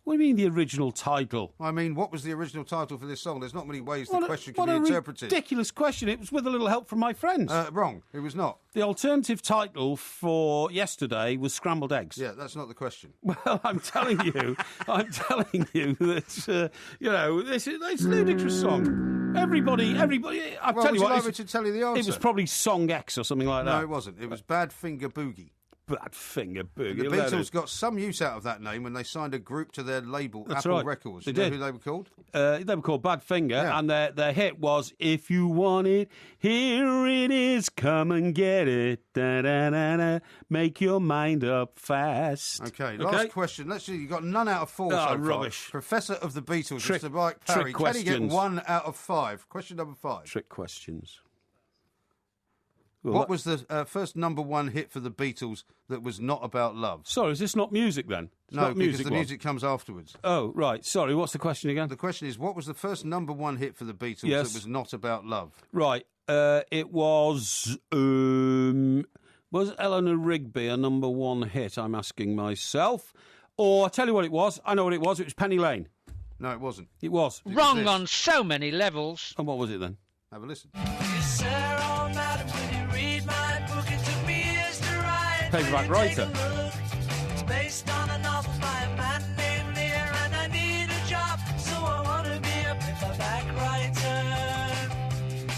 What do you mean the original title? I mean, what was the original title for this song? There's not many ways the question can what be a interpreted. ridiculous question. It was with a little help from my friends. Wrong. It was not. The alternative title for yesterday was Scrambled Eggs. Yeah, that's not the question. Well, I'm telling you that, it's a ludicrous song. Everybody, I'll tell you would what. you like me to tell you the answer? It was probably Song X or something like that. No, it wasn't. It was Badfinger Boogie. Badfinger Boogie. The Beatles got some use out of that name when they signed a group to their label, That's Apple right. Records. They You know did. who they were called? They were called Badfinger, Yeah. and their hit was "If You Want It, Here It Is, Come and Get It, da da da da, make your mind up fast." Okay, last question. Let's see, you got none out of 4 so far. rubbish. Professor of the Beatles, Trick- Mr. Mike trick Parry. Can he get questions. 1 out of 5? Question number 5. Trick questions. Well, What was the first number 1 hit for the Beatles that was not about love? Sorry, is this not music then? It's No, not because music the one. music comes afterwards. Oh, right. Sorry, what's the question again? The question is, what was the first number 1 hit for the Beatles Yes. that was not about love? Right. It was Eleanor Rigby a number 1 hit, I'm asking myself? Or, I'll tell you what it was. I know what it was. It was Penny Lane. No, it wasn't. It was. Wrong this. on so many levels. And what was it then? Have a listen. Sarah, madam, will you read my book? It took me years to write. Paperback Will you take writer. a look? It's based on a novel by a man named Lear, and I need a job, so I want to be a paperback writer.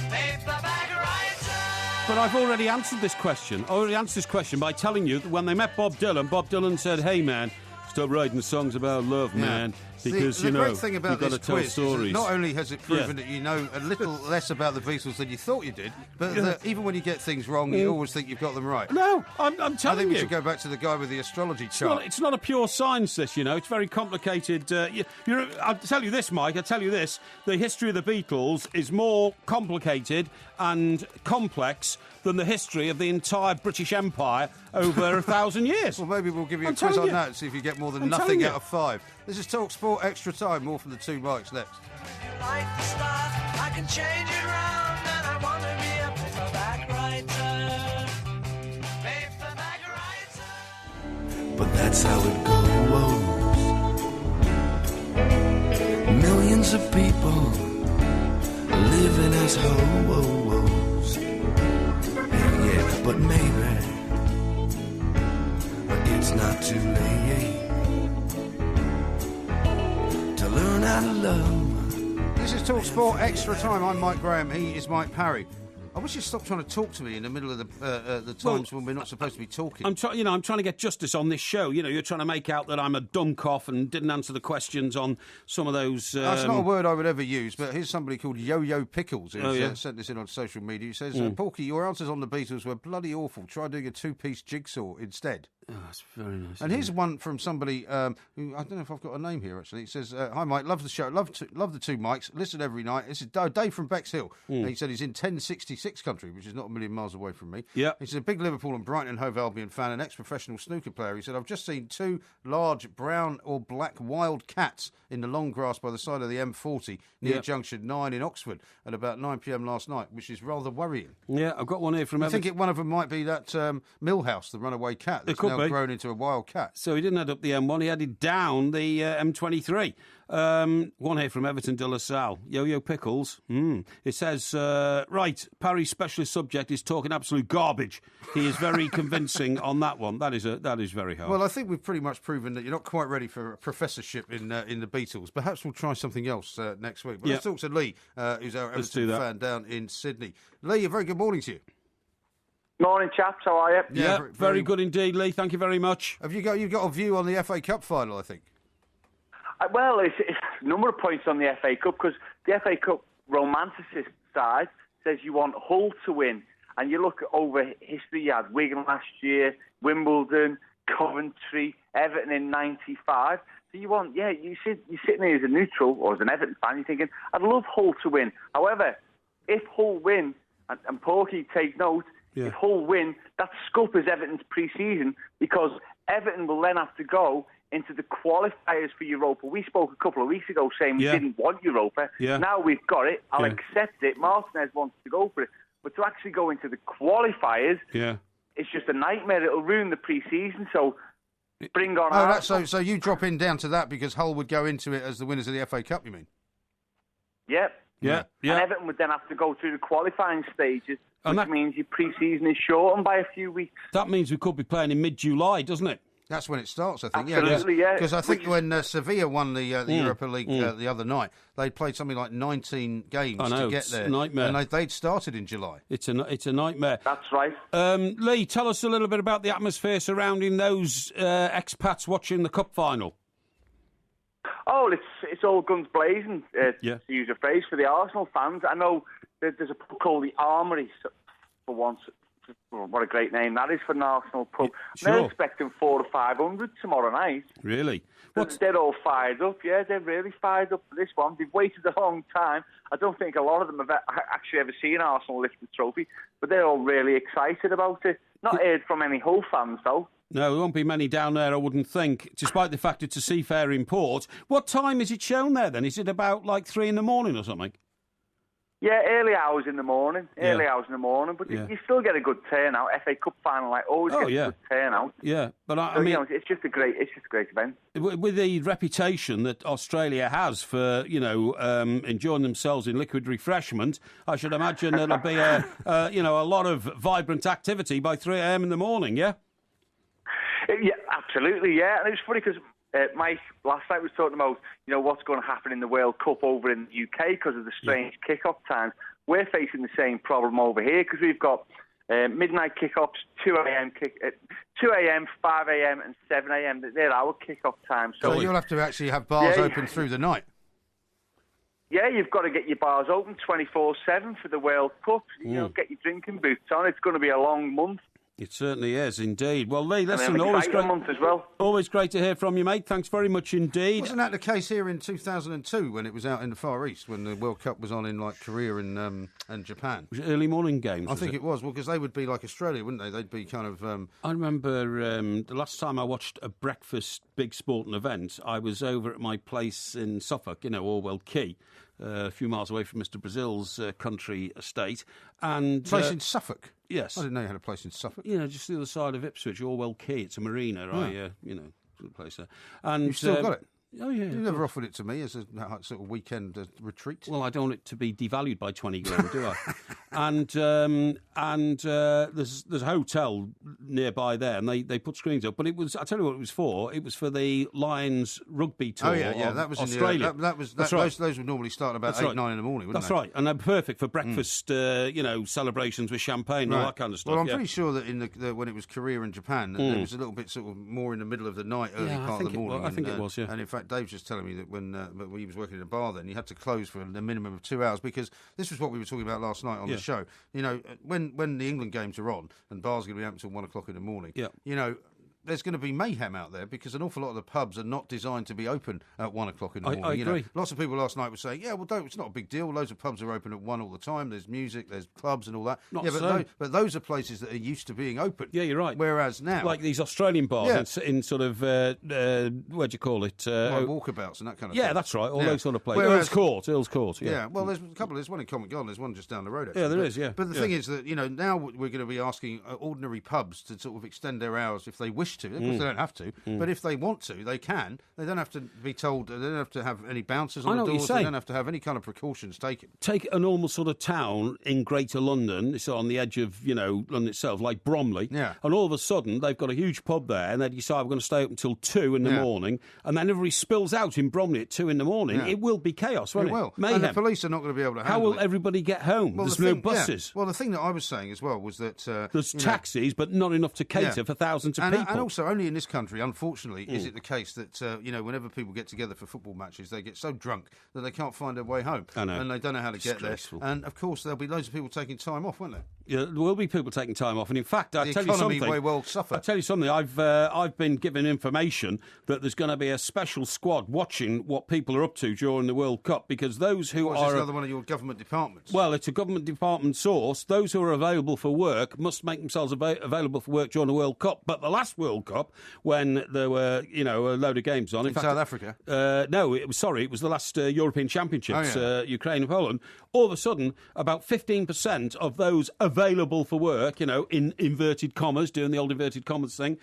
Paperback writer. But I've already answered this question. I already answered this question by telling you that when they met Bob Dylan said, "Hey, man, stop writing songs about love, man, because, the great thing about you've got this to tell quiz is that stories." not only has it proven Yeah. that you know a little less about the Beatles than you thought you did, but that even when you get things wrong, you always think you've got them right. No, I'm I telling think we you. should go back to the guy with the astrology Well, chart. it's not a pure science, this, It's very complicated. I'll tell you this, Mike, I'll tell you this. The history of the Beatles is more complicated and complex than the history of the entire British Empire over 1,000 years. Well, maybe we'll give you a I'm quiz telling on you. that and see if you get more than I'm nothing telling you. out of 5. This is Talk Sport Extra Time. More from the 2 mics next. Like the start, I can change it round, and I want to be a paperback writer. Paperback writer. But that's how it goes. Millions of people living as hoes. Yeah, but maybe it's not too late to learn how to love. This is Talk Sport Extra Time. I'm Mike Graham. He is Mike Parry. I wish you'd stop trying to talk to me in the middle of the times when we're not supposed to be talking. I'm trying to get justice on this show. You're trying to make out that I'm a dumb cough and didn't answer the questions on some of those. That's not a word I would ever use, but here's somebody called Yo-Yo Pickles who's sent this in on social media. He says, Porky, your answers on the Beatles were bloody awful. Try doing a 2-piece jigsaw instead. Oh, that's very nice. And here's one from somebody who, I don't know if I've got a name here, actually. It says, hi, Mike, love the show, love the 2 mics, listen every night. This is Dave from Bexhill. And he said he's in 1066 country, which is not a million miles away from me. Yeah. He's a big Liverpool and Brighton and Hove Albion fan, an ex-professional snooker player. He said, I've just seen 2 large brown or black wild cats in the long grass by the side of the M40 near Junction 9 in Oxford at about 9 p.m. last night, which is rather worrying. Yeah, I've got one here from I think one of them might be that Millhouse, the runaway cat, that's could now be. grown into a wild cat. So he didn't head up the M1, he headed down the M23. One here from Everton de La Salle. Yo-Yo Pickles. It says, right, Parry's specialist subject is talking absolute garbage. He is very convincing on that one. That is very hard. Well, I think we've pretty much proven that you're not quite ready for a professorship in the Beatles. Perhaps we'll try something else next week. But let's talk to Lee, who's our Let's do Everton that. fan down in Sydney. Lee, a very good morning to you. Morning, chaps. How are you? Yeah, very good indeed, Lee. Thank you very much. You've got a view on the FA Cup final, I think. Well, it's a number of points on the FA Cup, because the FA Cup romanticist side says you want Hull to win. And you look over history, you had Wigan last year, Wimbledon, Coventry, Everton in '95. So you want, you're sitting there as a neutral or as an Everton fan, you're thinking, I'd love Hull to win. However, if Hull win, and Porky take note, if Hull win, that scuppers Everton's pre-season, because Everton will then have to go into the qualifiers for Europa. We spoke a couple of weeks ago saying we didn't want Europa. Yeah. Now we've got it. I'll accept it. Martinez wants to go for it. But to actually go into the qualifiers, it's just a nightmare. It'll ruin the pre-season. So bring on Arsenal. So you drop in down to that because Hull would go into it as the winners of the FA Cup, you mean? Yep. Yeah. And Everton would then have to go through the qualifying stages, which means your pre-season is shortened by a few weeks. That means we could be playing in mid-July, doesn't it? That's when it starts, I think. Absolutely, yeah. Because I think when Sevilla won the Europa League the other night, they'd played something like 19 games to get there. It's a nightmare. And they'd started in July. It's a nightmare. That's right. Lee, tell us a little bit about the atmosphere surrounding those expats watching the Cup final. Oh, it's all guns blazing, to use a phrase, for the Arsenal fans. I know there's a pub called the Armoury, for once. What a great name that is for an Arsenal pub. Sure. They're expecting 400 to 500 tomorrow night. Really? They're all fired up, they're really fired up for this one. They've waited a long time. I don't think a lot of them have actually ever seen Arsenal lift the trophy, but they're all really excited about it. Not heard from any Hull fans, though. No, there won't be many down there, I wouldn't think, despite the fact it's a seafaring port. What time is it shown there, then? Is it about, 3 in the morning or something? Yeah, early hours in the morning. But you still get a good turnout. FA Cup final, always gets a good turnout. Yeah, but I mean, it's just a great event. With the reputation that Australia has for, enjoying themselves in liquid refreshment, I should imagine there'll be a lot of vibrant activity by 3 a.m. in the morning. Yeah. Yeah, absolutely. Yeah, and it was funny because Mike last night was talking about what's going to happen in the World Cup over in the UK because of the strange kick-off times. We're facing the same problem over here because we've got midnight kick-offs, 2 a.m., 5 a.m. and 7 a.m. They're our kick-off times. So you'll have to actually have bars open through the night. Yeah, you've got to get your bars open 24/7 for the World Cup. Get your drinking boots on. It's going to be a long month. It certainly is, indeed. Well, Lee, listen, always great, month as well. Always great to hear from you, mate. Thanks very much indeed. Wasn't that the case here in 2002 when it was out in the Far East, when the World Cup was on in Korea and Japan? Was it early morning games? I think it was. Well, because they would be like Australia, wouldn't they? They'd be kind of. I remember the last time I watched a breakfast big sporting event, I was over at my place in Suffolk, Orwell Quay. A few miles away from Mr. Brazil's country estate. And place in Suffolk? Yes. I didn't know you had a place in Suffolk. Just the other side of Ipswich, Orwell Quay. It's a marina, right? Place there. And you've still got it? Oh, yeah. You never offered it to me as a sort of weekend retreat. Well, I don't want it to be devalued by 20 grand, do I? And there's a hotel nearby there, and they put screens up. But it was, I tell you what it was for. It was for the Lions rugby tour. Oh yeah, that was Australia. Those would normally start about 8, 9 in the morning, wouldn't they? That's right, and they're perfect for breakfast. Celebrations with champagne and all that kind of stuff. Well, I'm pretty sure that in when it was Korea and Japan, it was a little bit sort of more in the middle of the night, early part of the morning. I think it was. Yeah. And in fact, Dave's just telling me that when he was working in a bar, then you had to close for a minimum of 2 hours because this was what we were talking about last night on the show. When the England games are on and bars are going to be open until 1 o'clock in the morning, there's going to be mayhem out there because an awful lot of the pubs are not designed to be open at 1 o'clock in the morning. I agree. Lots of people last night were saying, it's not a big deal. Loads of pubs are open at 1 all the time. There's music, there's clubs and all that. But those are places that are used to being open. Yeah, you're right. Whereas now... Like these Australian bars in sort of, what'd you call it? Like walkabouts and that kind of thing. Yeah, that's right. All those sort of places. Earl's Court. Yeah. Well, there's a couple. There's one in Covent Garden. There's one just down the road, actually. Yeah, there is, yeah. But the thing is that, now we're going to be asking ordinary pubs to sort of extend their hours if they wish wish to. Of course, they don't have to. But if they want to, they can. They don't have to be told. They don't have to have any bouncers on the doors. They don't have to have any kind of precautions taken. Take a normal sort of town in Greater London. It's on the edge of, London itself, like Bromley. Yeah. And all of a sudden, they've got a huge pub there, and they decide we're going to stay open until 2 in the morning, and then everybody spills out in Bromley at 2 in the morning. Yeah. It will be chaos, won't it? It will. Mayhem. And the police are not going to be able to handle How will it. everybody get home? There's no buses. Yeah. Well, the thing that I was saying as well was that... There's taxis, but not enough to cater for thousands of people. And also, only in this country, unfortunately, is it the case that, whenever people get together for football matches, they get so drunk that they can't find their way home. I know. And they don't know how to get there. And, of course, there'll be loads of people taking time off, won't there? Yeah, there will be people taking time off. And, in fact, the economy may well suffer. I'll tell you something. I've been given information that there's going to be a special squad watching what people are up to during the World Cup, because those who Is are... this another one of your government departments? Well, it's a government department source. Those who are available for work must make themselves available for work during the World Cup. But the last World Cup, when there were, a load of games on... In fact, South Africa? No, it was the last European Championships, Ukraine and Poland. All of a sudden, about 15% of those available for work, in inverted commas, doing the old inverted commas thing,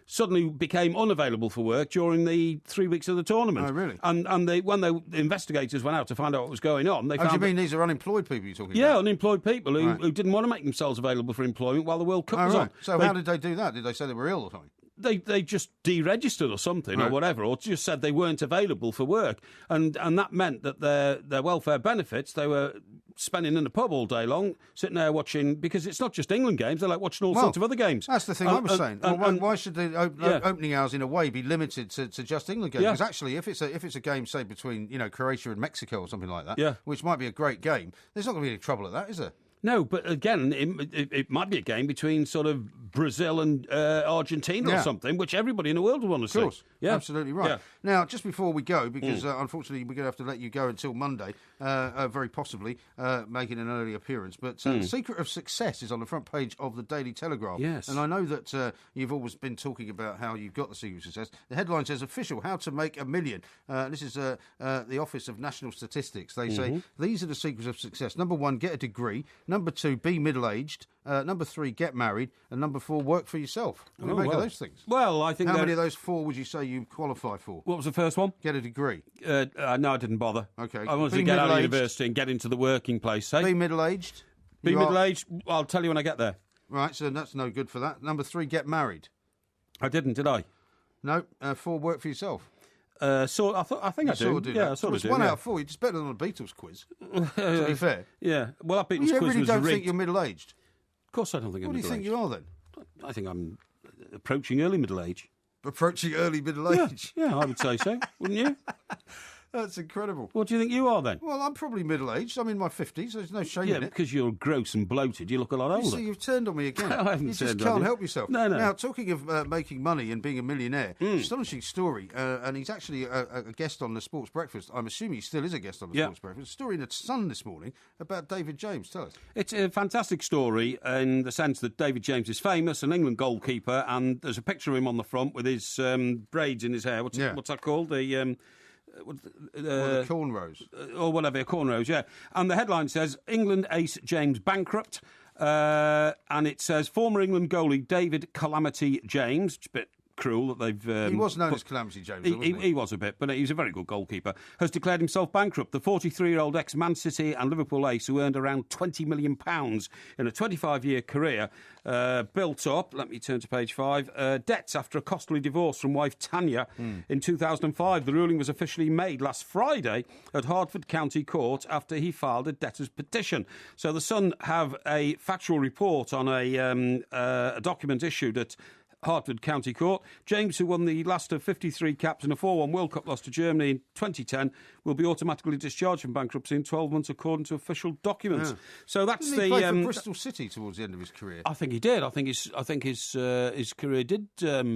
suddenly became unavailable for work during the 3 weeks of the tournament. Oh, really? And when the investigators went out to find out what was going on, they found... do you mean these are unemployed people you're talking about? Yeah, unemployed people who didn't want to make themselves available for employment while the World Cup was on. So how did they do that? Did they say they were ill or something? They just deregistered or something or whatever, or just said they weren't available for work, and that meant that their welfare benefits, they were spending in the pub all day long, sitting there watching, because it's not just England games, they're like watching all sorts of other games. That's the thing I was saying. Why should the opening hours in a way be limited to just England games? Because actually, if it's a game, say between Croatia and Mexico or something like that, which might be a great game, there's not going to be any trouble at that, is there? No, but again, it might be a game between sort of Brazil and Argentina or something, which everybody in the world will want to see. Of course, absolutely right. Yeah. Now, just before we go, because unfortunately we're going to have to let you go until Monday, very possibly making an early appearance, but The Secret of Success is on the front page of the Daily Telegraph. Yes. And I know that you've always been talking about how you've got the Secret of Success. The headline says, Official, how to make $1 million. This is the Office of National Statistics. They say, these are the secrets of success. Number 1, get a degree. Number 2, be middle-aged. Number 3, get married. And number 4, work for yourself. What do you make of those things? Well, I think... How many of those 4 would you say you qualify for? What was the first one? Get a degree. No, I didn't bother. Okay. I wanted to get out of university and get into the working place. Be middle-aged. Be middle-aged? I'll tell you when I get there. Right, so that's no good for that. Number 3, get married. I didn't, did I? No. 4, work for yourself. I think I do. Sort of do. Yeah, I sort of do. 1 out of 4. It's better than a Beatles quiz. To be fair. Yeah. Well, that Beatles quiz was rigged. You really don't think you're middle-aged? Of course I don't think I'm middle-aged. What do you think you are then? I think I'm approaching early middle age. Approaching early middle age? Yeah, I would say so. Wouldn't you? That's incredible. What do you think you are then? Well, I'm probably middle-aged. I'm in my 50s. There's no shame in it. Yeah, because you're gross and bloated. You look a lot older. So you've turned on me again. I haven't you just turned on can't you. help yourself. No. Now, talking of making money and being a millionaire, astonishing story. And he's actually a guest on the Sports Breakfast. I'm assuming he still is a guest on the Sports Breakfast. A story in the Sun this morning about David James. Tell us. It's a fantastic story in the sense that David James is famous, an England goalkeeper, and there's a picture of him on the front with his braids in his hair. What's that called? The cornrows. Or whatever, cornrows, yeah. And the headline says, England ace James bankrupt. And it says, former England goalie David Calamity James, it's a bit cruel that they've... he was known as Calamity James, wasn't he? He was a bit, but he was a very good goalkeeper. Has declared himself bankrupt. The 43-year-old ex-Man City and Liverpool ace, who earned around £20 million in a 25-year career, built up, let me turn to page 5, debts after a costly divorce from wife Tanya in 2005. The ruling was officially made last Friday at Hertford County Court after he filed a debtor's petition. So the Sun have a factual report on a document issued at Hertford County Court. James, who won the last of 53 caps in a 4-1 World Cup loss to Germany in 2010, will be automatically discharged from bankruptcy in 12 months, according to official documents. Yeah. So that's Didn't he play for Bristol City towards the end of his career? I think he did. I think his career did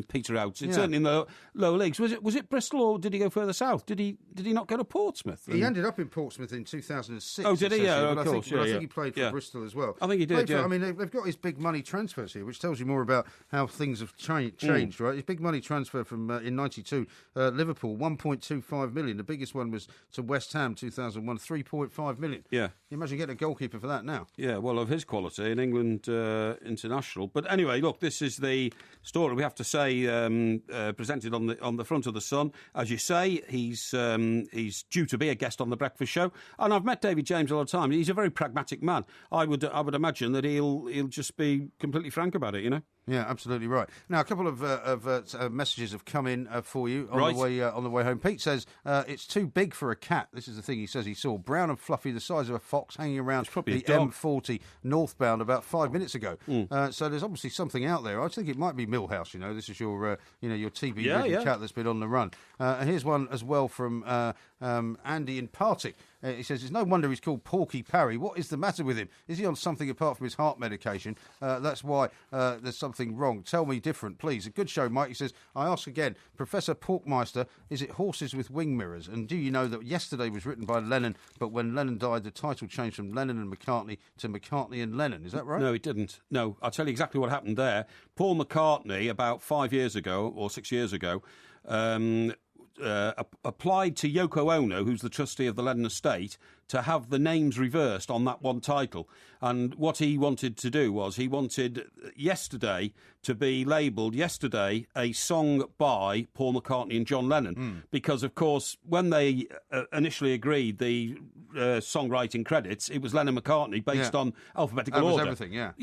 peter out. Certainly in the lower leagues. Was it Bristol or did he go further south? Did he not go to Portsmouth? He ended up in Portsmouth in 2006. Oh, did he? Yeah, of course. I think he played for Bristol as well. I think he did. I mean, they've got his big money transfers here, which tells you more about how things have have changed, right? It's big money transfer from in '92, Liverpool, 1.25 million. The biggest one was to West Ham, 2001, 3.5 million. Yeah. You imagine getting a goalkeeper for that now. Yeah, well, of his quality, an England international. But anyway, look, this is the story we have to say presented on the front of the Sun. As you say, he's due to be a guest on the Breakfast Show, and I've met David James a lot of time. He's a very pragmatic man. I would imagine that he'll just be completely frank about it, you know. Yeah, absolutely right. Now, a couple of messages have come in for you on the way home. Pete says it's too big for a cat. This is the thing he says he saw, brown and fluffy, the size of a fox, hanging around the M40 northbound about 5 minutes ago. So there's obviously something out there. I think it might be Millhouse. You know, this is your your TB cat that's been on the run. And here's one as well from Andy in Partick. He says, it's no wonder he's called Porky Parry. What is the matter with him? Is he on something apart from his heart medication? That's why there's something wrong. Tell me different, please. A good show, Mike. He says, I ask again, Professor Porkmeister, is it horses with wing mirrors? And do you know that Yesterday was written by Lennon, but when Lennon died, the title changed from Lennon and McCartney to McCartney and Lennon? Is that right? No, it didn't. No, I'll tell you exactly what happened there. Paul McCartney, about 5 years ago, or 6 years ago, applied to Yoko Ono, who's the trustee of the Lennon estate, to have the names reversed on that one title. And what he wanted to do was he wanted Yesterday to be labelled Yesterday, a song by Paul McCartney and John Lennon. Because, of course, when they initially agreed the songwriting credits, it was Lennon-McCartney based on alphabetical order. Everything, yeah.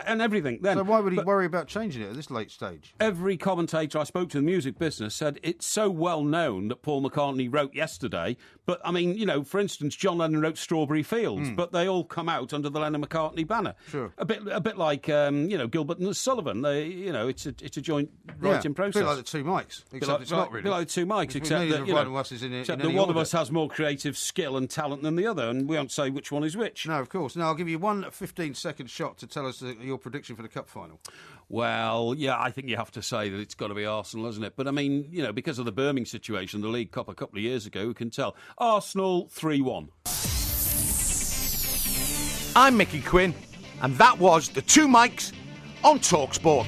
And everything. Then. So why would he worry about changing it at this late stage? Every commentator I spoke to in the music business said it's so well known that Paul McCartney wrote Yesterday. But, I mean, you know, for instance, John Lennon wrote Strawberry Fields, but they all come out under the Lennon-McCartney banner. Sure. A bit like, Gilbert and Sullivan. It's a joint writing process. A bit like the Two Mics, except it's not really. A bit like the Two Mics, except that one of us has more creative skill and talent than the other, and we won't say which one is which. No, of course. Now, I'll give you one 15-second shot to tell us your prediction for the Cup final. Well, yeah, I think you have to say that it's got to be Arsenal, isn't it? But, I mean, you know, because of the Birmingham situation, the League Cup a couple of years ago, we can tell. Arsenal 3-1. I'm Mickey Quinn, and that was the Two Mics on TalkSport.